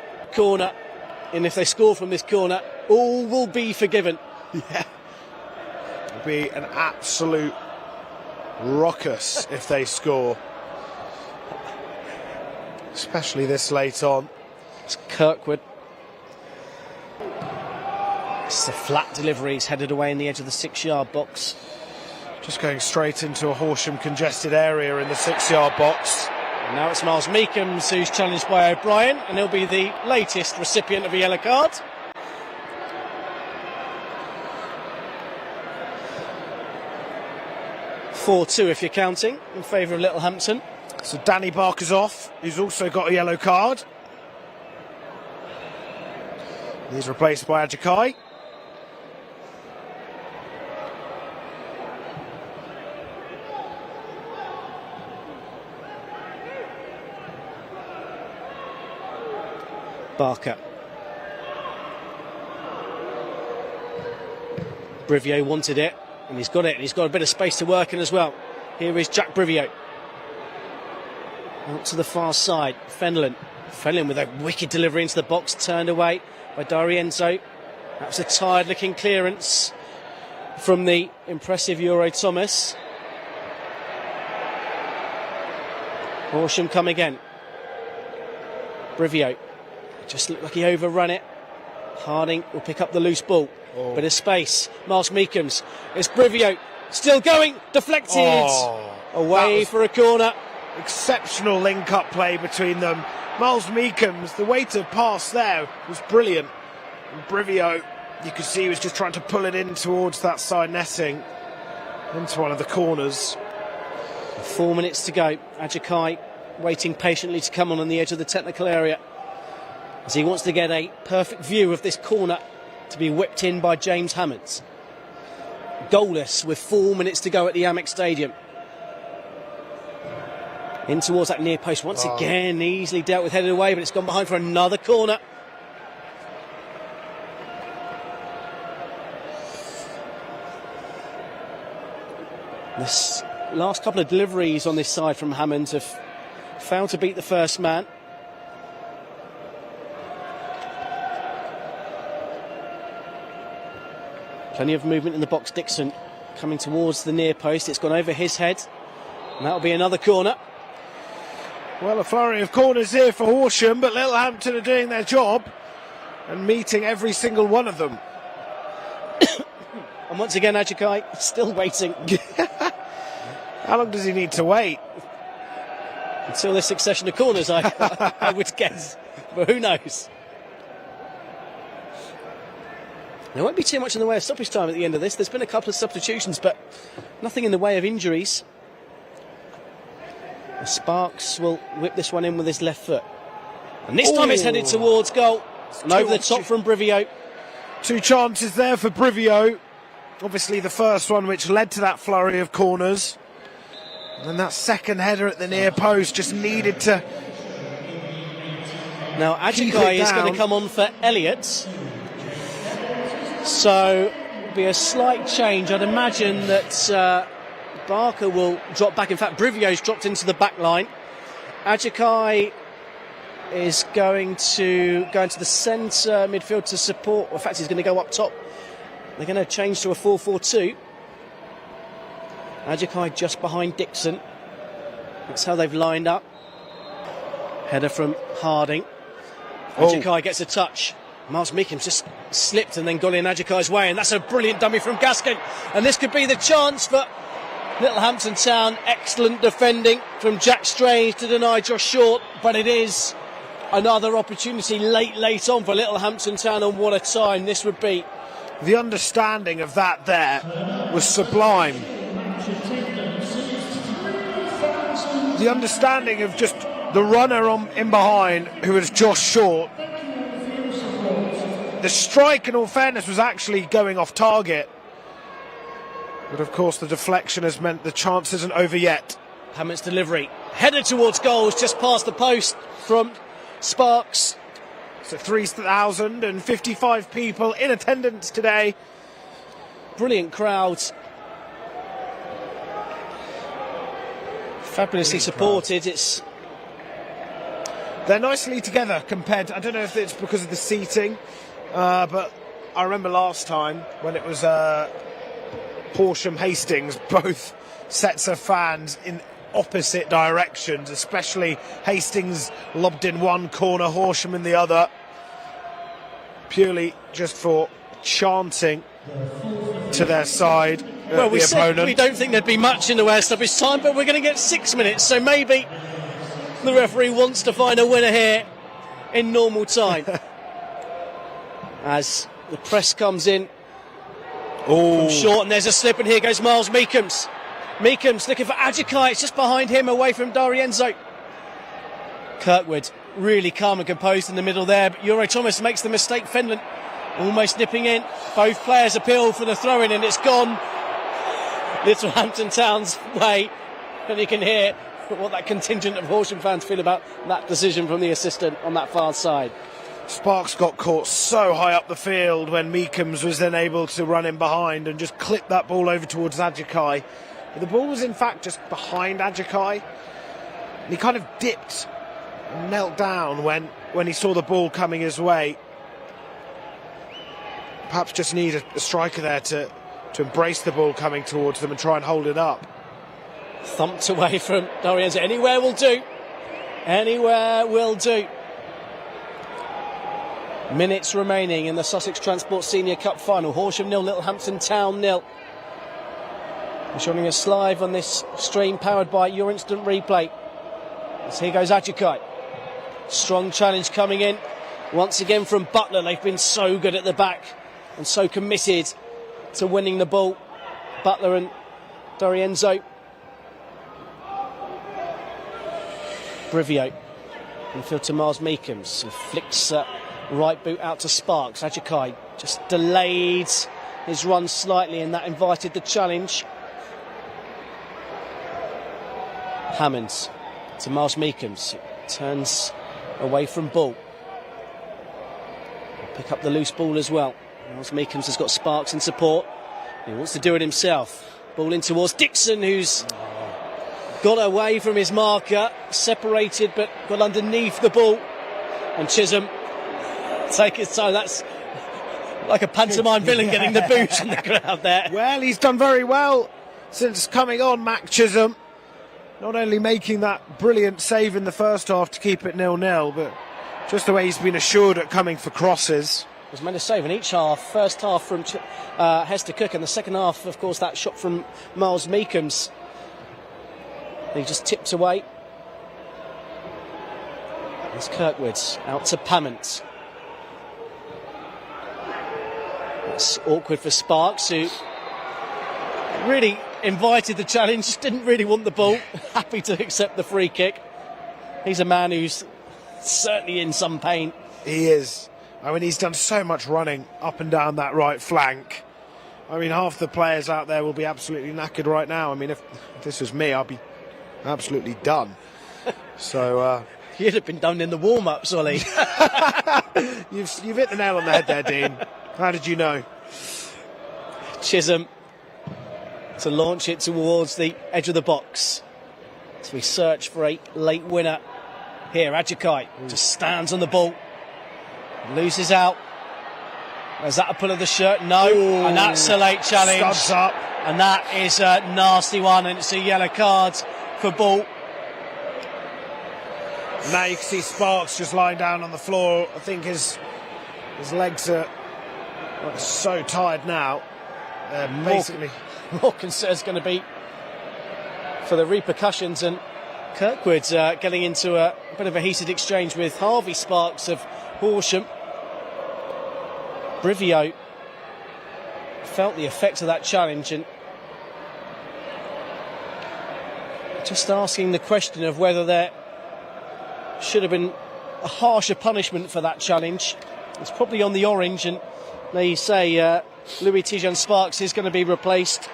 And if they score from this corner, all will be forgiven. Yeah. It'll be an absolute raucous if they score. Especially this late on. It's Kirkwood. It's a flat delivery. He's headed away in the edge of the 6-yard box. Just going straight into a Horsham congested area in the 6-yard box. And now it's Miles Meekums who's challenged by O'Brien, and he'll be the latest recipient of a yellow card. (4-2) if you're counting, in favour of Littlehampton. So Danny Barker's off, who's also got a yellow card. He's replaced by Ajikai. Barker. Brivio wanted it, and he's got it. He's got a bit of space to work in as well. Here is Jack Brivio. Out to the far side. Fenlon with a wicked delivery into the box, turned away by D'Arienzo. That was a tired-looking clearance from the impressive Euro Thomas. Horsham come again. Brivio. Just looked like he overrun it. Harding will pick up the loose ball. Bit of space. Miles Meekums. It's Brivio. Still going. Deflected. Away for a corner. Exceptional link-up play between them. Miles Meekums, the weight of pass there was brilliant. And Brivio, you could see he was just trying to pull it in towards that side netting. Into one of the corners. 4 minutes to go. Ajikai waiting patiently to come on the edge of the technical area, as he wants to get a perfect view of this corner to be whipped in by James Hammonds. Goalless with 4 minutes to go at the Amex Stadium. In towards that near post once again, easily dealt with, headed away, but it's gone behind for another corner. This last couple of deliveries on this side from Hammonds have failed to beat the first man. Plenty of movement in the box. Dixon coming towards the near post. It's gone over his head, and that'll be another corner. Well, a flurry of corners here for Horsham, but Littlehampton are doing their job and meeting every single one of them. And once again, Ajikai still waiting. How long does he need to wait? Until this succession of corners, I would guess. But who knows? There won't be too much in the way of stoppage time at the end of this. There's been a couple of substitutions, but nothing in the way of injuries. Sparks will whip this one in with his left foot. And this time it's headed towards goal. And over the top from Brivio. Two chances there for Brivio. Obviously the first one which led to that flurry of corners. And then that second header at the near post just needed to... Now keep Ajikai it is going down. to come on for Elliott. So it'll be a slight change. I'd imagine that Barker will drop back. In fact, Brivio's dropped into the back line. Ajikai is going to go into the centre midfield to support. In fact, he's going to go up top. They're going to change to a 4-4-2. Ajikai just behind Dixon. That's how they've lined up. Header from Harding. Ajikai gets a touch. Miles Meekham's just slipped and then got in Ajikai's way, and that's a brilliant dummy from Gaskin. And this could be the chance for Littlehampton Town. Excellent defending from Jack Strange to deny Josh Short, but it is another opportunity late on for Littlehampton Town, and what a time this would be. The understanding of that there was sublime. The understanding of just the runner in behind, who was Josh Short. The strike, in all fairness, was actually going off target. But of course the deflection has meant the chance isn't over yet. Hammett's delivery. Headed towards goals, just past the post from Sparks. So 3,055 people in attendance today. Brilliant crowds. Fabulously supported. They're nicely together compared to, I don't know if it's because of the seating, but I remember last time when it was Horsham Hastings, both sets of fans in opposite directions, especially Hastings lobbed in one corner, Horsham in the other, purely just for chanting to their side. Well, we the said opponent. we don't think there'd be much in the way of stoppage time, but we're going to get 6 minutes, so maybe the referee wants to find a winner here in normal time. As the press comes in from Short, and there's a slip, and here goes Miles Meekham's. Meekham's looking for Ajikai, it's just behind him, away from D'Arienzo. Kirkwood really calm and composed in the middle there, but Euro Thomas makes the mistake. Fenland almost nipping in. Both players appeal for the throw-in, and it's gone Littlehampton Town's way, and you can hear what that contingent of Horsham fans feel about that decision from the assistant on that far side. Sparks got caught so high up the field when Meekham's was then able to run in behind and just clip that ball over towards Ajikai. But the ball was in fact just behind Ajikai. And he kind of dipped and knelt down when he saw the ball coming his way. Perhaps just need a striker there to embrace the ball coming towards them and try and hold it up. Thumped away from D'Arienzo. Anywhere will do. Anywhere will do. Minutes remaining in the Sussex Transport Senior Cup final. Horsham 0, Littlehampton Town 0. We're showing us live on this stream powered by your instant replay. As here goes Ajikai. Strong challenge coming in. Once again from Butler. They've been so good at the back and so committed to winning the ball. Butler and D'Arienzo. Brivio. Infield to Miles Meekham's, who flicks right boot out to Sparks. Ajikai just delayed his run slightly, and that invited the challenge. Hammonds to Miles Meekham's, turns away from ball. Pick up the loose ball as well. Miles Meekham's has got Sparks in support. He wants to do it himself. Ball in towards Dixon, who's got away from his marker, separated but got underneath the ball. And Chisholm take his time. That's like a pantomime villain getting the boot from the crowd there. Well, he's done very well since coming on, Mac Chisholm. Not only making that brilliant save in the first half to keep it 0-0, but just the way he's been assured at coming for crosses. Was meant to save in each half. First half from Hester Cook, and the second half, of course, that shot from Miles Meekham's. He just tipped away. It's Kirkwood out to Pamment. It's awkward for Sparks, who really invited the challenge, didn't really want the ball, happy to accept the free kick. He's a man who's certainly in some pain. He is. I mean, he's done so much running up and down that right flank. I mean, half the players out there will be absolutely knackered right now. I mean, if this was me, I'd be absolutely done. So You'd have been done in the warm-ups, Ollie. you've hit the nail on the head there, Dean. How did you know? Chisholm to launch it towards the edge of the box. So we search for a late winner here. Ajakai just stands on the ball, loses out. Is that a pull of the shirt? No. Ooh. And that's a late challenge. Studs up. And that is a nasty one, and it's a yellow card for Ball. Now you can see Sparks just lying down on the floor. I think his legs are so tired now. Basically, More concern's going to be for the repercussions, and Kirkwood getting into a bit of a heated exchange with Harvey Sparks of Horsham. Brivio felt the effect of that challenge, and just asking the question of whether there should have been a harsher punishment for that challenge. It's probably on the orange, and they say Louis Tijan Sparks is going to be replaced.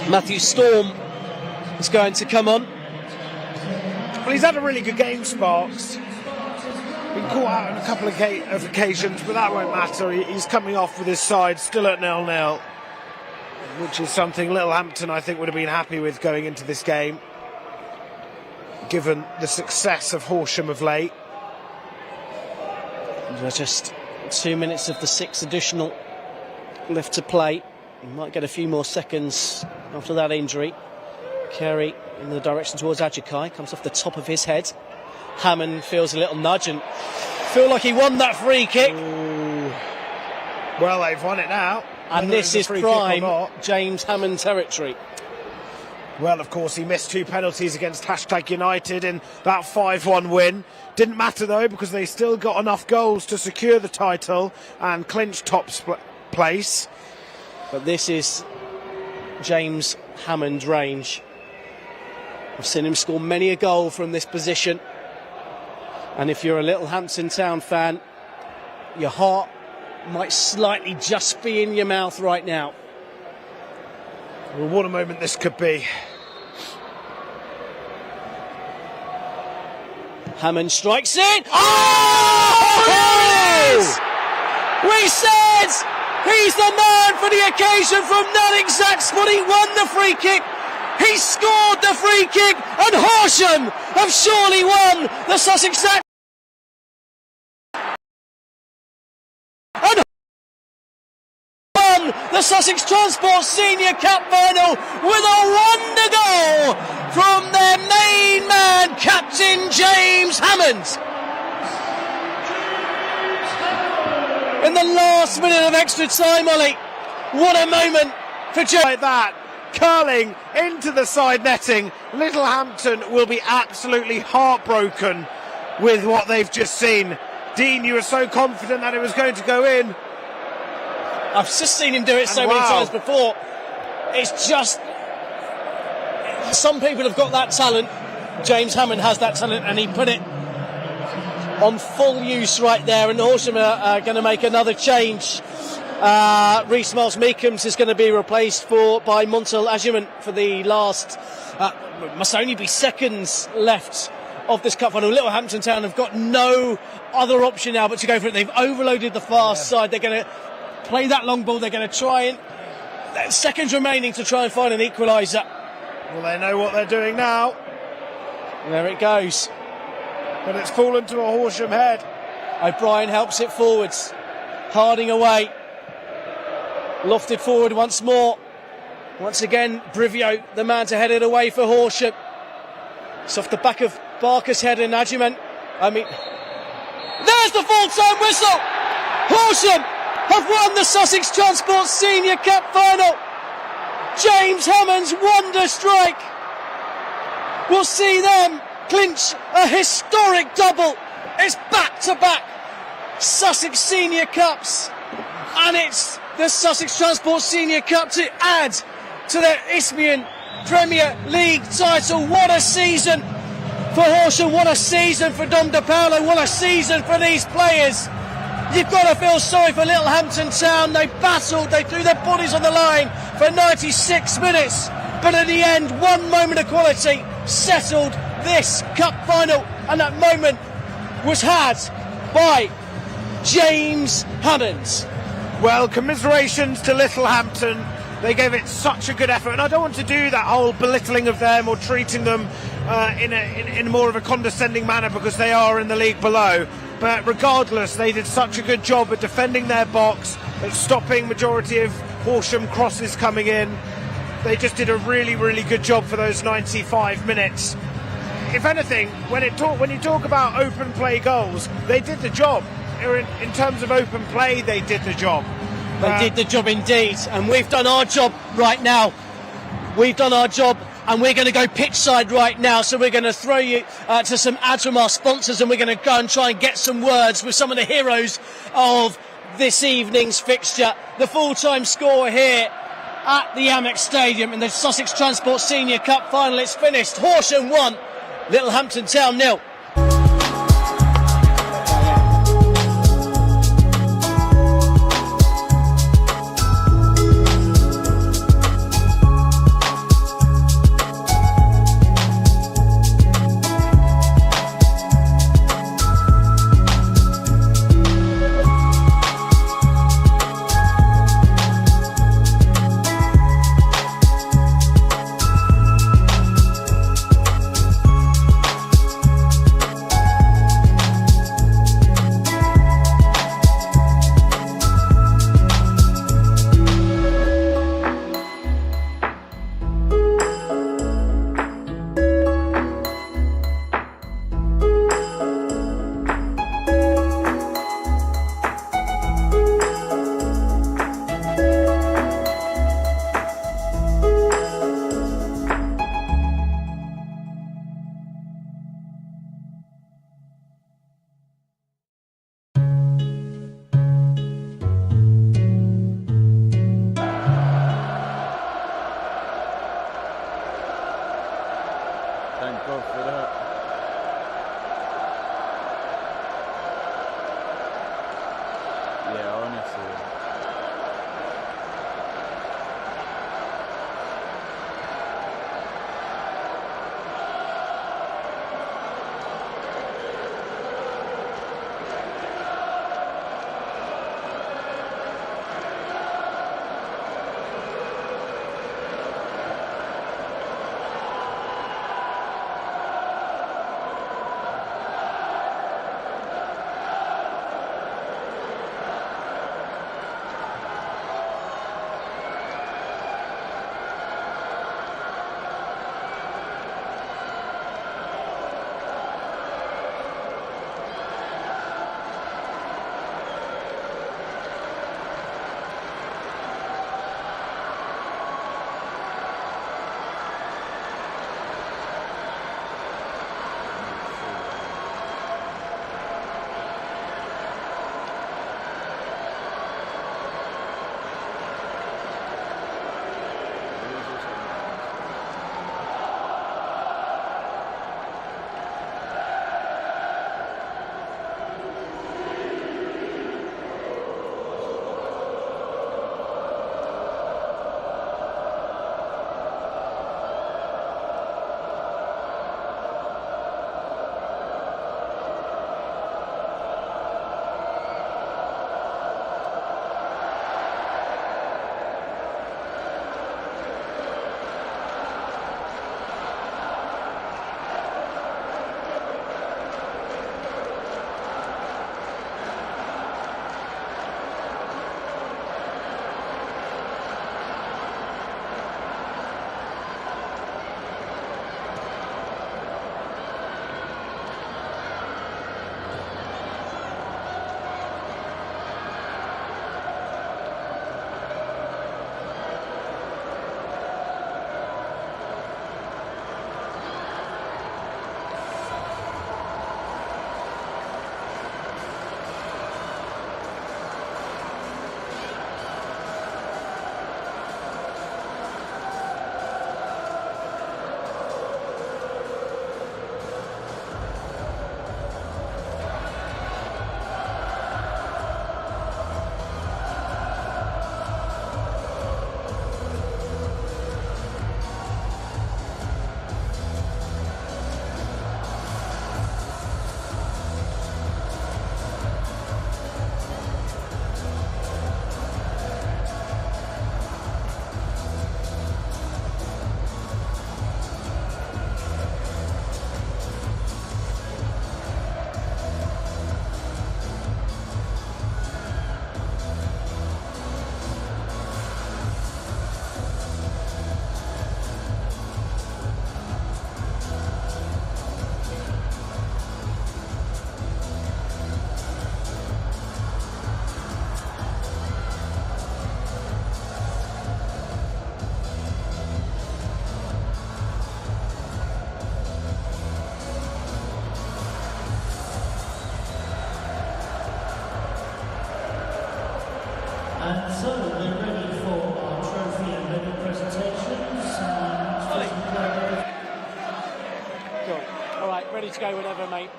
Matthew Storm is going to come on. well, he's had a really good game, Sparks. Been caught out on a couple of occasions, but that won't matter. He's coming off with his side still at 0-0, which is something Littlehampton, I think, would have been happy with going into this game, given the success of Horsham of late. Just 2 minutes of the 6 additional left to play. He might get a few more seconds after that injury. Carey in the direction towards Ajakai, comes off the top of his head. Hammond feels a little nudge and feel like he won that free kick. Ooh. Well, they've won it now. And this is prime James Hammond territory. Well, of course, he missed 2 penalties against #United in that 5-1 win. Didn't matter, though, because they still got enough goals to secure the title and clinch top place. But this is James Hammond's range. I've seen him score many a goal from this position. And if you're a Littlehampton Town fan, your heart might slightly just be in your mouth right now. Well, what a moment this could be. Hammond strikes it. Oh! Here it is! We said he's the man for the occasion from that exact spot. He won the free kick. He scored the free kick, and Horsham have surely won the Sussex Sack. And won the Sussex Transport Senior Cup final with a wonder goal from their main man, Captain James Hammond. In the last minute of extra time, Ollie, what a moment for James. Like that, curling into the side netting. Littlehampton will be absolutely heartbroken with what they've just seen. Dean, you were so confident that it was going to go in. I've just seen him do it so many times before. It's just, some people have got that talent. James Hammond has that talent, and he put it on full use right there. And Horsham are going to make another change. Rhys Miles-Meekums is going to be replaced by Montel Ajuman for the last, must only be seconds left of this cup final. Littlehampton Town have got no other option now but to go for it. They've overloaded the fast side. They're going to play that long ball. They're going to try and seconds remaining to try and find an equaliser. Well, they know what they're doing now. And there it goes. But it's fallen to a Horsham head. O'Brien helps it forwards. Harding away. Lofted forward once more. Once again, Brivio, the man to head it away for Horsham. It's off the back of Barker's head and Ajuman. There's the full-time whistle! Horsham have won the Sussex Transport Senior Cup final. James Hammond's wonder strike will see them clinch a historic double. It's back-to-back Sussex Senior Cups, and it's the Sussex Transport Senior Cup to add to their Isthmian Premier League title. What a season for Horsham, what a season for Dom De Paolo, what a season for these players. You've got to feel sorry for Littlehampton Town. They battled, they threw their bodies on the line for 96 minutes. But in the end, one moment of quality settled this cup final. And that moment was had by James Hammond. Well, commiserations to Littlehampton. They gave it such a good effort, and I don't want to do that whole belittling of them or treating them in more of a condescending manner, because they are in the league below. But regardless, they did such a good job at defending their box, at stopping majority of Horsham crosses coming in. They just did a really, really good job for those 95 minutes. If anything, when you talk about open play goals, they did the job. In terms of open play, they did the job. They did the job indeed, and we've done our job right now. We've done our job, and we're going to go pitch side right now. So we're going to throw you to some ads from our sponsors, and we're going to go and try and get some words with some of the heroes of this evening's fixture. The full-time score here at the Amex Stadium in the Sussex Transport Senior Cup final. It's finished. Horsham 1, Littlehampton Town 0. Thank God for that. Yeah, honestly. ready to go whenever, mate.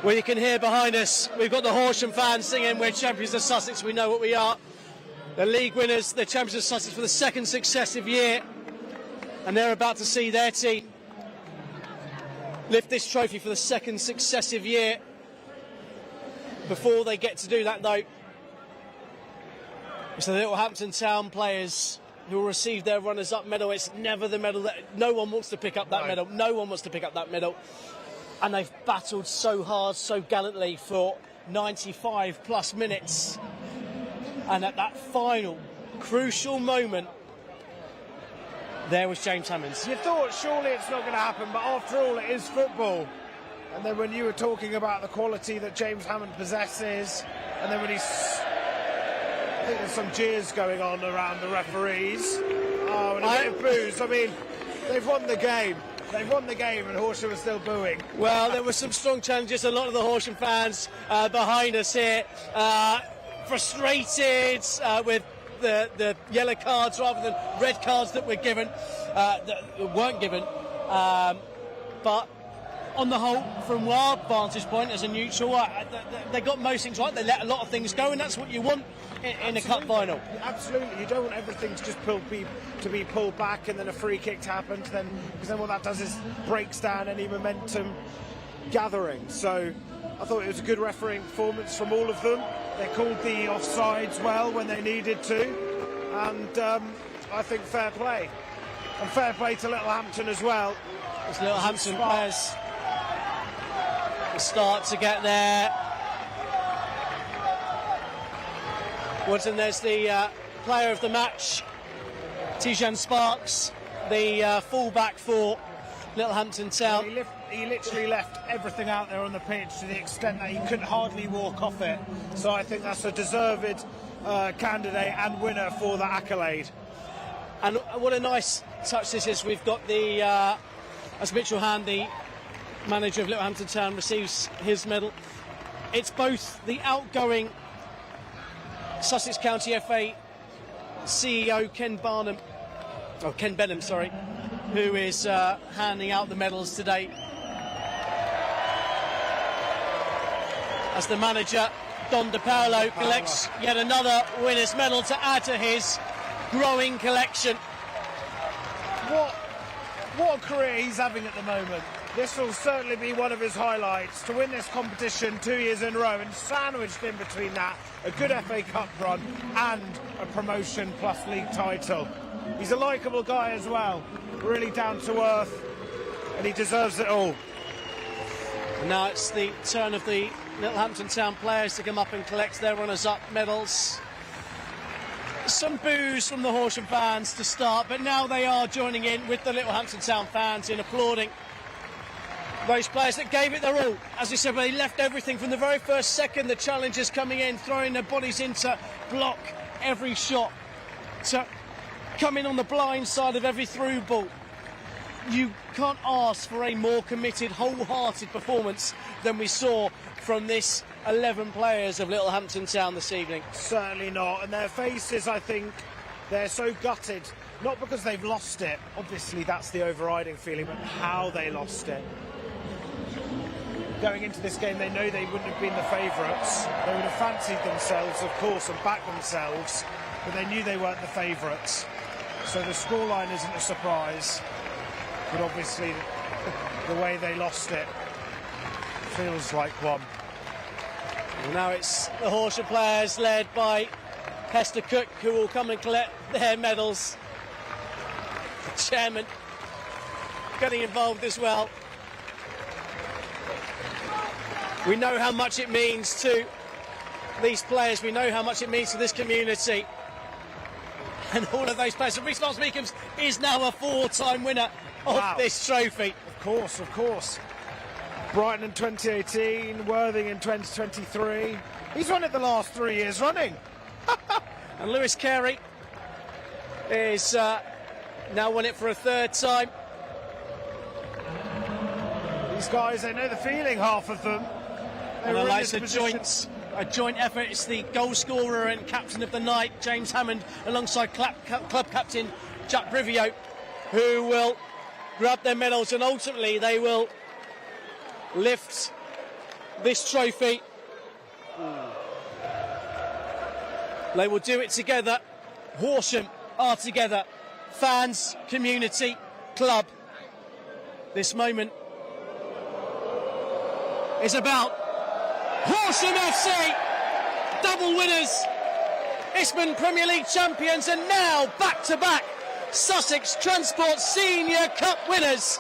Well, you can hear behind us, we've got the Horsham fans singing, we're champions of Sussex, we know what we are. The league winners, the champions of Sussex for the second successive year. And they're about to see their team lift this trophy for the second successive year. Before they get to do that, though, it's the Littlehampton Town players who will receive their runners-up medal. It's never the medal that no one wants to pick up that medal. No one wants to pick up that medal. And they've battled so hard, so gallantly for 95 plus minutes. And at that final crucial moment, there was James Hammond. You thought surely it's not going to happen, but after all, it is football. And then when you were talking about the quality that James Hammond possesses, and then when I think there's some jeers going on around the referees. Oh, and a bit of boos. I mean, they've won the game. They've won the game, and Horsham is still booing. Well, there were some strong challenges. A lot of the Horsham fans behind us here, frustrated with the yellow cards rather than red cards that were given, that weren't given. But on the whole, from our vantage point as a neutral, they got most things right. They let a lot of things go, and that's what you want in a cup final. Absolutely, you don't want everything to just be pulled back and then a free kick to happen, because then what that does is breaks down any momentum gathering. So I thought it was a good refereeing performance from all of them. They called the offsides well when they needed to, and I think fair play. And fair play to Littlehampton as well. As Littlehampton players start to get there. And there's the player of the match, Tijan Sparks, the full-back for Littlehampton Town. He literally left everything out there on the pitch to the extent that he couldn't hardly walk off it. So I think that's a deserved candidate and winner for the accolade. And what a nice touch this is. We've got the, as Mitchell Hand, the manager of Littlehampton Town, receives his medal. It's both the outgoing Sussex County FA CEO Ken Benham, who is handing out the medals today. As the manager, Don De Paolo, collects yet another winner's medal to add to his growing collection. What a career he's having at the moment. This will certainly be one of his highlights, to win this competition 2 years in a row, and sandwiched in between that, a good FA Cup run and a promotion plus league title. He's a likeable guy as well, really down to earth, and he deserves it all. And now it's the turn of the Littlehampton Town players to come up and collect their runners-up medals. Some boos from the Horsham fans to start, but now they are joining in with the Littlehampton Town fans in applauding those players that gave it their all. As we said, they left everything from the very first second. The challengers coming in, throwing their bodies in to block every shot, to come in on the blind side of every through ball. You can't ask for a more committed, wholehearted performance than we saw from this 11 players of Littlehampton Town this evening. Certainly not. And their faces, I think, they're so gutted. Not because they've lost it. Obviously, that's the overriding feeling, but how they lost it. Going into this game, they know they wouldn't have been the favourites. They would have fancied themselves, of course, and backed themselves, but they knew they weren't the favourites. So the scoreline isn't a surprise, but obviously the way they lost it feels like one. Well, now it's the Horsham players led by Hester Cook, who will come and collect their medals. The chairman getting involved as well. We know how much it means to these players. We know how much it means to this community. And all of those players. And Rhys Miles-Meekums is now a 4-time winner of this trophy. Of course. Brighton in 2018, Worthing in 2023. He's won it the last 3 years running. And Lewis Carey is now won it for a 3rd time. These guys, they know the feeling, half of them. And I like a joint effort. It's the goal scorer and captain of the night, James Hammond, alongside club captain Jack Brivio, who will grab their medals, and ultimately they will lift this trophy. They will do it together. Horsham are together. Fans, community, club. This moment is about Horsham FC, double winners, Isthmian Premier League champions, and now back-to-back Sussex Transport Senior Cup winners.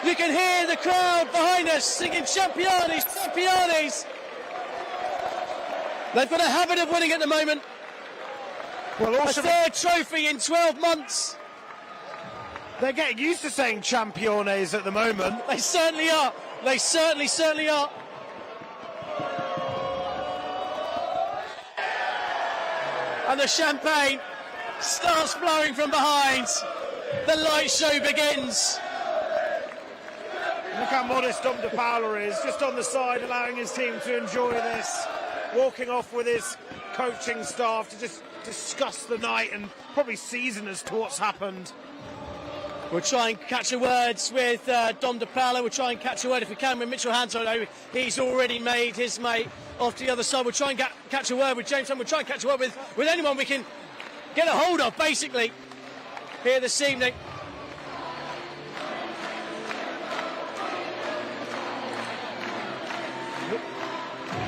You can hear the crowd behind us singing Champions, Champions. They've got a habit of winning at the moment. Well, A also third trophy in 12 months. they're getting used to saying Championes at the moment. They certainly are. They certainly are. And the champagne starts flowing from behind. The light show begins. Look how modest Dom De Paula is, just on the side, allowing his team to enjoy this, walking off with his coaching staff to just discuss the night and probably season as to what's happened. We'll try and catch a word with Dom De Paula. We'll try and catch a word if we can with Mitchell Hanson. He's already made his mate off to the other side. We'll try and catch a word with James. We'll try and catch a word with anyone we can get a hold of, basically, here this evening.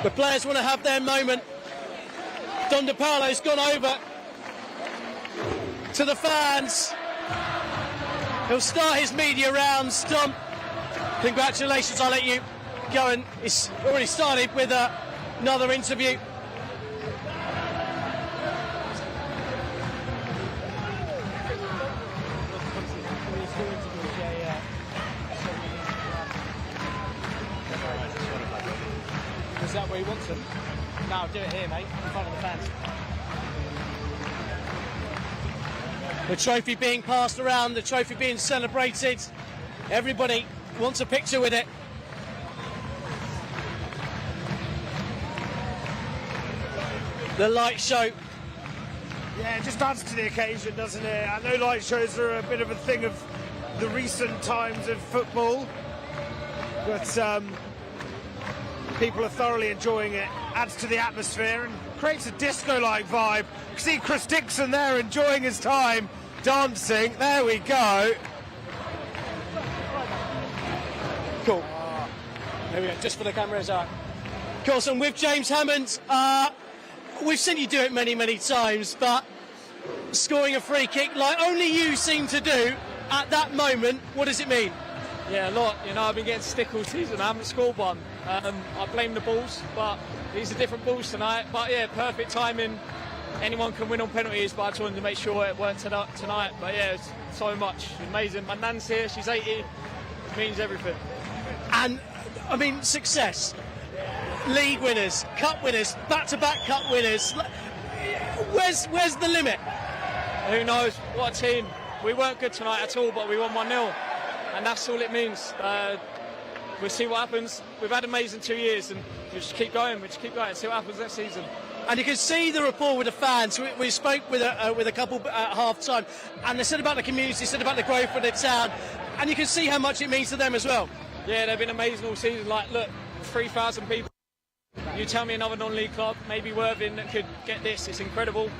The players want to have their moment. Dom De Paula's gone over to the fans. He'll start his media rounds. Dom, congratulations. I'll let you go, and it's already started with another interview. Is that where you want to? No, do it here, mate, in front of the fans. The trophy being passed around, the trophy being celebrated. Everybody wants a picture with it. The light show. Yeah, it just adds to the occasion, doesn't it? I know light shows are a bit of a thing of the recent times of football, but people are thoroughly enjoying it. Adds to the atmosphere and creates a disco-like vibe. You see Chris Dixon there enjoying his time, dancing. There we go. Cool. There we go, just for the cameras. Of course, and with James Hammond, we've seen you do it many, many times, but scoring a free kick like only you seem to do at that moment, what does it mean? Yeah, a lot. You know, I've been getting stick all season. I haven't scored one. I blame the balls, but these are different balls tonight. But yeah, perfect timing. Anyone can win on penalties, but I just wanted to make sure it worked tonight. But yeah, it's so much. Amazing. My nan's here. She's 80. It means everything. And, I mean, success. League winners, cup winners, back-to-back cup winners. Where's the limit? Who knows? What a team. We weren't good tonight at all, but we won 1-0. And that's all it means. We'll see what happens. We've had amazing 2 years, and we just keep going. See what happens next season. And you can see the rapport with the fans. We spoke with a couple at half-time, and they said about the community, said about the growth of the town, and you can see how much it means to them as well. Yeah, they've been amazing all season. Like, look, 3,000 people. You tell me another non-league club, maybe Worthing, that could get this. It's incredible.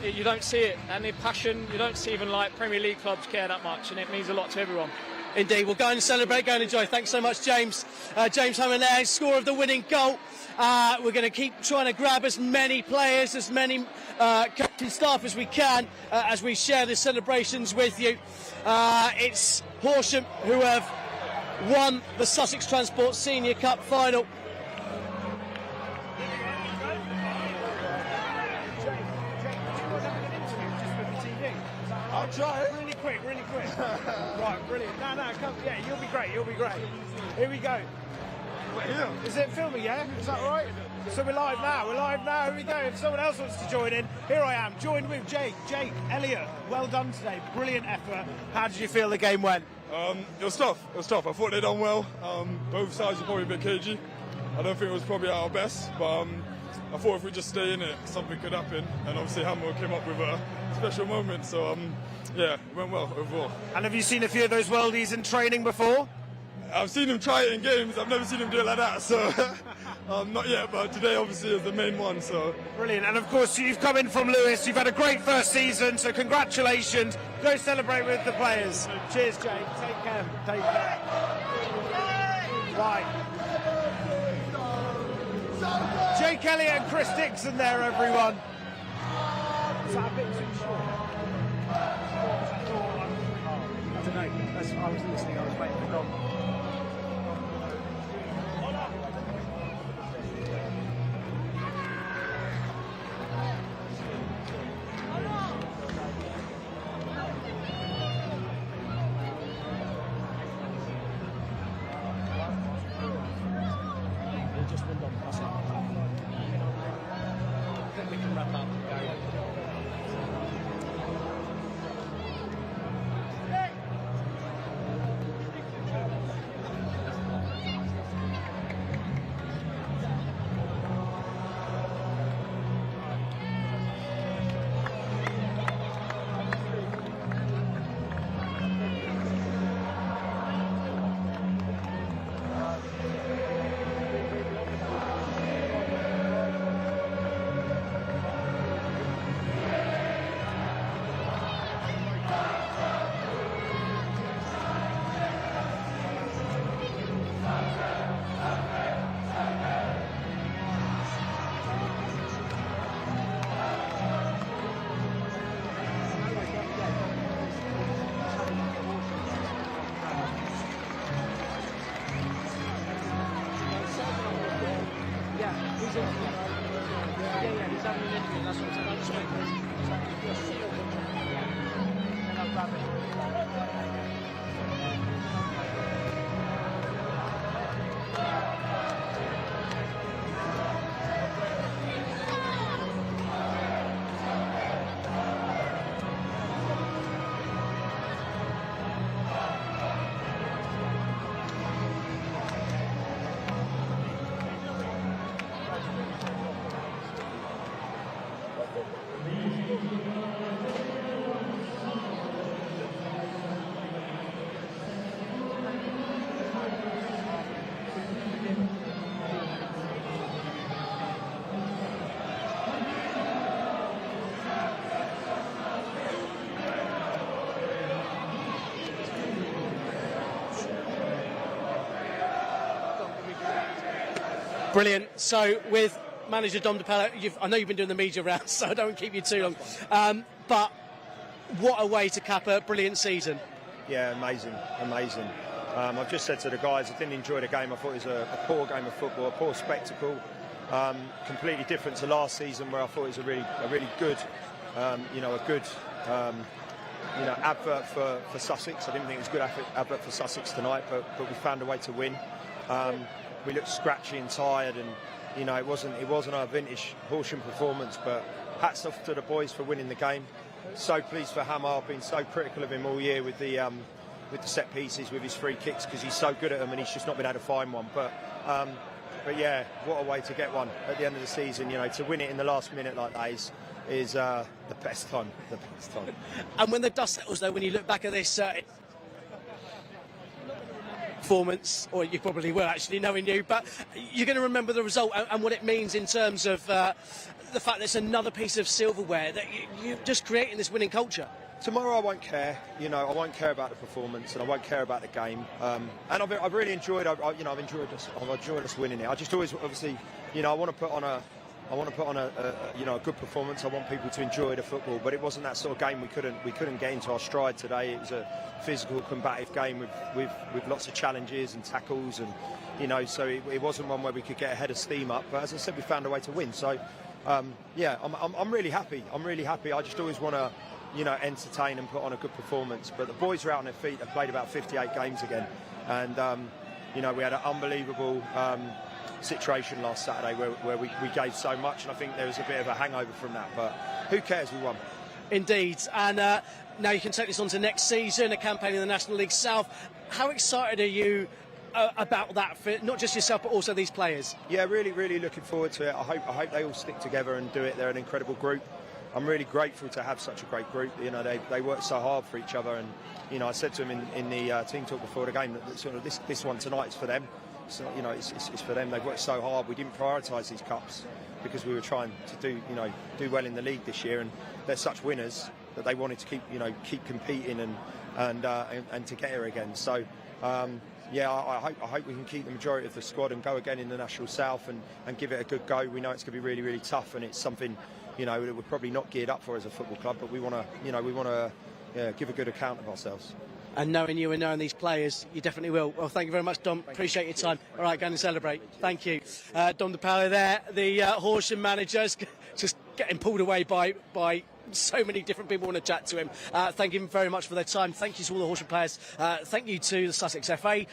You don't see it, and the passion, you don't see even like Premier League clubs care that much, and it means a lot to everyone. Indeed, we'll go and celebrate, go and enjoy. Thanks so much, James. James Hammond there, score of the winning goal. We're going to keep trying to grab as many players, as many coaching staff as we can as we share the celebrations with you. It's Horsham who have won the Sussex Transport Senior Cup final. I'll try it. Really quick. Right, brilliant. No, come. Yeah, you'll be great. Here we go. Is it filming, yeah? Is that right? So we're live now. Here we go. If someone else wants to join in, here I am, joined with Jake, Elliot. Well done today. Brilliant effort. How did you feel the game went? It was tough. I thought they done well. Both sides were probably a bit cagey. I don't think it was probably our best, but I thought if we just stay in it, something could happen. And obviously Hamill came up with a special moment. So yeah, it went well overall. And have you seen a few of those worldies in training before? I've seen him try it in games. I've never seen him do it like that. So not yet, but today obviously is the main one. So brilliant. And of course, you've come in from Lewis. You've had a great first season. So congratulations. Go celebrate with the players. Cheers, Jake. Take care. Take care. Right. Jake Elliott and Chris Dixon there, everyone. Is that a bit too short? I don't know. I was listening. I was waiting for Dom. Brilliant. So with manager Dom DePella, I know you've been doing the media rounds, so I don't want to keep you too long. But what a way to cap a brilliant season. Yeah, amazing. I've just said to the guys, I didn't enjoy the game. I thought it was a poor game of football, a poor spectacle. Completely different to last season, where I thought it was a really good, advert for Sussex. I didn't think it was a good advert for Sussex tonight, but we found a way to win. We looked scratchy and tired, and it wasn't our vintage Horsham performance. But hats off to the boys for winning the game. So pleased for Hamar. I've been so critical of him all year with the set pieces, with his free kicks, because he's so good at them, and he's just not been able to find one. But yeah, what a way to get one at the end of the season. To win it in the last minute like that is the best time. And when the dust settles, though, when you look back at this performance, or you probably will actually, knowing you, but you're going to remember the result and what it means in terms of the fact that it's another piece of silverware that you're just creating this winning culture. Tomorrow I won't care, I won't care about the performance, and I won't care about the game. And I've really enjoyed, I've enjoyed us winning it. I just always, obviously, I want to put on a good performance. I want people to enjoy the football, but it wasn't that sort of game. We couldn't get into our stride today. It was a physical, combative game with lots of challenges and tackles, and so it wasn't one where we could get a head of steam up. But as I said, we found a way to win. So yeah, I'm really happy. I just always want to entertain and put on a good performance. But the boys are out on their feet. They've played about 58 games again, and we had an unbelievable situation last Saturday where we gave so much, and I think there was a bit of a hangover from that, but who cares, we won. Indeed, and now you can take this on to next season, a campaign in the National League South. How excited are you about that for not just yourself but also these players? Yeah, really, really looking forward to it. I hope they all stick together and do it. They're an incredible group. I'm really grateful to have such a great group. You know, they work so hard for each other, and you know, I said to them in the team talk before the game that sort of this one tonight is for them. So you know, it's for them. They've worked so hard. We didn't prioritise these cups because we were trying to do well in the league this year, and they're such winners that they wanted to keep competing and to get here again. So. Yeah, I hope we can keep the majority of the squad and go again in the National South and give it a good go. We know it's going to be really, really tough, and it's something, you know, that we're probably not geared up for as a football club, but we want to give a good account of ourselves. And knowing you and knowing these players, you definitely will. Well, thank you very much, Dom. Appreciate your time. All right, go and celebrate. Thank you. Dom DePaolo there, the Horsham manager, just getting pulled away by so many different people want to chat to him. Thank him very much for their time. Thank you to all the Horsham players. Thank you to the Sussex FA.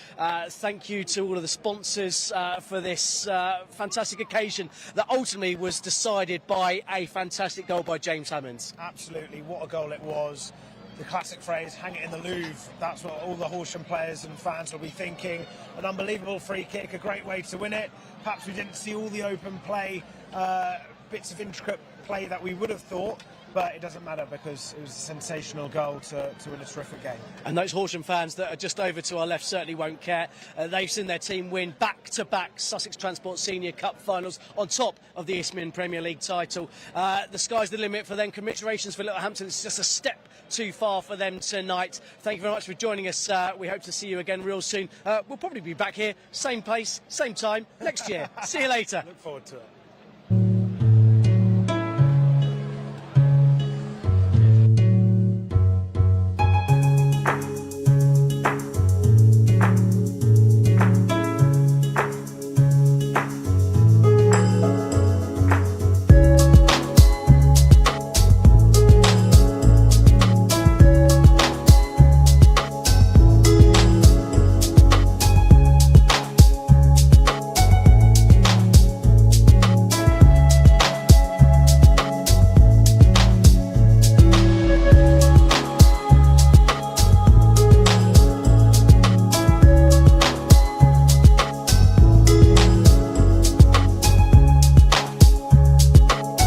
Thank you to all of the sponsors for this fantastic occasion that ultimately was decided by a fantastic goal by James Hammonds. Absolutely, what a goal it was. The classic phrase, hang it in the Louvre, that's what all the Horsham players and fans will be thinking. An unbelievable free kick, a great way to win it. Perhaps we didn't see all the open play, bits of intricate play that we would have thought, but it doesn't matter because it was a sensational goal to win a terrific game. And those Horsham fans that are just over to our left certainly won't care. They've seen their team win back-to-back Sussex Transport Senior Cup finals on top of the Isthmian Premier League title. The sky's the limit for them. Commiserations for Littlehampton. It's just a step too far for them tonight. Thank you very much for joining us. We hope to see you again real soon. We'll probably be back here, same place, same time, next year. See you later. Look forward to it.